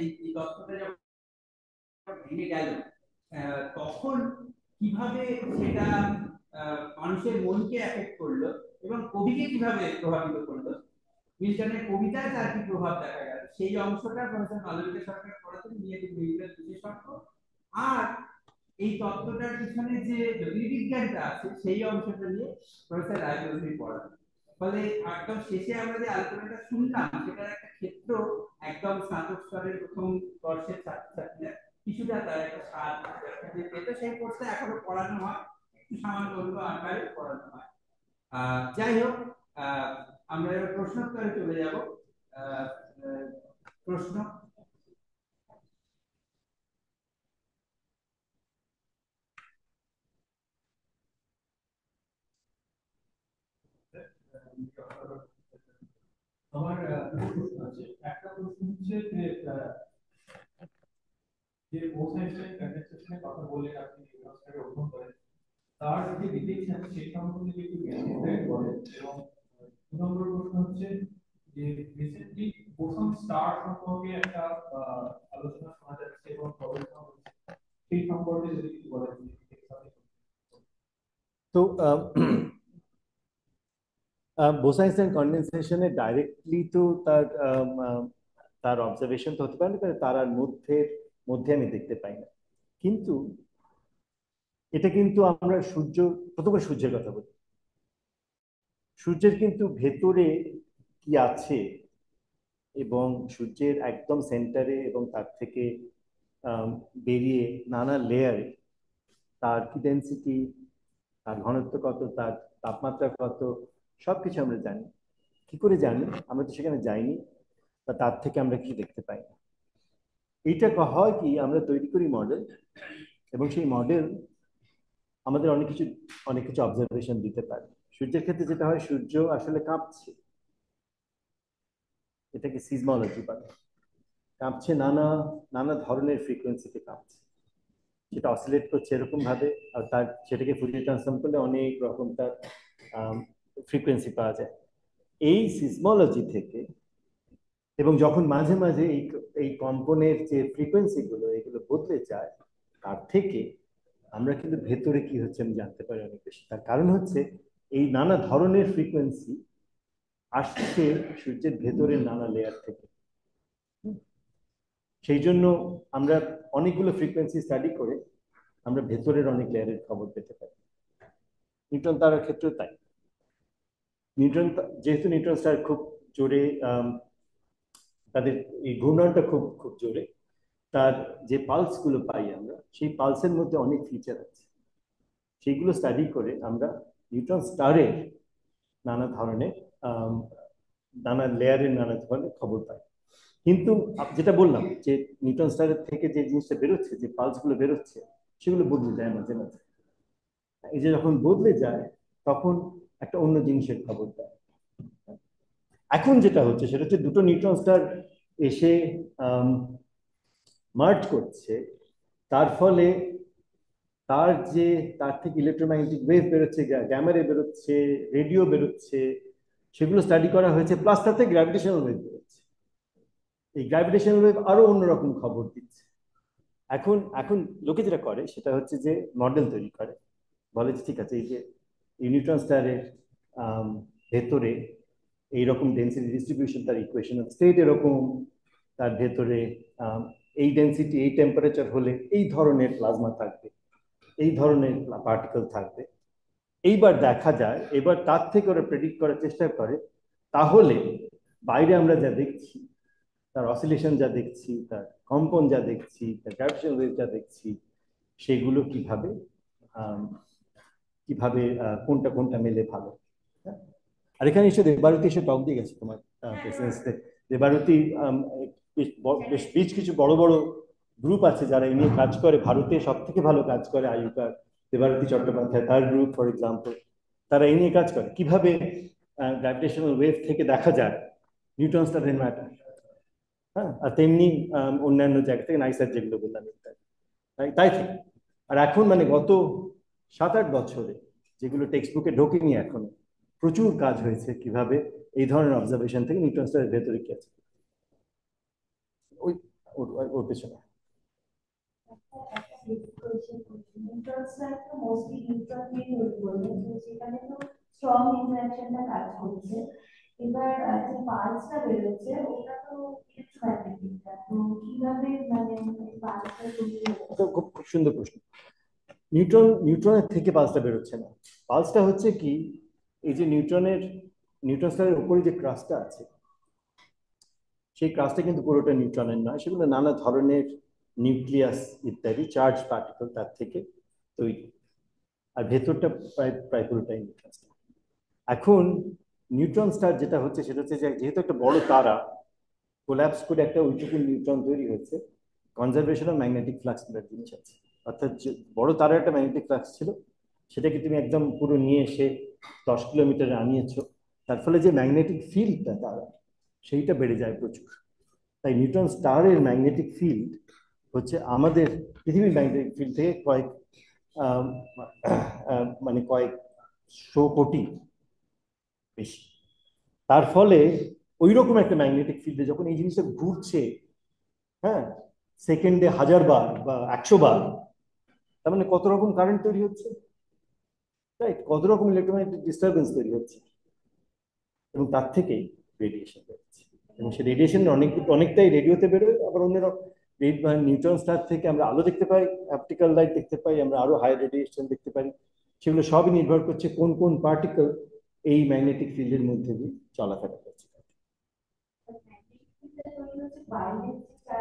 Speaker 2: এই তথ্যটা যখন ভেঙে গেল, তখন কিভাবে সেটা মানুষের মনকে এফেক্ট করলো এবং কবিকে কিভাবে প্রভাবিত করলো, মিল্টনের কবিতায় তার কি প্রভাব দেখা গেল, সেই অংশটা প্রফেসর মালবিকা সরকার পড়াতেন, নিয়ে বিশেষজ্ঞ। আর এই তত্ত্বটার পিছনে যে জ্যোতির্বিজ্ঞানটা আছে সেই অংশটা নিয়ে প্রফেসর রায়চৌধুরী পড়াতেন। ফলে একদম শেষে আমরা যে আলোচনাটা শুনলাম সেটার একটা ক্ষেত্র একদম স্নাতক স্তরের প্রথম বর্ষের ছাত্রছাত্রীরা কিছুটা তার একটা স্বাদ পেত। সেই কোর্সটা এখনো পড়ানো হয়, একটু সামান্য অন্য আকারে পড়ানো হয়। যাই হোক, আমরা এবার প্রশ্নোত্তরে চলে যাব। প্রশ্ন?
Speaker 6: আমার দুটো প্রশ্ন আছে। একটা প্রশ্ন হচ্ছে যে বোসাইন্সটাইন কনডেনসেশনের কথা বলে আপনি নিউটনকে অধ্যয়ন করেন, তার যে ডিটেইলস আছে সেই সম্পর্কে যদি একটু বিস্তারিত বলেন। এবং দু নম্বর প্রশ্ন হচ্ছে যে রিসেন্টলি বোসন স্টার সম্পর্কে একটা আলোচনা শোনা যাচ্ছে এবং গবেষণা হচ্ছে, সেই সম্পর্কে যদি কিছু বলেন।
Speaker 7: তো বোস-আইনস্টাইন কনডেনসেশনে ডাইরেক্টলি তো তার অবজারভেশন তো হতে পারে না, তারার মধ্যে আমি দেখতে পাই না। কিন্তু এটা কিন্তু আমরা প্রথমে সূর্যের কথা বলি। সূর্যের কিন্তু ভেতরে কি আছে এবং সূর্যের একদম সেন্টারে এবং তার থেকে বেরিয়ে নানা লেয়ারে তার কি ডেন্সিটি, তার ঘনত্ব কত, তার তাপমাত্রা কত, সবকিছু আমরা জানি। কি করে জানি? আমরা তো সেখানে যাইনি, বা তার থেকে আমরা কিছু দেখতে পাই না। এইটা হয় কি, আমরা তৈরি করি মডেল, এবং সেই মডেল আমাদের অনেক কিছু অবজারভেশন দিতে পারে। সূর্যের ক্ষেত্রে যেটা হয়, সূর্য আসলে কাঁপছে, এটাকে সিজমোলজি বলে। কাঁপছে নানা ধরনের ফ্রিকোয়েন্সিতে কাঁপছে, সেটা অসিলেট করছে এরকম ভাবে, আর সেটাকে ফুরিয়ার ট্রান্সফর্ম করলে অনেক রকম তার ফ্রিকোয়েন্সি পাওয়া যায় এই সিজমোলজি থেকে। এবং যখন মাঝে মাঝে এই কম্পনের যে ফ্রিকোয়েন্সি গুলো এগুলো বদলে যায়, তার থেকে আমরা কিন্তু ভেতরে কি হচ্ছে আমি জানতে পারি অনেক বেশি। তার কারণ হচ্ছে এই নানা ধরনের ফ্রিকোয়েন্সি আসছে সূর্যের ভেতরের নানা লেয়ার থেকে। সেই জন্য আমরা অনেকগুলো ফ্রিকোয়েন্সি স্টাডি করে আমরা ভেতরের অনেক লেয়ারের খবর পেতে পারি। নিউট্রন তারার ক্ষেত্রেও তাই। যেহেতু নিউট্রন স্টার খুব জোরে, তাদের এই ঘূর্ণনটা খুব খুব জোরে, তার যে পালস গুলো পাই আমরা, সেই পালসের মধ্যে অনেক ফিচার আছে। সেইগুলো স্টাডি করে আমরা নিউট্রন স্টারের নানা ধরনের নানা লেয়ারের নানা ধরনের খবর পাই। কিন্তু যেটা বললাম যে নিউট্রন স্টারের থেকে যে জিনিসটা বেরোচ্ছে, যে পালস গুলো বেরোচ্ছে, সেগুলো বদলে যায় মাঝে মাঝে। এই যে যখন বদলে যায় তখন একটা অন্য জিনিসের খবর দেয়। এখন যেটা হচ্ছে সেটা হচ্ছে দুটো নিউট্রন স্টার এসে মার্জ করছে, তার ফলে তার থেকে ইলেকট্রোম্যাগনেটিক ওয়েভ বেরোচ্ছে, গ্যামা রে বেরোচ্ছে, রেডিও বেরোচ্ছে, সেগুলো স্টাডি করা হয়েছে। প্লাস তাতে গ্র্যাভিটেশনাল ওয়েভ বেরোচ্ছে। এই গ্র্যাভিটেশনাল ওয়েভ আরো অন্যরকম খবর দিচ্ছে। এখন লোকে যেটা করে সেটা হচ্ছে যে মডেল তৈরি করে, বলে যে ঠিক আছে, এই যে নিউট্রন স্টারের ভেতরে এইরকম ডেন্সিটি ডিস্ট্রিবিউশন, তার ইকুয়েশন অফ স্টেট এরকম, তার ভেতরে এই ডেন্সিটি এই টেম্পারেচার হলে এই ধরনের প্লাজমা থাকবে, এই ধরনের পার্টিকেল থাকবে। এইবার দেখা যায়, এবার তার থেকে ওরা প্রেডিক্ট করার চেষ্টা করে, তাহলে বাইরে আমরা যা দেখছি, তার অসিলেশন যা দেখছি, তার কম্পন যা দেখছি, তার গ্র্যাভিটেশনাল ওয়েভ যা দেখছি, সেগুলো কিভাবে কোনটা কোনটা মেলে ভালো। আর এখানে এসে রেবারতী এসে টক দিয়ে গেছে তোমার প্রেসিডেন্সিতে। রেবারতী বেশ কিছু বড় বড় গ্রুপ আছে যারা এই নিয়ে কাজ করে। ভারতে সব থেকে ভালো কাজ করে আয়ুকার, রেবারতী চট্টোপাধ্যায়, তার গ্রুপ ফর এক্সাম্পল। তারা এই নিয়ে কাজ করে কিভাবে গ্র্যাভিটেশনাল ওয়েভ থেকে দেখা যায় নিউট্রন স্টারের ম্যাটার। হ্যাঁ, আর তেমনি অন্যান্য জায়গা থেকে নাইসার যেগুলো বললাম, তাই ঠিক। আর এখন মানে গত 7-8 বছরে যেগুলো টেক্সট বুকে ঢোকেনি এখনো, প্রচুর কাজ হয়েছে কিভাবে এই ধরনের অবজারভেশন থেকে নিউট্রন স্টারের ভেতরে কি আছে ওই ওর পেছনে।
Speaker 8: নিউট্রন স্টার তো মোস্টলি নিউট্রন নিয়ে তৈরি, সেখানে তো
Speaker 5: স্ট্রং ইন্টারাকশনটা কাজ করছে। এবার যে পালসটা বেরোচ্ছে ওটা তো ইলেকট্রোম্যাগনেটিক, তো কিভাবে মানে পালসটা তৈরি হচ্ছে?
Speaker 7: তো খুব খুব সুন্দর প্রশ্ন। নিউট্রনের থেকে পালসটা বেরোচ্ছে না। পালসটা হচ্ছে কি, এই যে নিউট্রন স্টারের উপরে যে ক্রাস্টটা আছে, সেই ক্রাস্টটা কিন্তু পুরোটা নিউট্রনের নয়, সেগুলো নানা ধরনের নিউক্লিয়াস ইত্যাদি চার্জ পার্টিকেল তার থেকে তৈরি, আর ভেতরটা প্রায় প্রায় পুরোটাই নিউট্রন স্টার। এখন নিউট্রন স্টার যেটা হচ্ছে সেটা হচ্ছে যে যেহেতু একটা বড় তারা কোল্যাপস করে একটা ওইটুকু নিউট্রন তৈরি হয়েছে, কনজারভেশন অফ ম্যাগনেটিক ফ্লাক্স বলে জিনিস আছে। অর্থাৎ যে বড় তারার একটা ম্যাগনেটিক ফ্লাক্স ছিল, সেটাকে তুমি একদম পুরো নিয়ে এসে 10 কিলোমিটারে আনিয়েছো, তার ফলে যে ম্যাগনেটিক ফিল্ডটা তারা সেইটা বেড়ে যায় প্রচুর। তাই নিউট্রন স্টারের ম্যাগনেটিক ফিল্ড হচ্ছে আমাদের পৃথিবীর ম্যাগনেটিক ফিল্ড থেকে মানে কয়েকশো কোটি বেশি। তার ফলে ওই রকম একটা ম্যাগনেটিক ফিল্ডে যখন এই জিনিসটা ঘুরছে, হ্যাঁ, সেকেন্ডে 1000 বার বা 100 বার, তার মানে কত রকম কারেন্ট তৈরি হচ্ছে, রাইট? কত রকম ইলেকট্রোম্যাগনেটিক ডিস্টারবেন্স তৈরি হচ্ছে, এবং তার থেকেই রেডিয়েশন বেরোচ্ছে। এবং সেই রেডিয়েশন অনেকটাই রেডিওতে বেরোয়। আবার অন্য নিউট্রন স্টার থেকে আমরা আলো দেখতে পাই, অপটিক্যাল লাইট দেখতে পাই, আমরা আরো হাই রেডিয়েশন দেখতে পারি। সেগুলো সবই নির্ভর করছে কোন কোন পার্টিকেল এই ম্যাগনেটিক ফিল্ডের মধ্যে দিয়ে চলাফেরা করছে।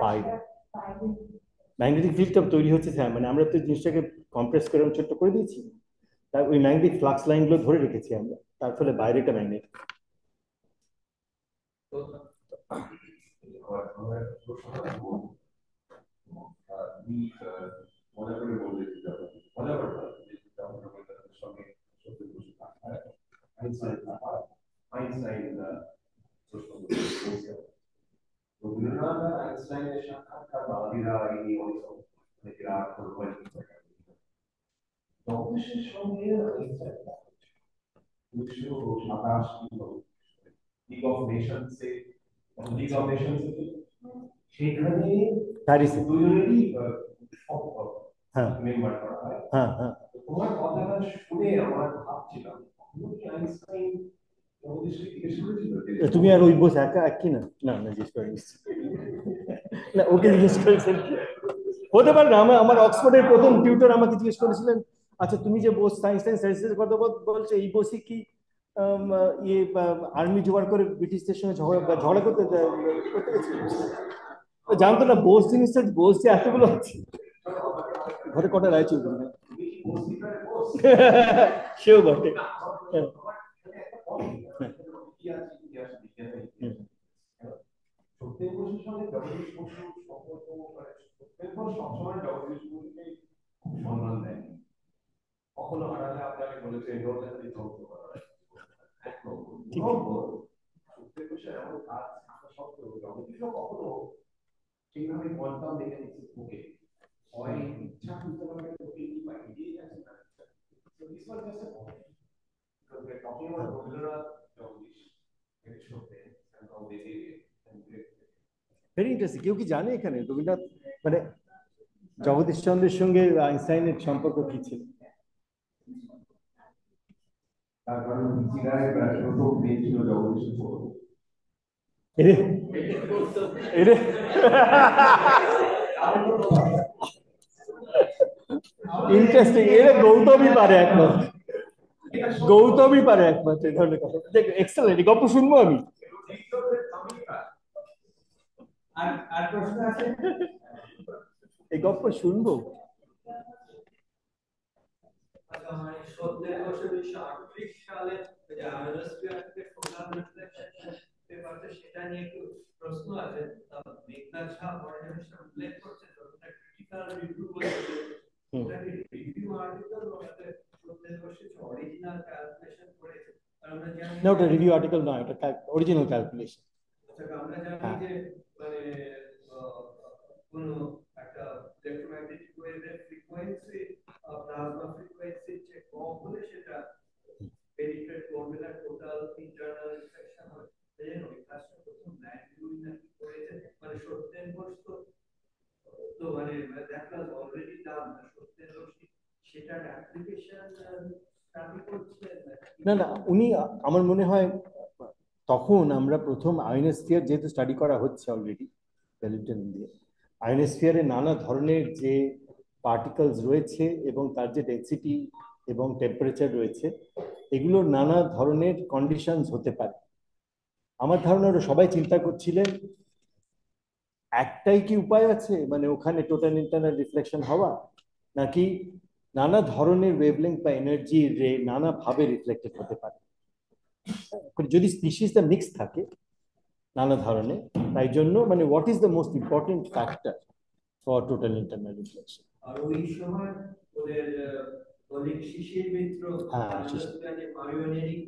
Speaker 7: বাইরে ম্যাগনেটিক ফিল্ডটা তৈরি হচ্ছে, হ্যাঁ, মানে আমরা তো জিনিসটাকে কম্প্রেস করে ছোট্ট করে দিয়েছি, তাই ওই ম্যাগনেটিক ফ্লাক্স লাইনগুলো ধরে রেখেছি আমরা, তার ফলে বাইরেটা ম্যাগনেটিক।
Speaker 6: রবীন্দ্রনাথ আর আইনস্টাইনের সাক্ষাৎকার বাঙালিরা এই নিয়ে অনেক বিরাট জগদীশের সঙ্গে আইনস্টাইন 1927 লিগ অফ নেশনসে সেখানে
Speaker 7: প্যারিসে
Speaker 6: দুজনেরই
Speaker 7: হ্যাঁ
Speaker 6: মেম্বার করা হয়।
Speaker 7: হ্যাঁ হ্যাঁ।
Speaker 6: তোমার কথাটা শুনে আমার ভাবছিলাম আইনস্টাইন
Speaker 7: তুমি আর ওই বোস একা এক কি না? না না, জিজ্ঞেস করে না, ওকে জিজ্ঞেস করেছেন। হতে পারে না। আমার অক্সফোর্ডের প্রথম টিউটর আমাকে জিজ্ঞেস করেছিলেন, আচ্ছা তুমি যে বোস সায়েন্সের কথা বলছো, এই বোসই কি ইয়ে আর্মি জোগাড় করে ব্রিটিশদের সঙ্গে ঝগড়া করতে গেছিল? জানতো না বোস জিনিসটা, বোস যে এতগুলো আছে। ঘরে কটা রাইচুর সেও বটে।
Speaker 6: সত্যেন বসুর সঙ্গে জগদীশ বসু সম্পর্ক, সত্যেন বসু সবসময় জগদীশ বসুকে খুব সম্মান দেয়, কখনো আড়ালে আপনাকে বলেছে সত্যেন বসু এমন কাজ থাকা সত্ত্বেও জগদীশও কখনো সেইভাবে কনফার্ম দেখে নিচ্ছে ওকে হয় ইচ্ছা করতে পারে ওকে কি বা এগিয়ে যাচ্ছে না। So this was just a point. Because we are talking about Rabindranath, Jagdish, and Chopin, and how they did it.
Speaker 7: Very interesting. কেউ কি জানে এখানে রবীন্দ্রনাথ মানে জগদীশ চন্দ্রের সঙ্গে আইনস্টাইনের সম্পর্ক কি ছিল?
Speaker 6: তার কারণ বিচিরায় প্রথম মেয়ে ছিল জগদীশ বসু।
Speaker 7: ইন্টারেস্টিং। এরা গৌতমই পারে একমাত্র, গৌতমই পারে একমাত্র এই ধরনের কথা। এক্সেলেন্ট, গল্প শুনবো আমি।
Speaker 4: আর প্রশ্ন আছে?
Speaker 7: এই গল্প শুনবো।
Speaker 4: আচ্ছা, মানে সত্যেন বসু 1938 সালে যে আয়োস্ফিয়ার ফোকাল রিফ্লেকশন পেপারটা, সেটা নিয়ে একটু প্রশ্ন আছে। মেঘনাদ শাহ পড়াশোনা উল্লেখ করছে তো এটা ক্রিটিক্যাল রিভিউ বলছে, ওটা কি রিভিউ আর্টিকেল ওটাতে সত্যেন বসু অরিজিনাল ক্যালকুলেশন করেছে? আর আমরা জানি
Speaker 7: না, ওটা রিভিউ আর্টিকেল নয়, ওটা অরিজিনাল ক্যালকুলেশন।
Speaker 4: আচ্ছা, আমরা জানি যে মানে কোনো একটা ইলেকট্রোম্যাগনেটিক ওয়েভের ফ্রিকোয়েন্সি প্লাজমা ফ্রিকোয়েন্সি যে কম হলে সেটা পেনিট্রেট করবে না, টোটাল ইন্টারনাল রিফ্লেকশন হবে। এই জন্য ওই কাজটা প্রথম ম্যাগলুই নাকি করেছে। মানে সত্যেন বসু তো মানে that was already done, Satyen Bose সেটার অ্যাপ্লিকেশন
Speaker 7: না না, উনি আমার মনে হয় তখন আমরা প্রথম আয়োনোস্ফিয়ার যেহেতু স্টাডি করা হচ্ছে অলরেডি ভ্যালিডেশন দিয়ে, আয়োনোস্ফিয়ারে নানা ধরনের যে পার্টিকেলস রয়েছে এবং তার যে ডেন্সিটি এবং টেম্পারেচার রয়েছে, এগুলোর নানা ধরনের কন্ডিশনস হতে পারে। আমার ধারণা ওরা সবাই চিন্তা করছিলেন একটাই কি উপায় আছে, মানে ওখানে টোটাল ইন্টারনাল রিফ্লেকশন হওয়া, নাকি নানা ধরনের ওয়েভলেংথ বা এনার্জি রে নানা ভাবে রিফ্লেক্টেড হতে পারে। যদি স্পিসিসটা মিক্স থাকে নানা ধরনের, তাই জন্য মানে what is the most important factor for total internal reflection.
Speaker 4: আর ওই সময় ওদের অনেক শিশির মিত্র
Speaker 7: হ্যাঁ,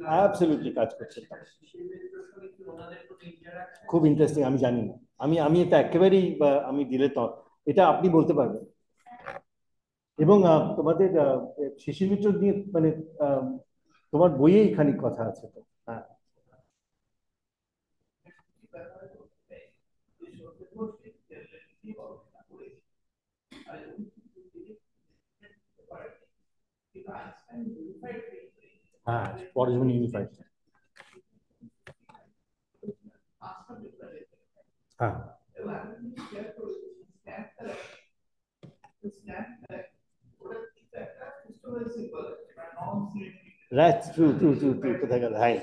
Speaker 7: অ্যাবসলিউটলি কাজ করছে।
Speaker 4: শিশির মিত্রের সঙ্গে কি ওনাদের কোনো ইন্টারাকশন?
Speaker 7: খুব ইন্টারেস্টিং, আমি জানি না, আমি এটা একেবারেই আমি দিলে তো এটা আপনি বলতে পারবেন। এবং তোমাদের শিশির মিত্র নিয়ে মানে তোমার বইয়েই খানিক কথা আছে তো। হ্যাঁ, হ্যাঁ, পরে যখন ইউনিফাইড। হ্যাঁ, right, true true true true, কোথায় গেল? হ্যাঁ,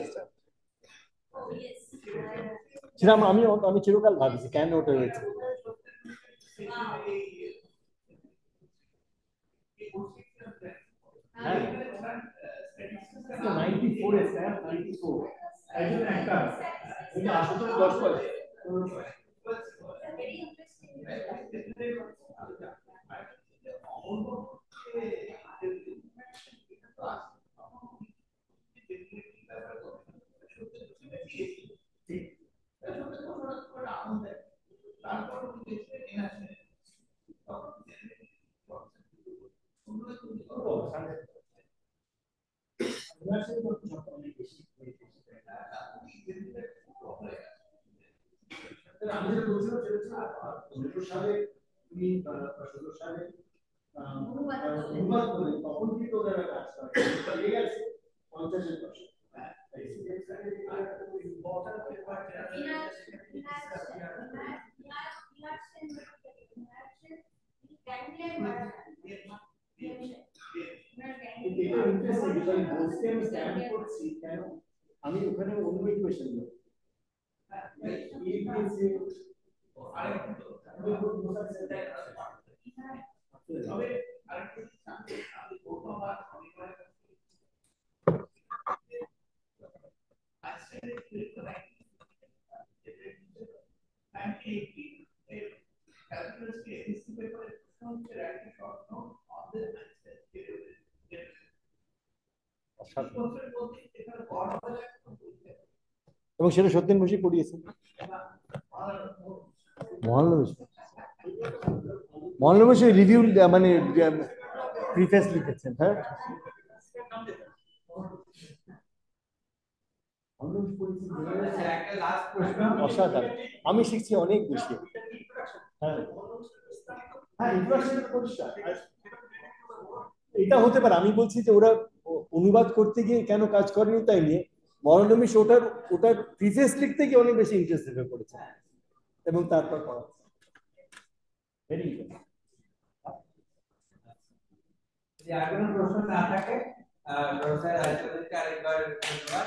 Speaker 7: সেটা আমি চিরকাল ভাবছি কেন ওটা হয়েছে। হ্যাঁ, 94 স্যার, 94 একজন একটা কিন্তু আসলে 10 করে। আমি যেটা বলছিলাম সেটা ছিল ১৫ সালে তুমি ১৭ সালে অনুবাদ করে তখন কি তোমরা কাজ করে পেয়ে গেছে ৫০-এর দশকে। আমি ওখানে অন্য ইকুয়েশন দিই। এবং সেটা সত্যেন বসে পড়িয়েছেন। মহানবী রিভিউ মানে প্রিফেস লিখেছেন। হ্যাঁ, অসাধারণ, আমি শিখছি অনেক বেশি। হ্যাঁ হ্যাঁ, এটা হতে পারে। আমি বলছি যে ওরা অনুবাদ করতে গিয়ে কেন কাজ করেনি তাই নিয়ে, মরণমী ওটার প্রিফেস লিখতে গিয়ে অনেক বেশি ইন্টারেস্টেড হয়ে পড়েছে এবং তারপর পড়া। Very good.
Speaker 8: যদি আর কোনো প্রশ্ন না থাকে, প্রফেসর রাজচন্দ্রকে আরেকবার ধন্যবাদ।